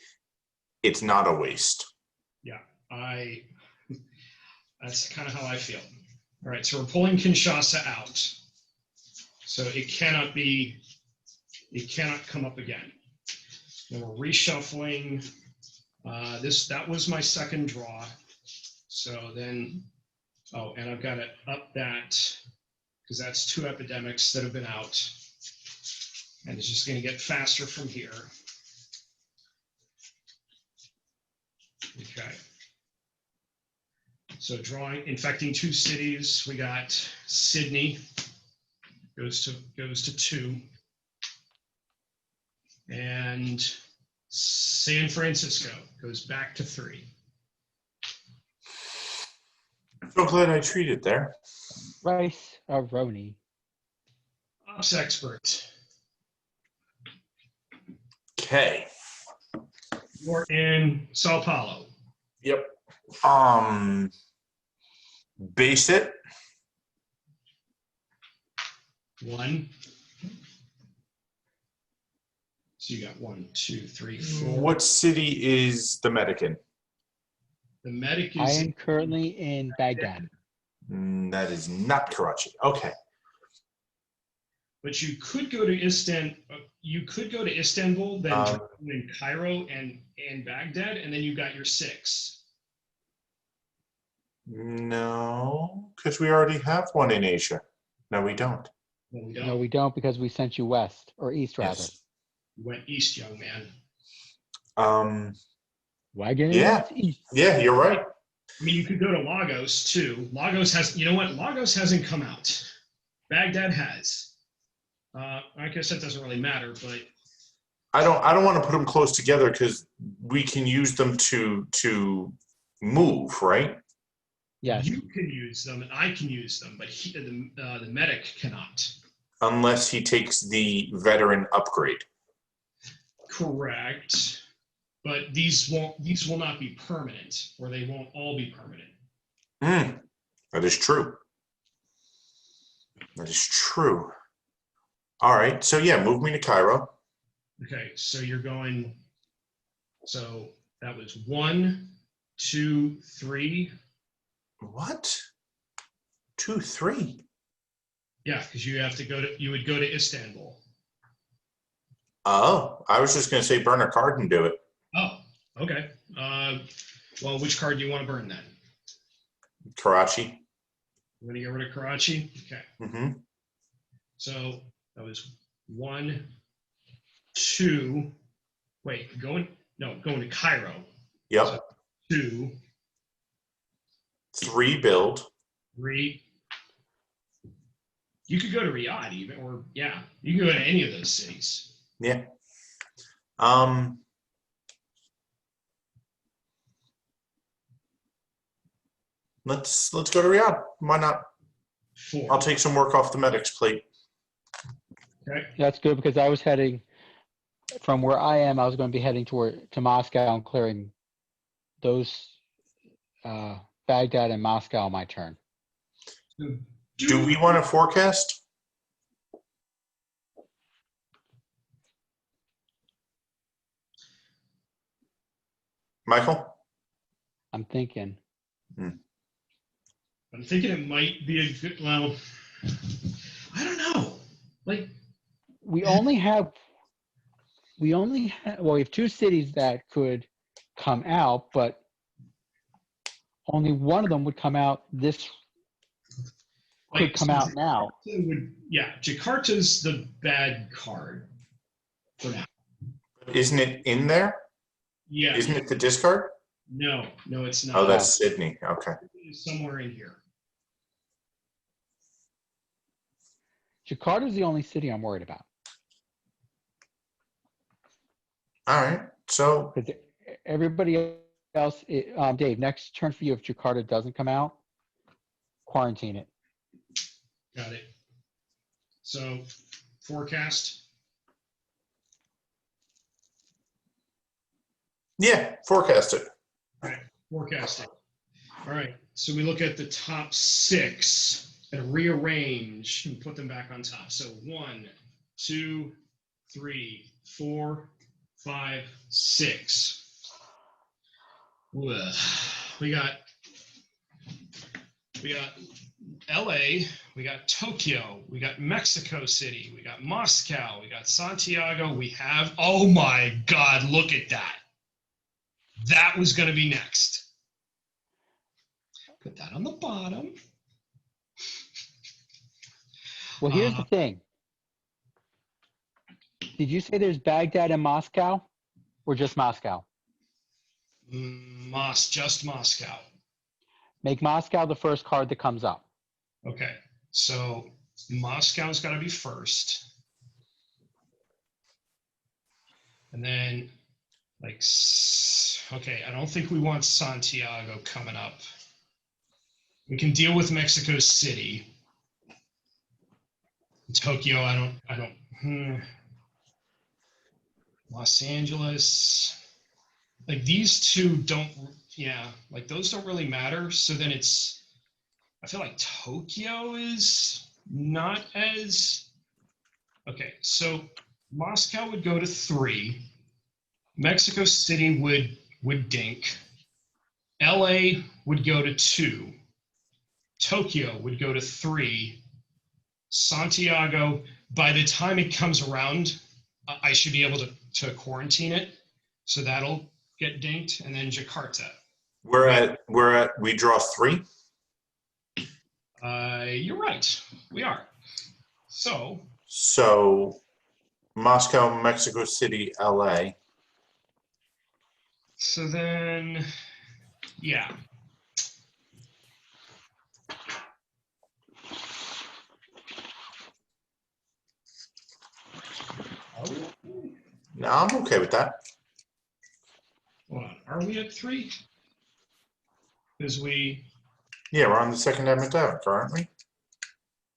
it's not a waste. Yeah, that's kind of how I feel. All right, so we're pulling Kinshasa out. So it cannot come up again. Then we're reshuffling. That was my second draw. So then, and I've got to up that because that's 2 epidemics that have been out. And it's just going to get faster from here. Okay. So infecting 2 cities. We got Sydney goes to 2. And San Francisco goes back to 3. So glad I treated there. Rice Roni. Ops expert. Okay. You're in Sao Paulo. Yep. Base it. 1. So you got 1, 2, 3, 4. What city is the medic in? The medic I is am currently in Baghdad. That is not Karachi. Okay. but you could go to Istanbul. You could go to Istanbul, then in Cairo and Baghdad, and then you got your 6. No, because we already have one in Asia. No, we don't. No, we don't. No, we don't, because we sent you west, or east, rather. Yes. You went east, young man. Wagon Yeah. east. Yeah, you're right. I mean, you could go to Lagos too. Lagos has, you know what? Lagos hasn't come out. Baghdad has. I guess that doesn't really matter, but I don't want to put them close together because we can use them to move, right? Yes. you can use them and I can use them, but the medic cannot. Unless he takes the veteran upgrade. Correct. But these will not be permanent, or they won't all be permanent. That is true. That is true. All right. So yeah, move me to Cairo. Okay, so you're going. So that was 1, 2, 3. What? 2, 3. Yeah, because you would go to Istanbul. Oh, I was just going to say burn a card and do it. Oh, okay. Well, which card do you want to burn then? Karachi. You want to get rid of Karachi? Okay. Mm-hmm. So that was 1, 2. Wait, going to Cairo. Yep. So 2, 3 build. 3. You could go to Riyadh even, or yeah, you can go to any of those cities. Yeah. Let's go to Riyadh. Why not? 4. I'll take some work off the medic's plate. Okay. That's good, because I was heading from where I am. I was going to be heading to Moscow and clearing those Baghdad and Moscow on my turn. So Do we want to forecast? Michael? I'm thinking. I'm thinking it might be a good. Well, I don't know. Like We only have, well, we have 2 cities that could come out, but only one of them would come out this could come out now. Yeah, Jakarta's the bad card for now. Isn't it in there? Yeah. Isn't it the discard? No, it's not. Oh, that's Sydney. Okay. It's somewhere in here. Jakarta's the only city I'm worried about. All right. So, Because everybody else, Dave, next turn for you, if Jakarta doesn't come out, quarantine it. Got it. So, forecast. yeah, forecast it. All right, forecasting. All right, so we look at the top 6 and rearrange and put them back on top. So 1, 2, 3, 4, 5, 6. Well, we got LA, we got Tokyo, we got Mexico City, we got Moscow, we got Santiago, we have, oh my God, look at that. That was going to be next. Put that on the bottom. Well, here's the thing. Did you say there's Baghdad and Moscow or just Moscow? Just Moscow. Make Moscow the first card that comes up. Okay, so Moscow's got to be first. And then, okay, I don't think we want Santiago coming up. We can deal with Mexico City. Tokyo, I don't. Los Angeles. Like these two don't, those don't really matter. So then I feel like Tokyo is not as, okay, so Moscow would go to 3. Mexico City would dink. LA would go to 2. Tokyo would go to 3. Santiago, by the time it comes around, I should be able to quarantine it. So that'll get dinked. And then Jakarta. We draw 3. You're right. We are. So Moscow, Mexico City, LA. So then, yeah. No, I'm okay with that. Hold on. Are we at 3? Because Yeah, we're on the second epidemic, aren't we?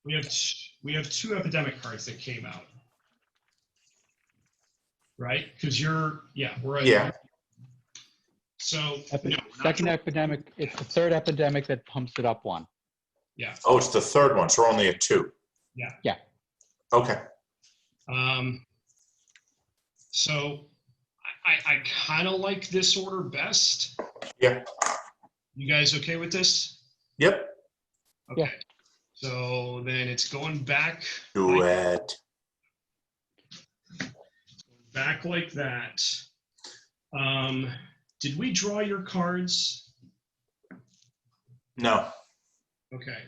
we have 2 epidemic cards that came out. Right? Because we're at, Yeah. So Second epidemic, it's the third epidemic that pumps it up 1. Yeah. Oh, it's the third one, so we're only at 2. Yeah. Yeah. Okay. So I kind of like this order best. Yeah. You guys okay with this? Yep. Okay. Yeah. So then it's going back. Do it. Back like that. Did we draw your cards? No. Okay.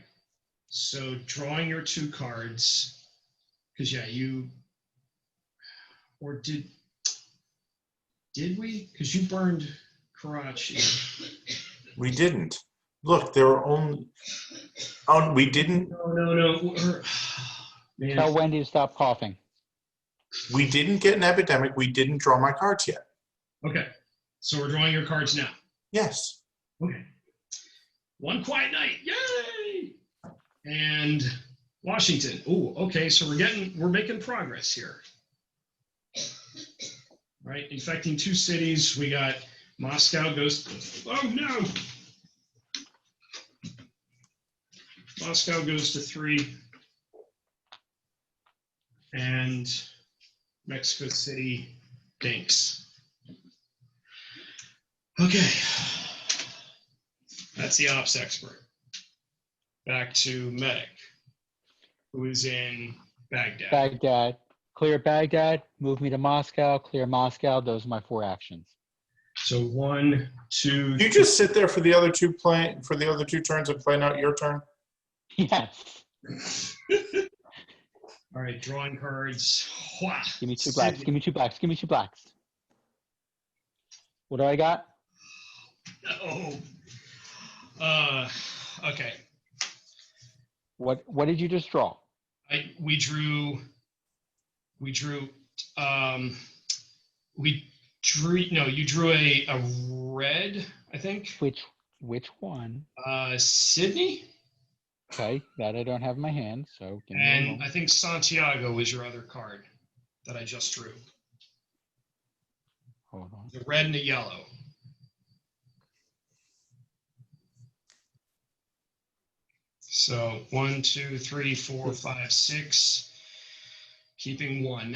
So drawing your 2 cards, because or did we? Because you burned Karachi. We didn't. Look, there were only. Oh, we didn't. No. Man. Tell Wendy to stop coughing. We didn't get an epidemic. We didn't draw my cards yet. Okay. So we're drawing your cards now. Yes. Okay. One quiet night. Yay! And Washington. Oh, okay. So we're making progress here. Right? Infecting 2 cities. We got Moscow goes. Oh no! Moscow goes to 3. And Mexico City dinks. Okay. That's the ops expert. Back to medic, who is in Baghdad. Baghdad. Clear Baghdad, move me to Moscow, clear Moscow. Those are my 4 actions. So 1, 2. You just sit there for the other two turns and plan out your turn. Yes. All right, drawing cards. Wha. Give me 2 blacks. Give me 2 blacks. Give me 2 blacks. What do I got? Oh. Okay. What did you just draw? We drew. No, you drew a red, I think. Which one? Sydney. Okay, that I don't have in my hand, so give me a And moment. I think Santiago was your other card that I just drew. Hold on. The red and the yellow. So 1, 2, 3, 4, 5, 6. Keeping 1.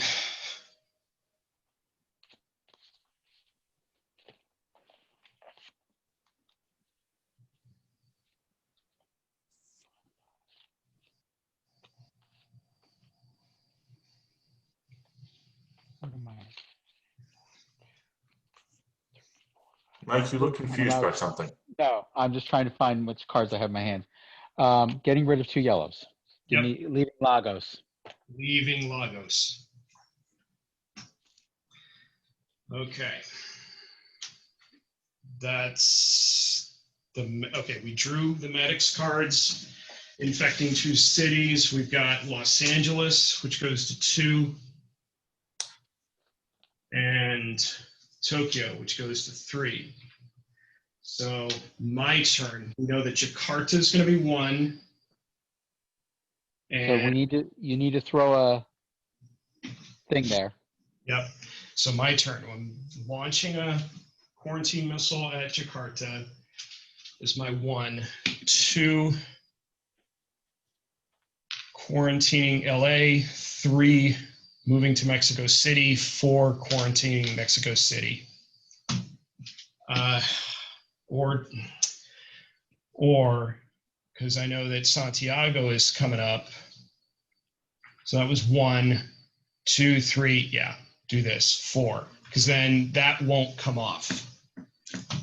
What am I? Mike, you look I'm confused allowed- by something. No, I'm just trying to find which cards I have in my hand. Getting rid of 2 yellows. Yep. Leaving Lagos. Leaving Lagos. Okay. That's okay. We drew the Maddox cards, infecting 2 cities. We've got Los Angeles, which goes to 2, and Tokyo, which goes to 3. So my turn. We know that Jakarta is going to be 1. So And you need to throw a thing there. yep. So my turn. I'm launching a quarantine missile at Jakarta. Is my 1, 2. Quarantining LA. 3. Moving to Mexico City. 4. Quarantining Mexico City. Or because I know that Santiago is coming up. So that was 1, 2, 3. Yeah, do this 4, because then that won't come off.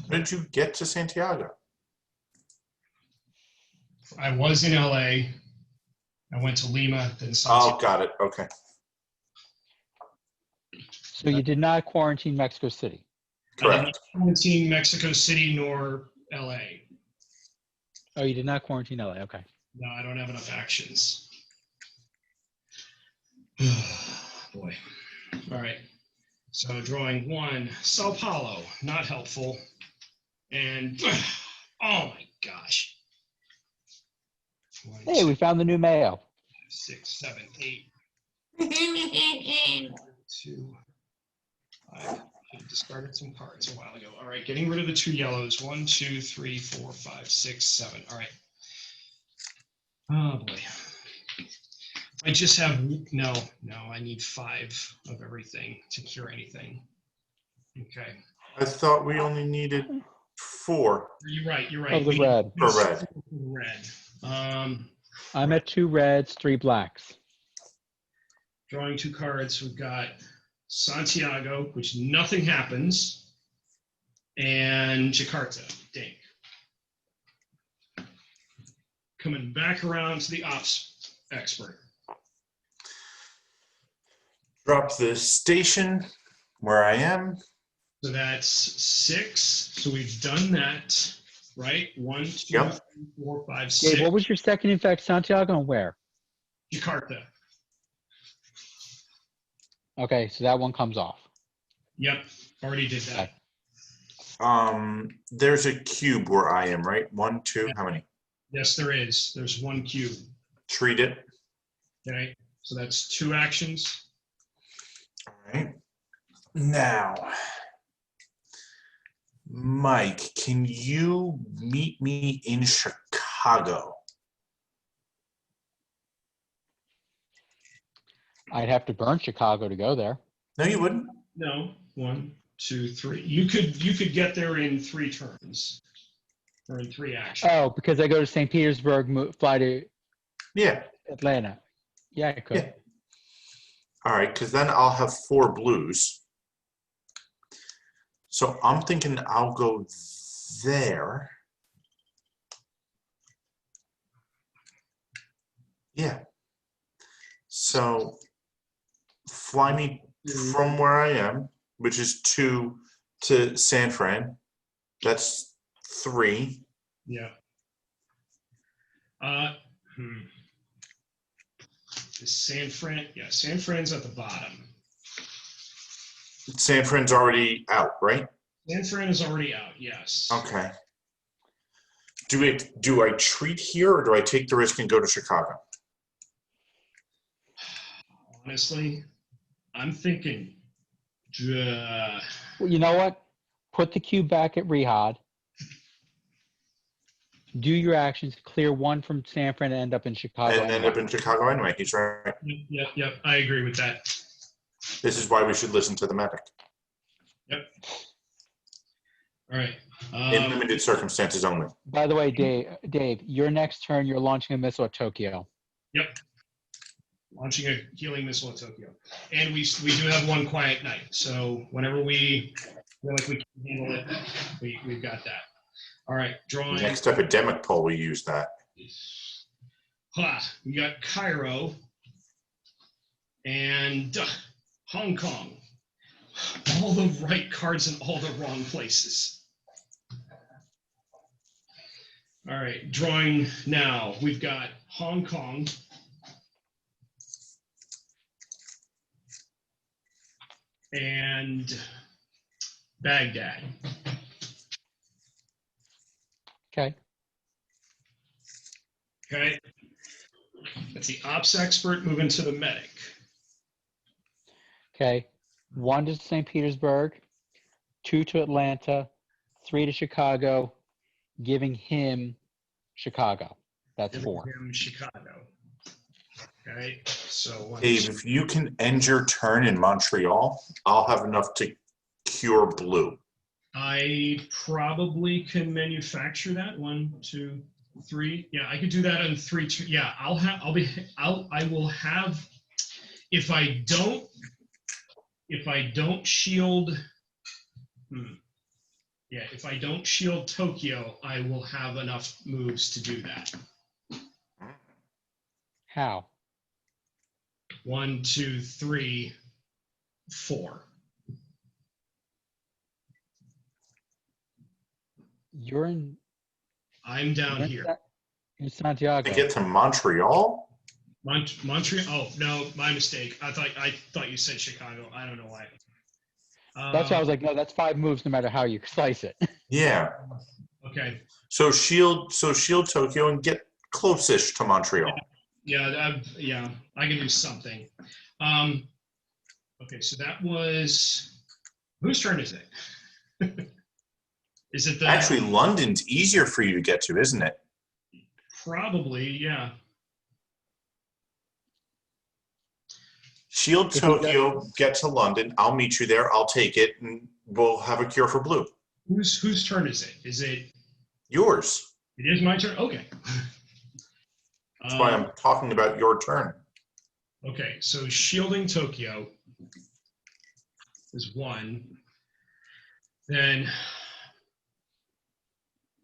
When did you get to Santiago? I was in LA. I went to Lima, then Santiago. Oh, got it. Okay. So you did not quarantine Mexico City. I did not Correct. quarantine Mexico City nor LA. Oh, you did not quarantine LA. Okay. No, I don't have enough actions. Boy. All right. So drawing 1, Sao Paulo, not helpful. And oh my gosh. 1, Hey, we found the new mayo. 6, 7, 8. 2, 5. I discarded some cards a while ago. All right, getting rid of the 2 yellows. 1, 2, 3, 4, 5, 6, 7. All right. Oh boy. I just have no. I need 5 of everything to cure anything. Okay. I thought we only needed 4 You're right. Oh, the red. for red. Red. I'm at 2 reds, 3 blacks. Drawing 2 cards. We've got Santiago, which nothing happens, and Jakarta. Dink. Coming back around to the ops expert. Drop the station where I am. So that's 6. So we've done that, right? 1, 2, Yep. 3, 4, 5, Gabe, 6. what was your second infect, Santiago, and where? Jakarta. Okay, so that one comes off. Yep, already did that. There's a cube where I am, right? 1, 2, how many? Yes, there is. There's 1 cube. Treat it. Okay, so that's 2 actions. All right. Now, Mike, can you meet me in Chicago? I'd have to burn Chicago to go there. No, you wouldn't. No, 1, 2, 3. You could get there in 3 turns, or in 3 actions. Oh, because I go to St. Petersburg, fly to Yeah. Atlanta. Yeah, I could. Yeah. All right, because then I'll have 4 blues. So I'm thinking I'll go there. Yeah. So fly me from where I am, which is 2 to San Fran. That's 3. Yeah. Is San Fran? Yeah, San Fran's at the bottom. San Fran's already out, right? San Fran is already out. Yes. Okay. Do I treat here, or do I take the risk and go to Chicago? Honestly, I'm thinking. Well, you know what? Put the cube back at Rehad. Do your actions. Clear 1 from San Fran and end up in Chicago. And end up in Chicago anyway. He's right. Yep. I agree with that. This is why we should listen to the medic. Yep. All right. In limited circumstances only. By the way, Dave, your next turn, you're launching a missile at Tokyo. Yep. Launching a healing missile at Tokyo. And we do have 1 quiet night. So whenever we feel like we can handle it, we've got that. All right. Drawing. Next epidemic poll, we use that. We got Cairo and Hong Kong. All the right cards in all the wrong places. All right, drawing now. We've got Hong Kong. And Baghdad. Okay. Okay. That's the ops expert moving to the medic. Okay. 1 to St. Petersburg, 2 to Atlanta, 3 to Chicago, giving him Chicago. That's 4. Him Chicago. Okay. So Dave, if you can end your turn in Montreal, I'll have enough to cure blue. I probably can manufacture that. 1, 2, 3. Yeah, I could do that on 3, 2. Yeah, I will have, if I don't shield, yeah, if I don't shield Tokyo, I will have enough moves to do that. How? 1, 2, 3, 4. You're in. I'm down here. In Santiago. To get to Montreal? Montreal. Oh no, my mistake. I thought you said Chicago. I don't know why. That's why I was like, no, that's 5 moves no matter how you slice it. Yeah. Okay. So shield Tokyo and get close-ish to Montreal. Yeah, I can do something. Okay, so that was, whose turn is it? Is it the Actually, London's easier for you to get to, isn't it? Probably, yeah. Shield Tokyo, get to London. I'll meet you there. I'll take it, and we'll have a cure for blue. Whose turn is it? Is it Yours. It is my turn. Okay. That's why I'm talking about your turn. Okay, so shielding Tokyo is 1. Then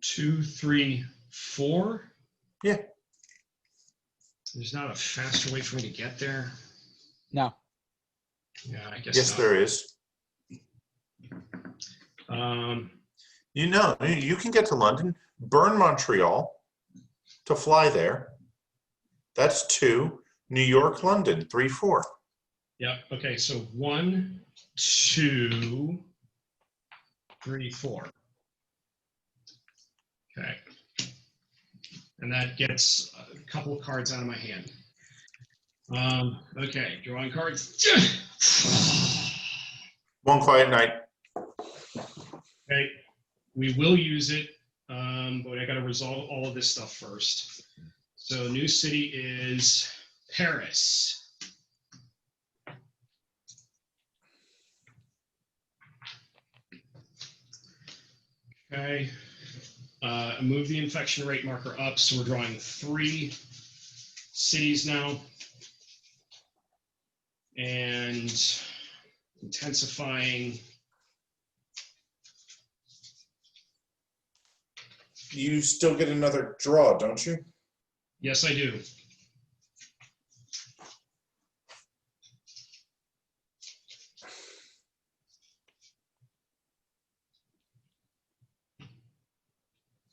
2, 3, 4. Yeah. There's not a faster way for me to get there. No. Yeah, I guess. Yes, not. there is. You know, you can get to London, burn Montreal to fly there. That's 2. New York, London, 3, 4. Yep. Okay. So 1, 2, 3, 4. Okay. And that gets a couple of cards out of my hand. Okay. Drawing cards. 1 quiet night. Okay. We will use it, but I got to resolve all of this stuff first. So new city is Paris. Okay. Move the infection rate marker up. So we're drawing 3 cities now. And intensifying You still get another draw, don't you? Yes, I do.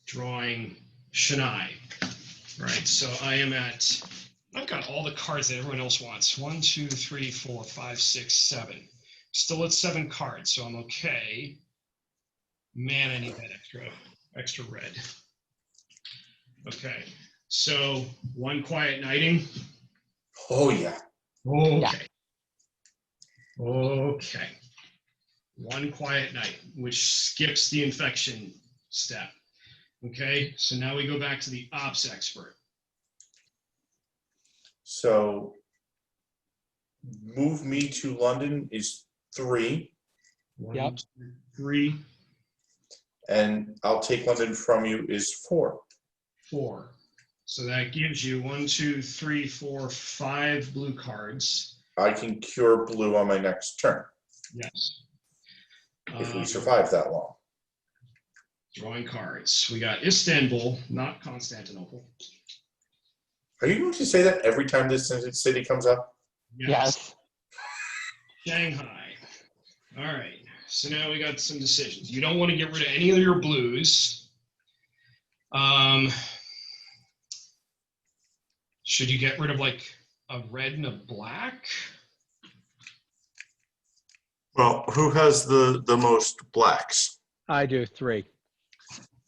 Drawing Chennai. Right, so I've got all the cards that everyone else wants. 1, 2, 3, 4, 5, 6, 7. Still at 7 cards, so I'm okay. Man, I need that extra red. Okay, so 1 quiet knighting. Oh, yeah. Okay. Okay. 1 quiet night, which skips the infection step. Okay, so now we go back to the ops expert. So move me to London is 3. 1, Yep. 2, 3, And I'll take London from you is 4. 4. So that gives you 1, 2, 3, 4, 5 blue cards. I can cure blue on my next turn Yes. if we survive that long. Drawing cards. We got Istanbul, not Constantinople. Are you going to say that every time this city comes up? Yes. Shanghai. All right. So now we got some decisions. You don't want to get rid of any of your blues. Should you get rid of like a red and a black? Well, who has the most blacks? I do 3.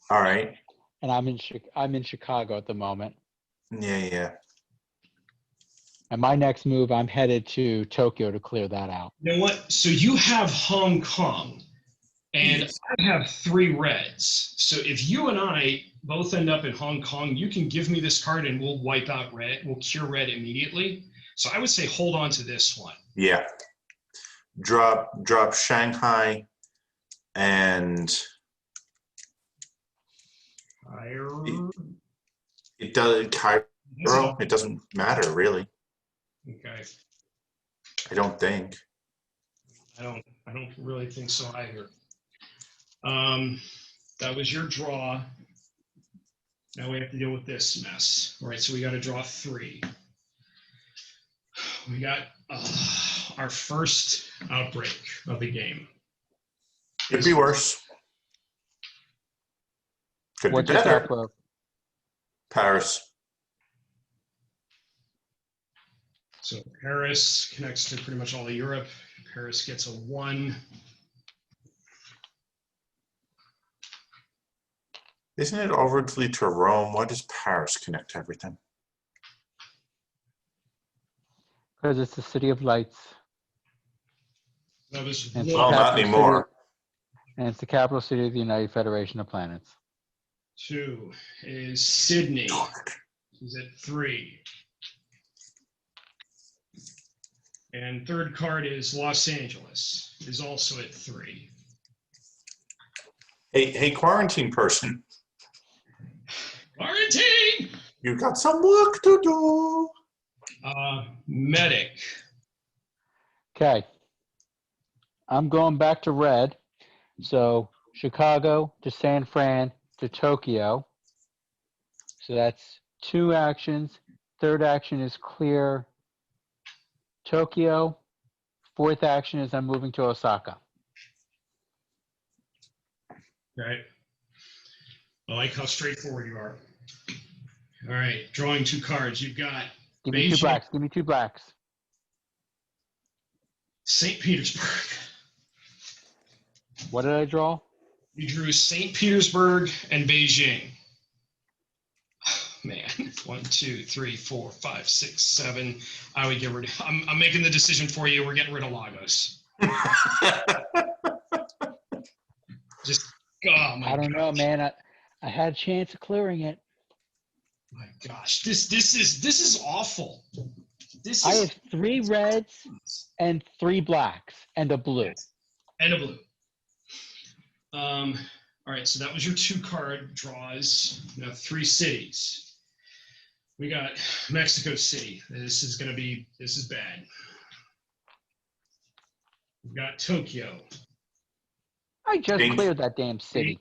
All right. And I'm in Chicago at the moment. Yeah. And my next move, I'm headed to Tokyo to clear that out. You know what? So you have Hong Kong, and Yes. I have 3 reds. So if you and I both end up in Hong Kong, you can give me this card and we'll wipe out red. We'll cure red immediately. So I would say hold on to this one. Yeah. Drop Shanghai and it does Cairo. It doesn't matter really. Okay. I don't think. I don't really think so either. That was your draw. Now we have to deal with this mess. All right, so we got to draw 3. We got our first outbreak of the game. Could be worse. Could What's be this better. outbreak? Paris. So Paris connects to pretty much all of Europe. Paris gets a 1. Isn't it overtly to Rome? Why does Paris connect to everything? Because it's the city of lights. That was And Well, not capital anymore. And it's the capital city of the United Federation of Planets. 2 is Sydney. Is at 3. And third card is Los Angeles. Is also at 3. Hey, quarantine person. Quarantine! You got some work to do. Medic. Okay. I'm going back to red. So Chicago to San Fran to Tokyo. So that's 2 actions. Third action is clear Tokyo. Fourth action is I'm moving to Osaka. Right. I like how straightforward you are. All right, drawing 2 cards. You've got Give me 2 Beijing. blacks. Give me 2 blacks. St. Petersburg. What did I draw? You drew St. Petersburg and Beijing. Man, 1, 2, 3, 4, 5, 6, 7. I would get rid of. I'm making the decision for you. We're getting rid of Lagos. Just, oh my I don't know, gosh. man. I had a chance of clearing it. My gosh, this is awful. This I is have 3 reds and 3 blacks and a blue. and a blue. All right, so that was your 2 card draws. Now 3 cities. We got Mexico City. This is bad. We've got Tokyo. I just Thank- cleared that damn city.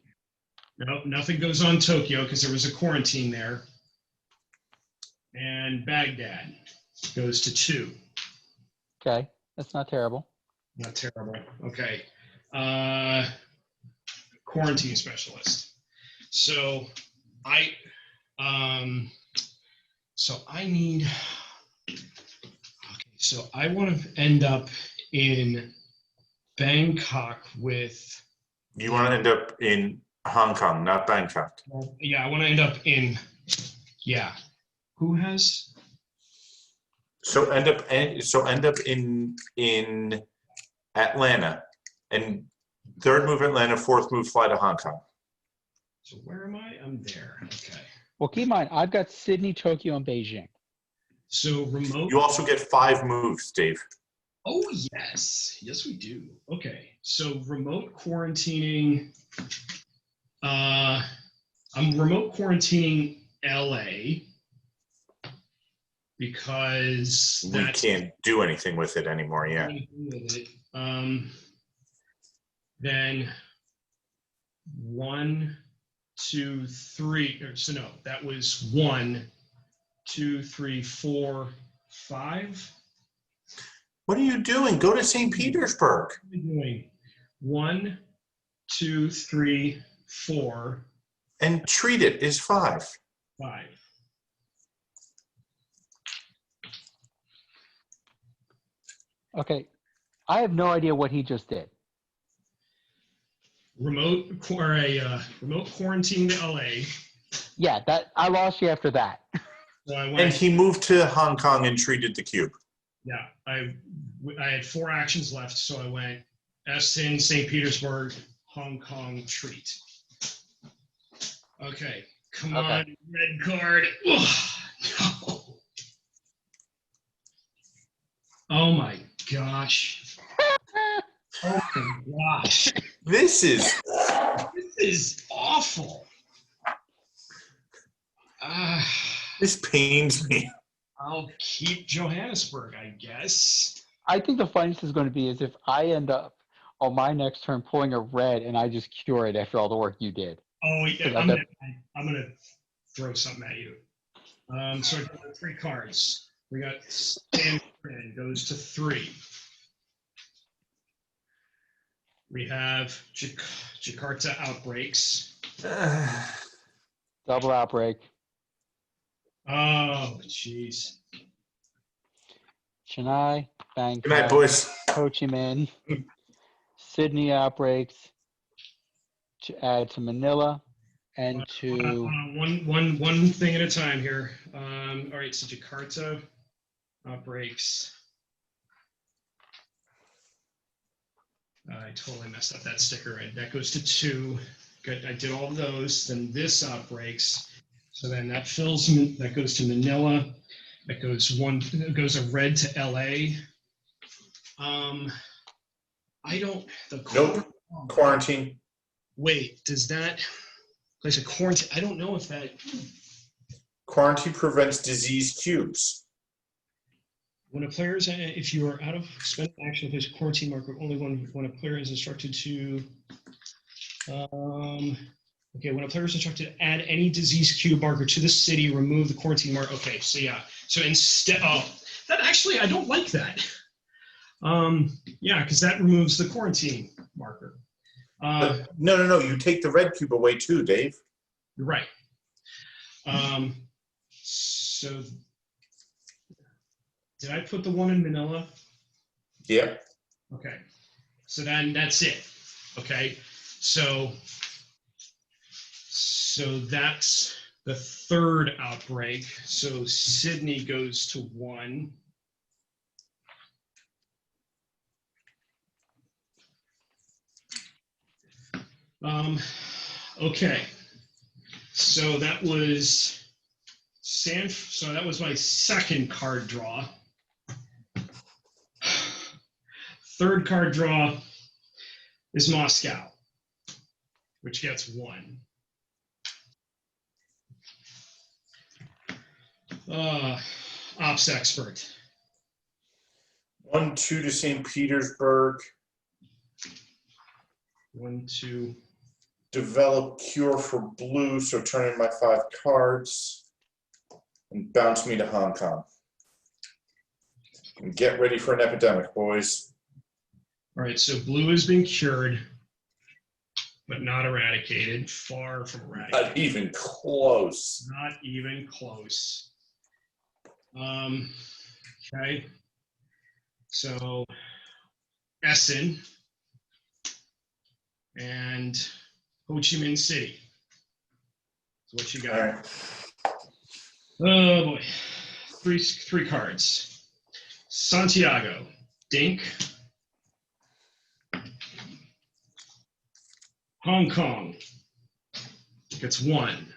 Nope, nothing goes on Tokyo because there was a quarantine there. And Baghdad goes to 2. Okay, that's not terrible. Not terrible. Okay. Quarantine specialist. So I need, okay, so I want to end up in Bangkok with, You want to end up in Hong Kong, not Bangkok. yeah, I want to end up in, yeah. Who has? So end up in Atlanta, and third move Atlanta, fourth move fly to Hong Kong. So where am I? I'm there. Okay. Well, keep in mind, I've got Sydney, Tokyo, and Beijing. So remote. You also get 5 moves, Dave. Oh, yes. Yes, we do. Okay. So remote quarantining. I'm remote quarantining LA because We can't do anything with it anymore. Yeah. Then 1, 2, 3. So no, that was 1, 2, 3, 4, 5. What are you doing? Go to St. Petersburg. What am I doing? 1, 2, 3, 4. And treat it is 5. 5. Okay, I have no idea what he just did. Remote quarantine to LA. Yeah, that I lost you after that. So I And went. he moved to Hong Kong and treated the cube. Yeah, I had 4 actions left, so I went Essen, St. Petersburg, Hong Kong, treat. Okay, come on, red card. Ugh, no. Oh my gosh. Oh my gosh. This is This is awful. this pains me. I'll keep Johannesburg, I guess. I think the funniest is going to be is if I end up on my next turn pulling a red and I just cure it after all the work you did. Oh yeah, I I'm gonna throw something at you. So I got 3 cards. We got Stanford goes to 3. We have Jakarta outbreaks. Double outbreak. Oh jeez. Chennai, Good night, Bangkok, boys. Ho Chi Minh, Sydney outbreaks, to add to Manila, and to One thing at a time here. All right, so Jakarta outbreaks. I totally messed up that sticker. Right? That goes to 2. Good. I did all of those. Then this outbreaks. So then that fills. That goes to Manila. That goes a red to LA. I don't. Nope. Quarantine. Wait, does that place a quarantine? I don't know if that. Quarantine prevents disease cubes. When a player is, if you are out of spent action, place a quarantine marker only when a player is instructed to. Okay, when a player is instructed to add any disease cube marker to the city, remove the quarantine marker. Okay, so yeah, so instead, that actually I don't like that. Yeah, because that removes the quarantine marker. No. You take the red cube away too, Dave. You're right. So did I put the 1 in Manila? Yeah. Okay. So then that's it. Okay. So that's the 3rd outbreak. So Sydney goes to 1. Okay. So that was so that was my 2nd card draw. 3rd card draw is Moscow, which gets 1. Ops expert. 1, 2 to St. Petersburg. 1, 2. develop cure for blue, so turn in my 5 cards and bounce me to Hong Kong. And get ready for an epidemic, boys. All right, so blue has been cured, but not eradicated. Far from eradicated. Not even close. Not even close. Okay. So Essen and Ho Chi Minh City. So what you got? All right. Oh boy. Three cards. Santiago, Dink. Hong Kong gets 1.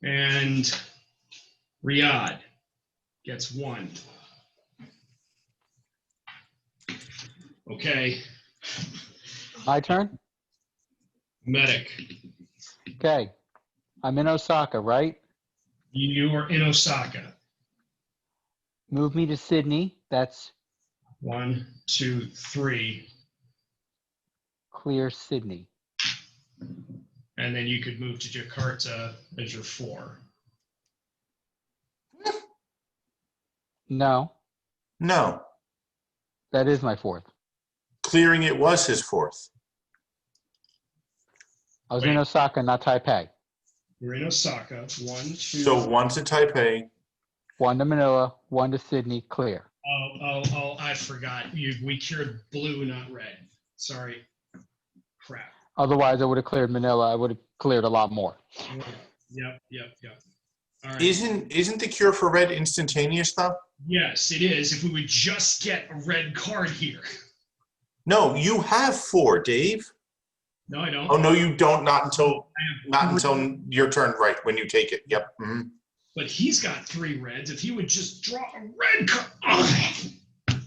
And Riyadh gets 1. Okay. My turn? Medic. Okay. I'm in Osaka, right? You are in Osaka. Move me to Sydney. That's 1, 2, 3. clear Sydney. And then you could move to Jakarta as your 4. No, No. that is my 4th. Clearing it was his 4th. I was Wait. in Osaka, not Taipei. You're in Osaka. 1, 2. So 1 to Taipei. 1 to Manila, 1 to Sydney, clear. Oh, I forgot. We cured blue, not red. Sorry. Crap. Otherwise, I would have cleared Manila. I would have cleared a lot more. Yep. All right. Isn't the cure for red instantaneous though? Yes, it is. If we would just get a red card here. No, you have 4, Dave. No, I don't. Oh no, you don't. Not until I have your turn. Right when you take it. Yep. Mhm. But he's got 3 reds. If he would just draw a red card. Oh.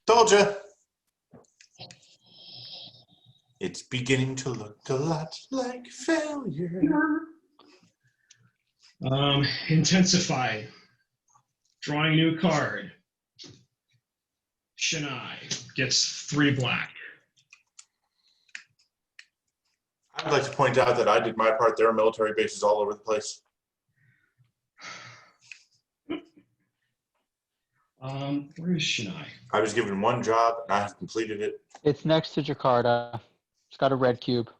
Told you. It's beginning to look a lot like failure. Intensify. Drawing a new card. Chennai gets 3 black. I'd like to point out that I did my part. There are military bases all over the place. Where is Chennai? I was given 1 job and I have completed it. It's next to Jakarta. It's got a red cube.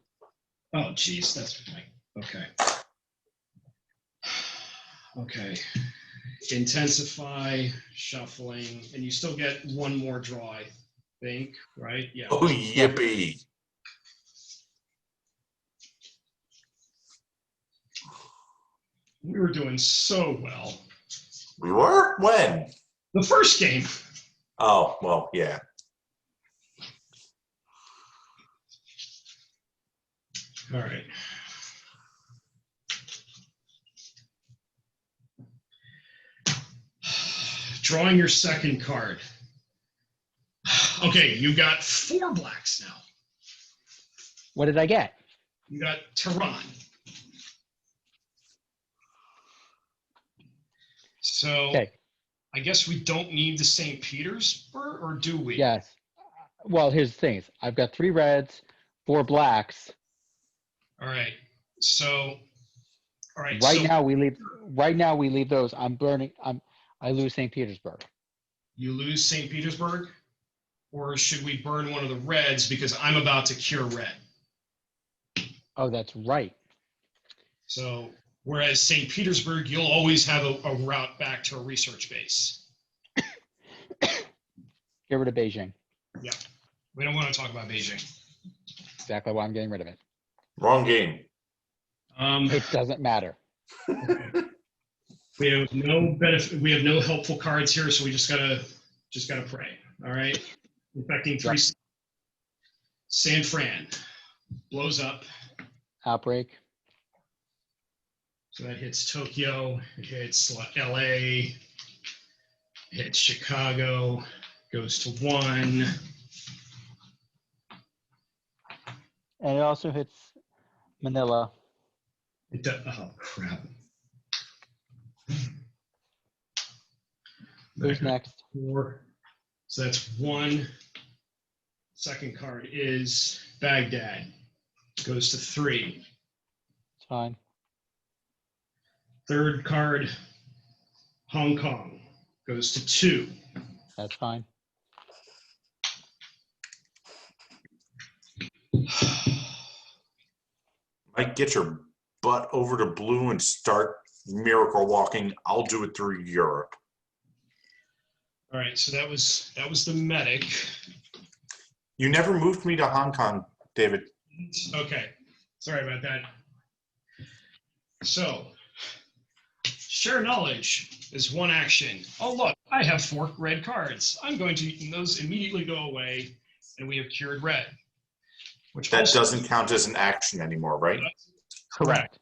Oh, geez, that's right. Okay. Okay. Intensify, shuffling, and you still get 1 more draw, I think, right? Yeah. Oh, yippee. We were doing so well. We were? When? The first game. Oh, well, yeah. All right. Drawing your second card. Okay, you got 4 blacks now. What did I get? You got Tehran. So Okay. I guess we don't need the St. Petersburg, or do we? Yes. Well, here's the thing. I've got 3 reds, 4 blacks. All right. So, all right. Right So now we leave those. I lose St. Petersburg. you lose St. Petersburg, or should we burn one of the reds because I'm about to cure red? Oh, that's right. So, whereas St. Petersburg, you'll always have a route back to a research base. Get rid of Beijing. Yeah. We don't want to talk about Beijing. Exactly why I'm getting rid of it. Wrong game. It doesn't matter. Okay. We have no benefit. We have no helpful cards here, so we just gotta pray. All right. Infecting 3. Yep. San Fran blows up. Outbreak. So that hits Tokyo. It hits LA. Hits Chicago. Goes to 1. And it also hits Manila. It does. Oh crap. Who's next? 4. So that's 1, Second card is Baghdad. Goes to 3. It's fine. Third card, Hong Kong. Goes to 2. That's fine. Mike, get your butt over to blue and start miracle walking. I'll do it through Europe. All right, so that was the medic. You never moved me to Hong Kong, David. Okay, sorry about that. So, share knowledge is one action. Oh, look, I have 4 red cards. I'm going to, and those immediately go away, and we have cured red. Which That also doesn't count as an action anymore, right? correct.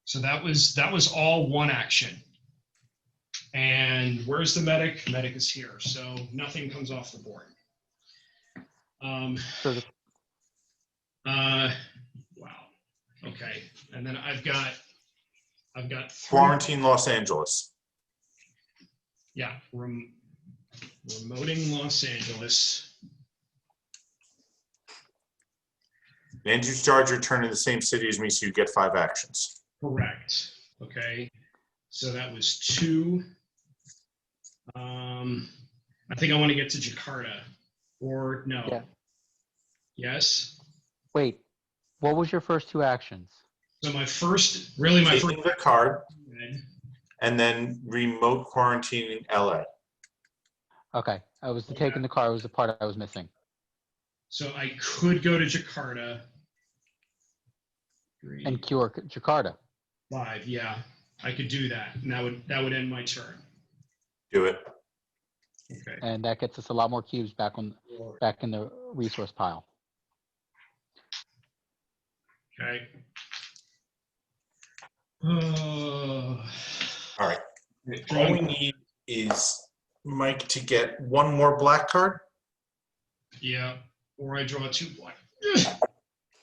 So that was all one action. And where's the medic? Medic is here, so nothing comes off the board. So Wow. Okay, and then I've got 3. Quarantine Los Angeles. Yeah, remoting Los Angeles. And you start your turn in the same city as me, so you get 5 actions. Correct. Okay, so that was 2. I think I want to get to Jakarta, or no? Yeah. Yes. wait, what was your first 2 actions? So my first, really my Taking first. the card and then remote quarantining LA. Okay, I was taking the car. Was the part I was missing. So I could go to Jakarta. 3, And cure Jakarta. 5. Yeah, I could do that, and that would end my turn. Do it. Okay. And that gets us a lot more cubes back in the resource pile. Okay. All right. All we need is Mike to get 1 more black card. Yeah, or I draw 2 black.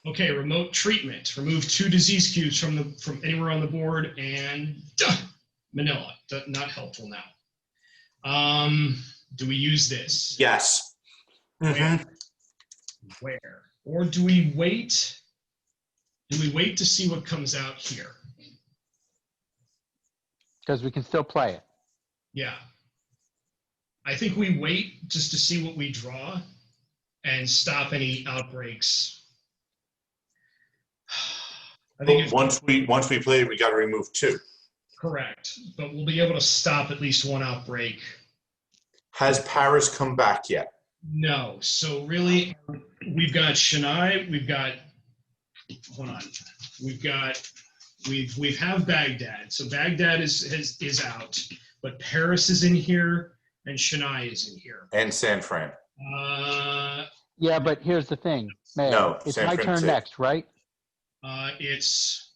Okay, remote treatment. Remove 2 disease cubes from anywhere on the board, and Manila. Not helpful now. Do we use this? Yes. Mm-hmm. Where? Or do we wait? Do we wait to see what comes out here? Because we can still play it. Yeah. I think we wait just to see what we draw and stop any outbreaks. I think if, Once we play it, we got to remove 2. correct, but we'll be able to stop at least 1 outbreak. Has Paris come back yet? No. So really, we've got Chennai. We've got. Hold on. We have Baghdad. So Baghdad is out, but Paris is in here and Chennai is in here. And San Fran. Yeah, but here's the thing, Mayor. No, It's San my Fran's turn it. next, right? It's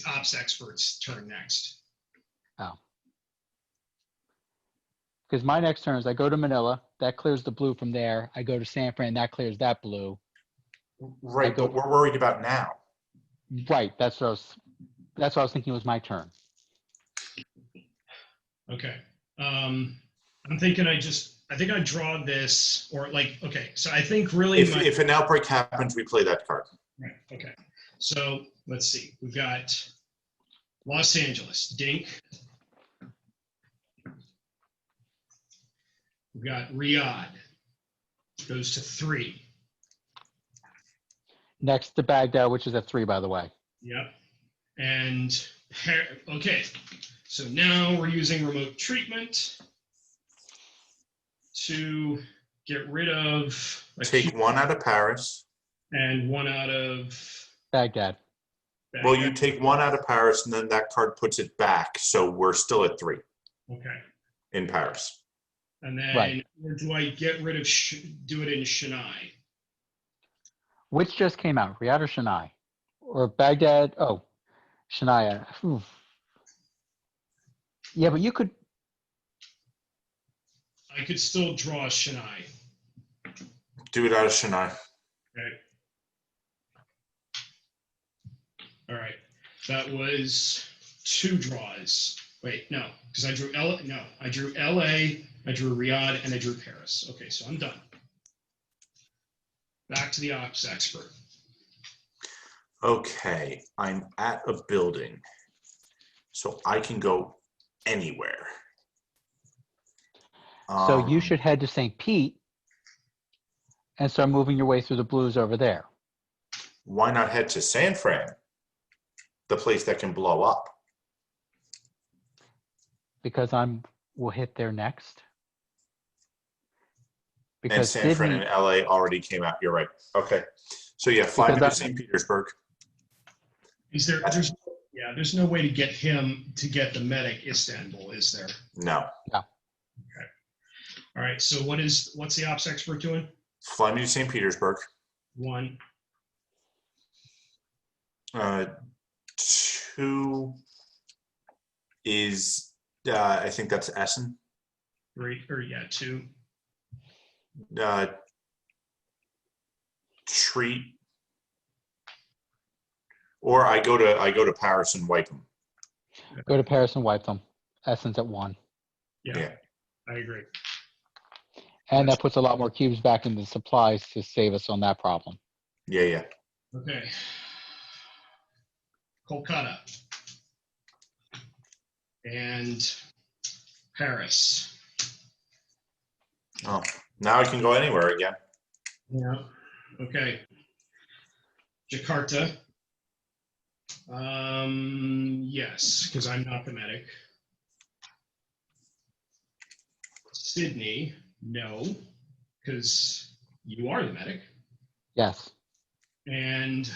ops expert's turn next. Oh. Because my next turn is I go to Manila, that clears the blue from there. I go to San Fran, that clears that blue. Right, but we're worried about now. Right, that's what I was thinking was my turn. Okay. I'm thinking I think I draw this, or like, okay, so I think really If an outbreak happens, we play that card. right, okay. So let's see. We've got Los Angeles, Dink. We've got Riyadh, goes to 3. Next to Baghdad, which is at 3, by the way. Yep. And okay, so now we're using remote treatment to get rid of Take 1 out of Paris. and 1 out of Baghdad. Baghdad. Well, you take 1 out of Paris, and then that card puts it back, so we're still at 3 Okay. in Paris. And then, Right. or do I get rid of, do it in Chennai? Which just came out, Riyadh or Chennai? Or Baghdad? Oh, Chennai. Oof. Yeah, but you could. I could still draw Chennai. Do it out of Chennai. Okay. All right. That was 2 draws. Wait, no, because I drew I drew LA, I drew Riyadh, and I drew Paris. Okay, so I'm done. Back to the ops expert. Okay, I'm at a building, so I can go anywhere. So you should head to St. Pete and start moving your way through the blues over there. Why not head to San Fran, the place that can blow up? Because we'll hit there next. And Because San Fran Sydney, and LA already came out. You're right. Okay, so yeah, fly me to St. Petersburg. There's no way to get him to get the medic Istanbul, is there? No. Okay. All right. So what's the ops expert doing? Fly me to St. Petersburg. 1. 2 is, I think that's Essen. 3, 2. Treat. Or I go to Paris and wipe them. go to Paris and wipe them. Essence at 1. Yeah, I agree. And that puts a lot more cubes back into the supplies to save us on that problem. Yeah. Okay. Kolkata. And Paris. Oh, now I can go anywhere again. Yeah. Okay. Jakarta. Yes, because I'm not the medic. Sydney, no, because you are the medic. Yes. And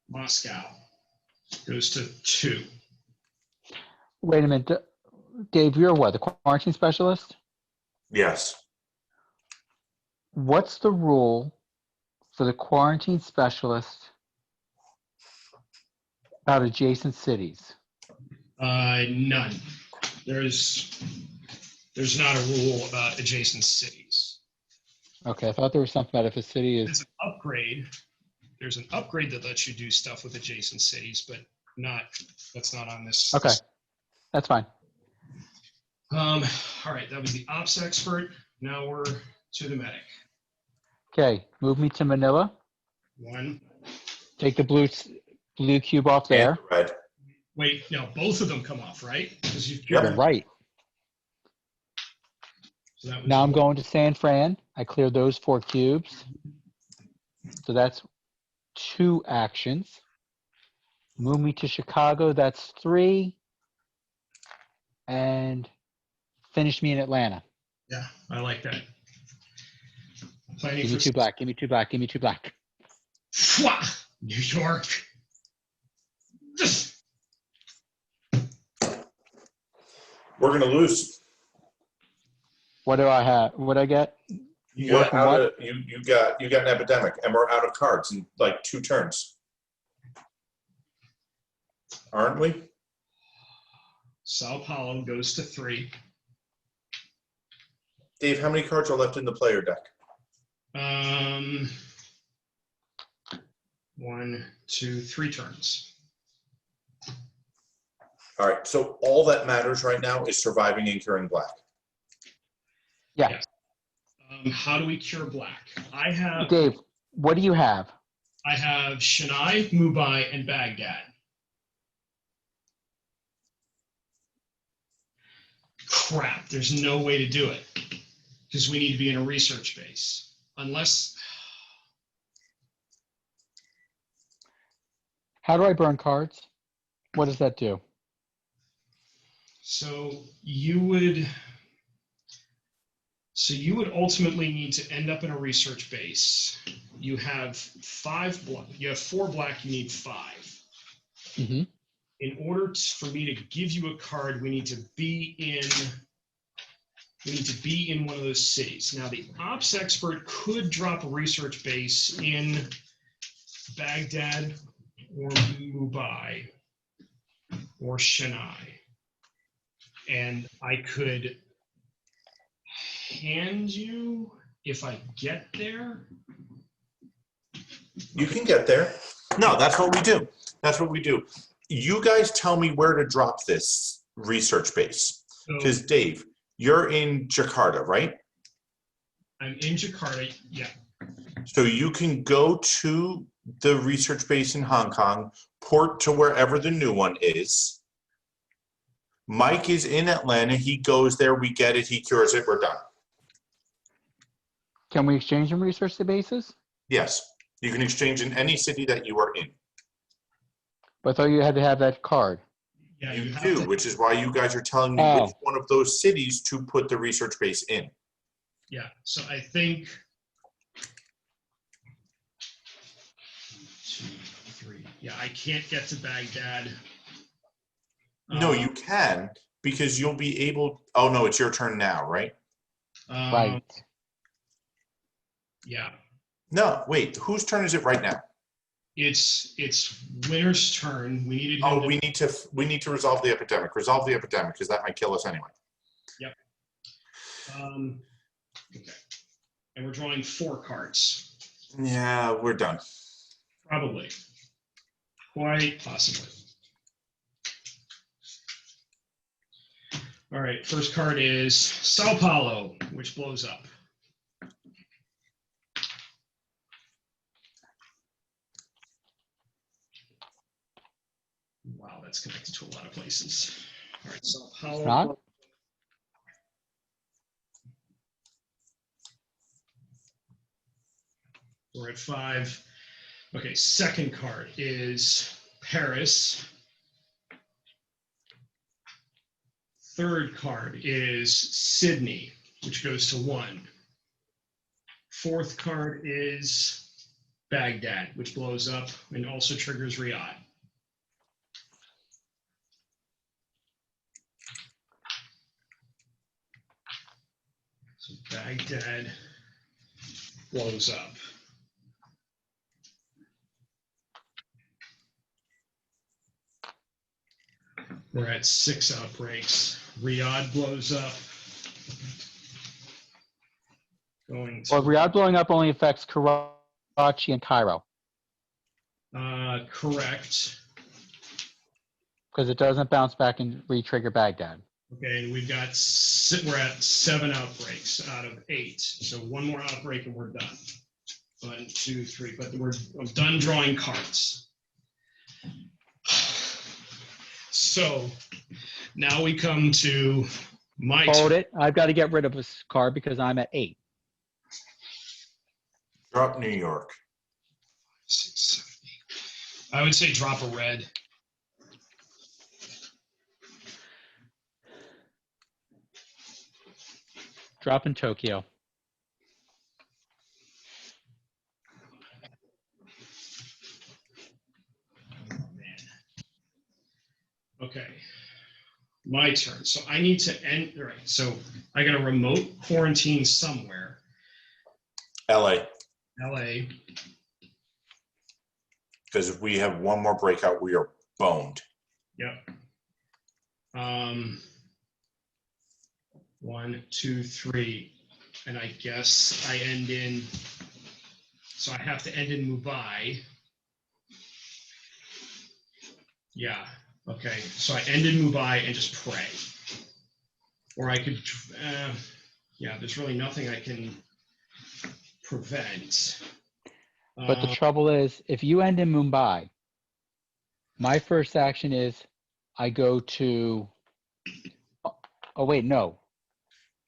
Moscow goes to 2. Wait a minute. Dave, you're what? The quarantine specialist? Yes. What's the rule for the quarantine specialist about adjacent cities? None. There's not a rule about adjacent cities. Okay, I thought there was something about if a city is... There's an upgrade. There's an upgrade that lets you do stuff with adjacent cities, but that's not on this. Okay, that's fine. All right, that was the ops expert. Now we're to the medic. Okay, move me to Manila. 1. Take the blue cube off there. And red. Wait, no, both of them come off, right? Because you've Yep. You're right. So that was Now I'm going to San Fran. I cleared those 4 cubes. So that's 2 actions. Move me to Chicago. That's 3. And finish me in Atlanta. Yeah, I like that. Planning Give me for 2 black. Give me 2 black. Give me 2 black. Fwah! New York. We're gonna lose. What do I have? What I get? You got From what? you got an epidemic, and we're out of cards in like 2 turns, aren't we? Sao Paulo goes to 3. Dave, how many cards are left in the player deck? 1, 2, 3 turns. All right, so all that matters right now is surviving and curing black. Yeah. Yes. How do we cure black? I have Dave, what do you have? Chennai, Mumbai, and Baghdad. Crap, there's no way to do it because we need to be in a research base. Unless, How do I burn cards? What does that do? so you would ultimately need to end up in a research base. You have 5 black, you have 4 black, you need 5. Mm-hmm. In order for me to give you a card, we need to be in one of those cities. Now, the ops expert could drop a research base in Baghdad or Mumbai or Chennai. And I could hand you, if I get there. You can get there. No, that's what we do. That's what we do. You guys tell me where to drop this research base. Because Dave, you're in Jakarta, right? I'm in Jakarta, yeah. So you can go to the research base in Hong Kong, port to wherever the new one is. Mike is in Atlanta. He goes there. We get it. He cures it. We're done. Can we exchange and research the bases? Yes. You can exchange in any city that you are in. But I thought you had to have that card. Yeah, You have do, to- which is why you guys are telling me Oh. which one of those cities to put the research base in. Yeah, so I think 2, 3. Yeah, I can't get to Baghdad. No, you can, because you'll be able. Oh no, it's your turn now, right? Right. Yeah, No, wait. Whose turn is it right now? it's Winter's turn. We needed him Oh, to. we need to resolve the epidemic. Resolve the epidemic, because that might kill us anyway. Okay, and we're drawing 4 cards. Yeah, we're done. Probably. Quite possibly. All right, first card is Sao Paulo, which blows up. Wow, that's connected to a lot of places. All right, Sao Paulo. Not? We're at 5. Okay, second card is Paris. Third card is Sydney, which goes to 1. Fourth card is Baghdad, which blows up and also triggers Riyadh. So Baghdad blows up. We're at 6 outbreaks. Riyadh blows up. Going to Well, Riyadh blowing up only affects Karachi and Cairo correct. because it doesn't bounce back and re-trigger Baghdad. Okay, and we're at 7 outbreaks out of 8. So 1 more outbreak and we're done. 1, 2, 3. But I'm done drawing cards. So now we come to my Hold turn. it. I've got to get rid of this card because I'm at 8. Drop New York. 6, 7, 8. I would say drop a red. Drop in Tokyo. Oh, man. Okay. My turn. So I need to end. All right. So I got a remote quarantine somewhere. LA. LA. Because if we have one more breakout, we are boned. Yep. 1, 2, 3. And I guess I end in. So I have to end in Mumbai. Yeah. Okay. So I end in Mumbai and just pray. Or I could. Yeah. There's really nothing I can prevent. But the trouble is, if you end in Mumbai, my first action is I go to. Oh, wait, no.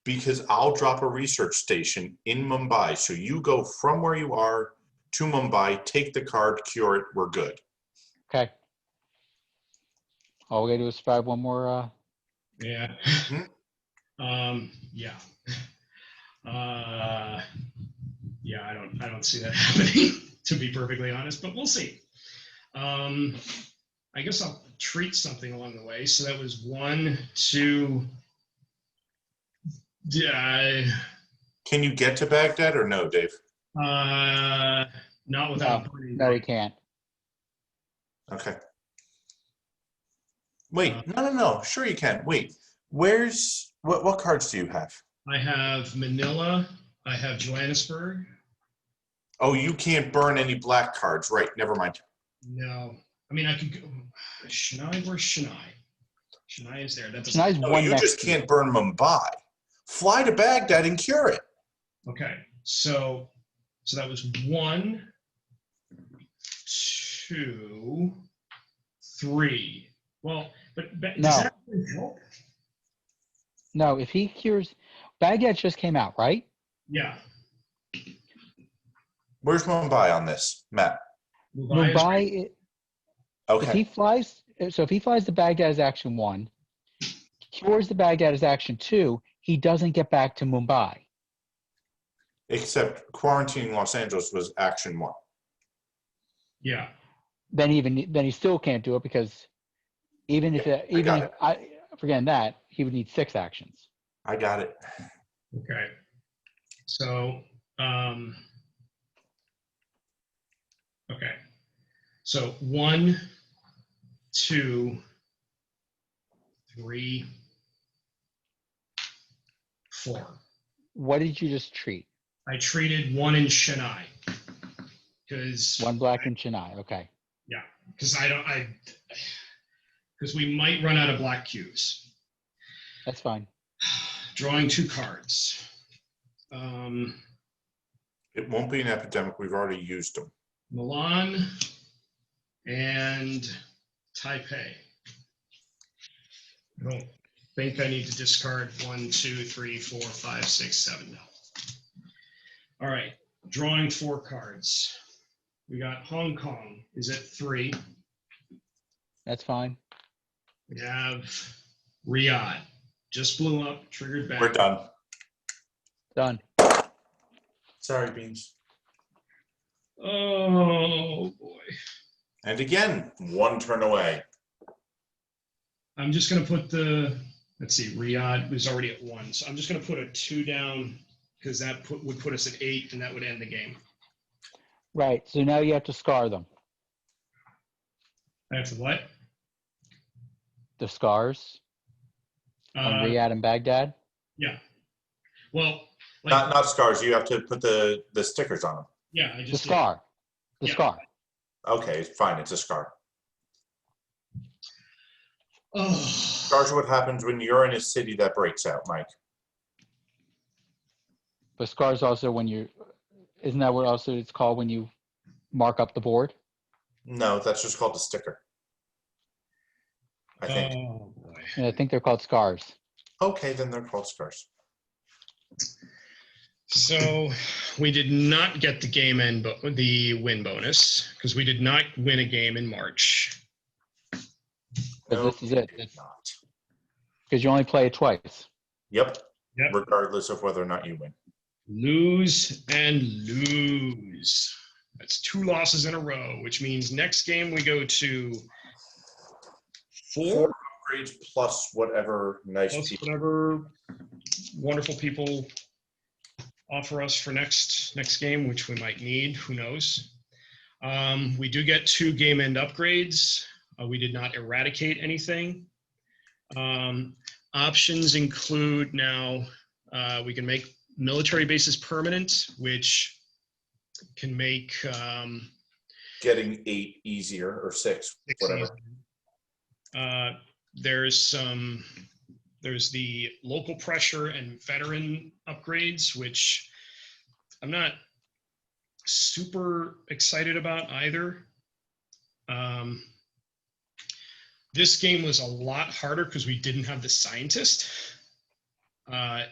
Because I'll drop a research station in Mumbai. So you go from where you are to Mumbai, take the card, cure it, we're good. Okay. All we gotta do is survive one more. Yeah. Yeah. Yeah, I don't see that happening, to be perfectly honest, but we'll see. I guess I'll treat something along the way. So that was 1, 2. Can you get to Baghdad or no, Dave? Not without. No, you can't. Okay. Wait, no. Sure you can. Wait, what cards do you have? I have Manila. I have Johannesburg. Oh, you can't burn any black cards. Right, never mind. No. I mean, I could go. Chennai, where's Chennai? Chennai is there. That doesn't. Chennai's No, one you next just to you. can't burn Mumbai. Fly to Baghdad and cure it. Okay. So So that was 1, 2, 3. Well, but does No. that really help? No, if he cures, Baghdad just came out, right? Yeah. Where's Mumbai on this, Matt? Mumbai is right. Mumbai, if Okay. he flies, so if he flies the Baghdad as action 1, cures the Baghdad as action 2, he doesn't get back to Mumbai. Except quarantining Los Angeles was action 1. Yeah. Then he still can't do it because even if forgetting that, he would need 6 actions. I got it. Okay. So, okay. So 1, 2, 3, 4. What did you just treat? I treated 1 in Chennai because 1 black in Chennai. Okay. because we might run out of black cues. That's fine. Drawing 2 cards. It won't be an epidemic. We've already used them. Milan and Taipei. I don't think I need to discard 1, 2, 3, 4, 5, 6, 7. No. All right, drawing 4 cards. We got Hong Kong is at 3. That's fine. We have Riyadh. Just blew up, triggered back. We're done. Done. Sorry, Beans. Oh boy. And again, 1 turn away. I'm just gonna put let's see, Riyadh was already at 1. So I'm just gonna put a 2 down because that would put us at 8 and that would end the game. Right. So now you have to scar them. I have to what? The scars on Riyadh and Baghdad. Yeah. Well, like, Not scars. You have to put the stickers on them. yeah, I The just scar. The Yeah. scar. Okay, fine. It's a scar. Oh. Scars what happens when you're in a city that breaks out, Mike. But scars also when isn't that what also it's called when you mark up the board? No, that's just called a sticker. I think. Oh boy. And I think they're called scars. Okay, then they're called scars. So we did not get the game end, but the win bonus because we did not win a game in March. Because No, this is it. we did not. Because you only play it twice. Yep. Yep. Regardless of whether or not you win. Lose and lose. That's 2 losses in a row, which means next game we go to 4 upgrades plus whatever nice plus people. whatever wonderful people offer us for next game, which we might need. Who knows? We do get 2 game end upgrades. We did not eradicate anything. Options include now we can make military bases permanent, which can make Getting 8 easier or 6, whatever. There's the local pressure and veteran upgrades, which I'm not super excited about either. This game was a lot harder because we didn't have the scientist. I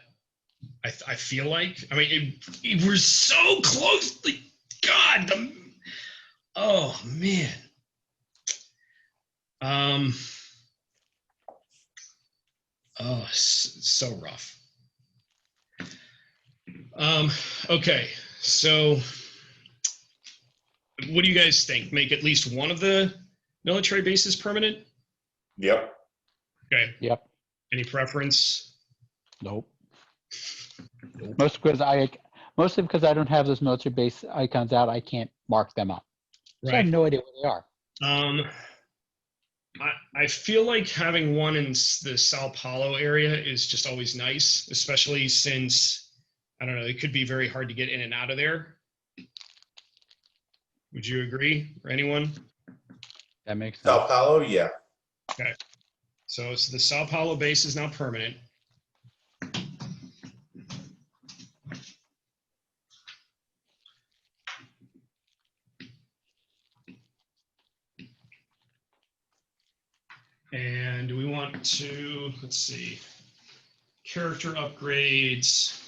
feel like, I mean, it was so close. Like, God, oh man. Oh, so rough. Okay, so what do you guys think? Make at least one of the military bases permanent? Yep. Okay. Yep. Any preference? Nope. Mostly because I don't have those military base icons out, I can't mark them up. So I have no idea where they are. I feel like having one in the Sao Paulo area is just always nice, especially since, I don't know, it could be very hard to get in and out of there. Would you agree, or anyone? That makes sense. Sao Paulo, yeah. Okay. So the Sao Paulo base is now permanent. And we want to, let's see, character upgrades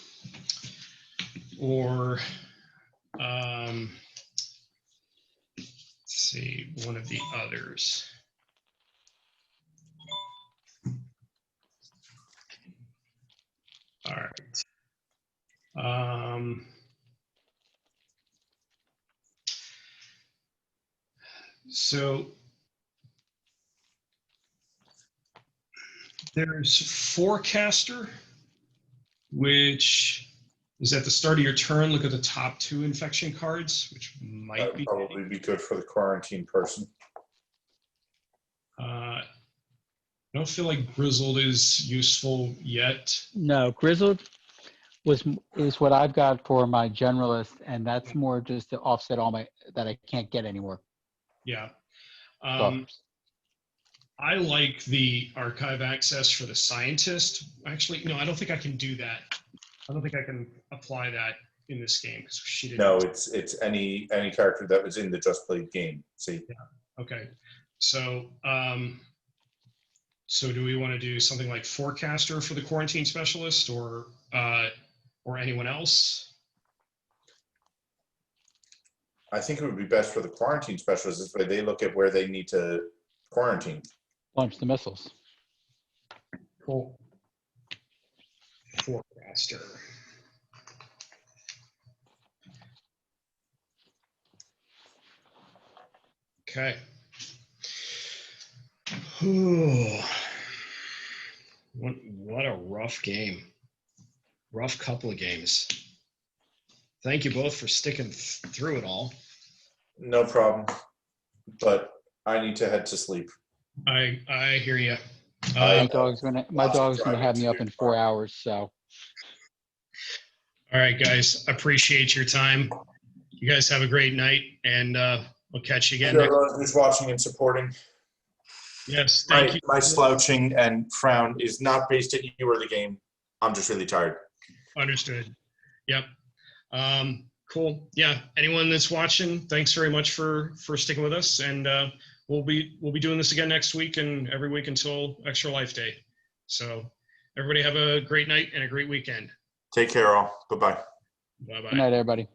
or, let's see, one of the others. All right. So there's Forecaster, which is at the start of your turn. Look at the top 2 infection cards, which might That would be probably be good for the quarantine person. I don't feel like Grizzled is useful yet. No, Grizzled is what I've got for my generalist, and that's more just to offset all my that I can't get anymore. Yeah. Buffs. I like the archive access for the scientist. Actually, no, I don't think I can do that. I don't think I can apply that in this game because she didn't. No, it's any character that was in the Just Played game. See. Yeah. Okay. So, so do we want to do something like Forecaster for the quarantine specialist, or anyone else? I think it would be best for the quarantine specialist. This way they look at where they need to quarantine. Launch the missiles. Cool. Forecaster. Okay. Ooh. What a rough game. Rough couple of games. Thank you both for sticking through it all. No problem. But I need to head to sleep. I hear you. My dog's gonna driving have to me up do in 4 hours. So All right, guys. Appreciate your time. You guys have a great night, and we'll catch you again. Thank you, everyone who's watching and supporting. Yes, thank you. My slouching and frown is not based at you or the game. I'm just really tired. Understood. Yep. Cool. Yeah. Anyone that's watching, thanks very much for sticking with us, and we'll be doing this again next week and every week until Extra Life Day. So everybody have a great night and a great weekend. Take care, all. Goodbye. Bye-bye. good night, everybody.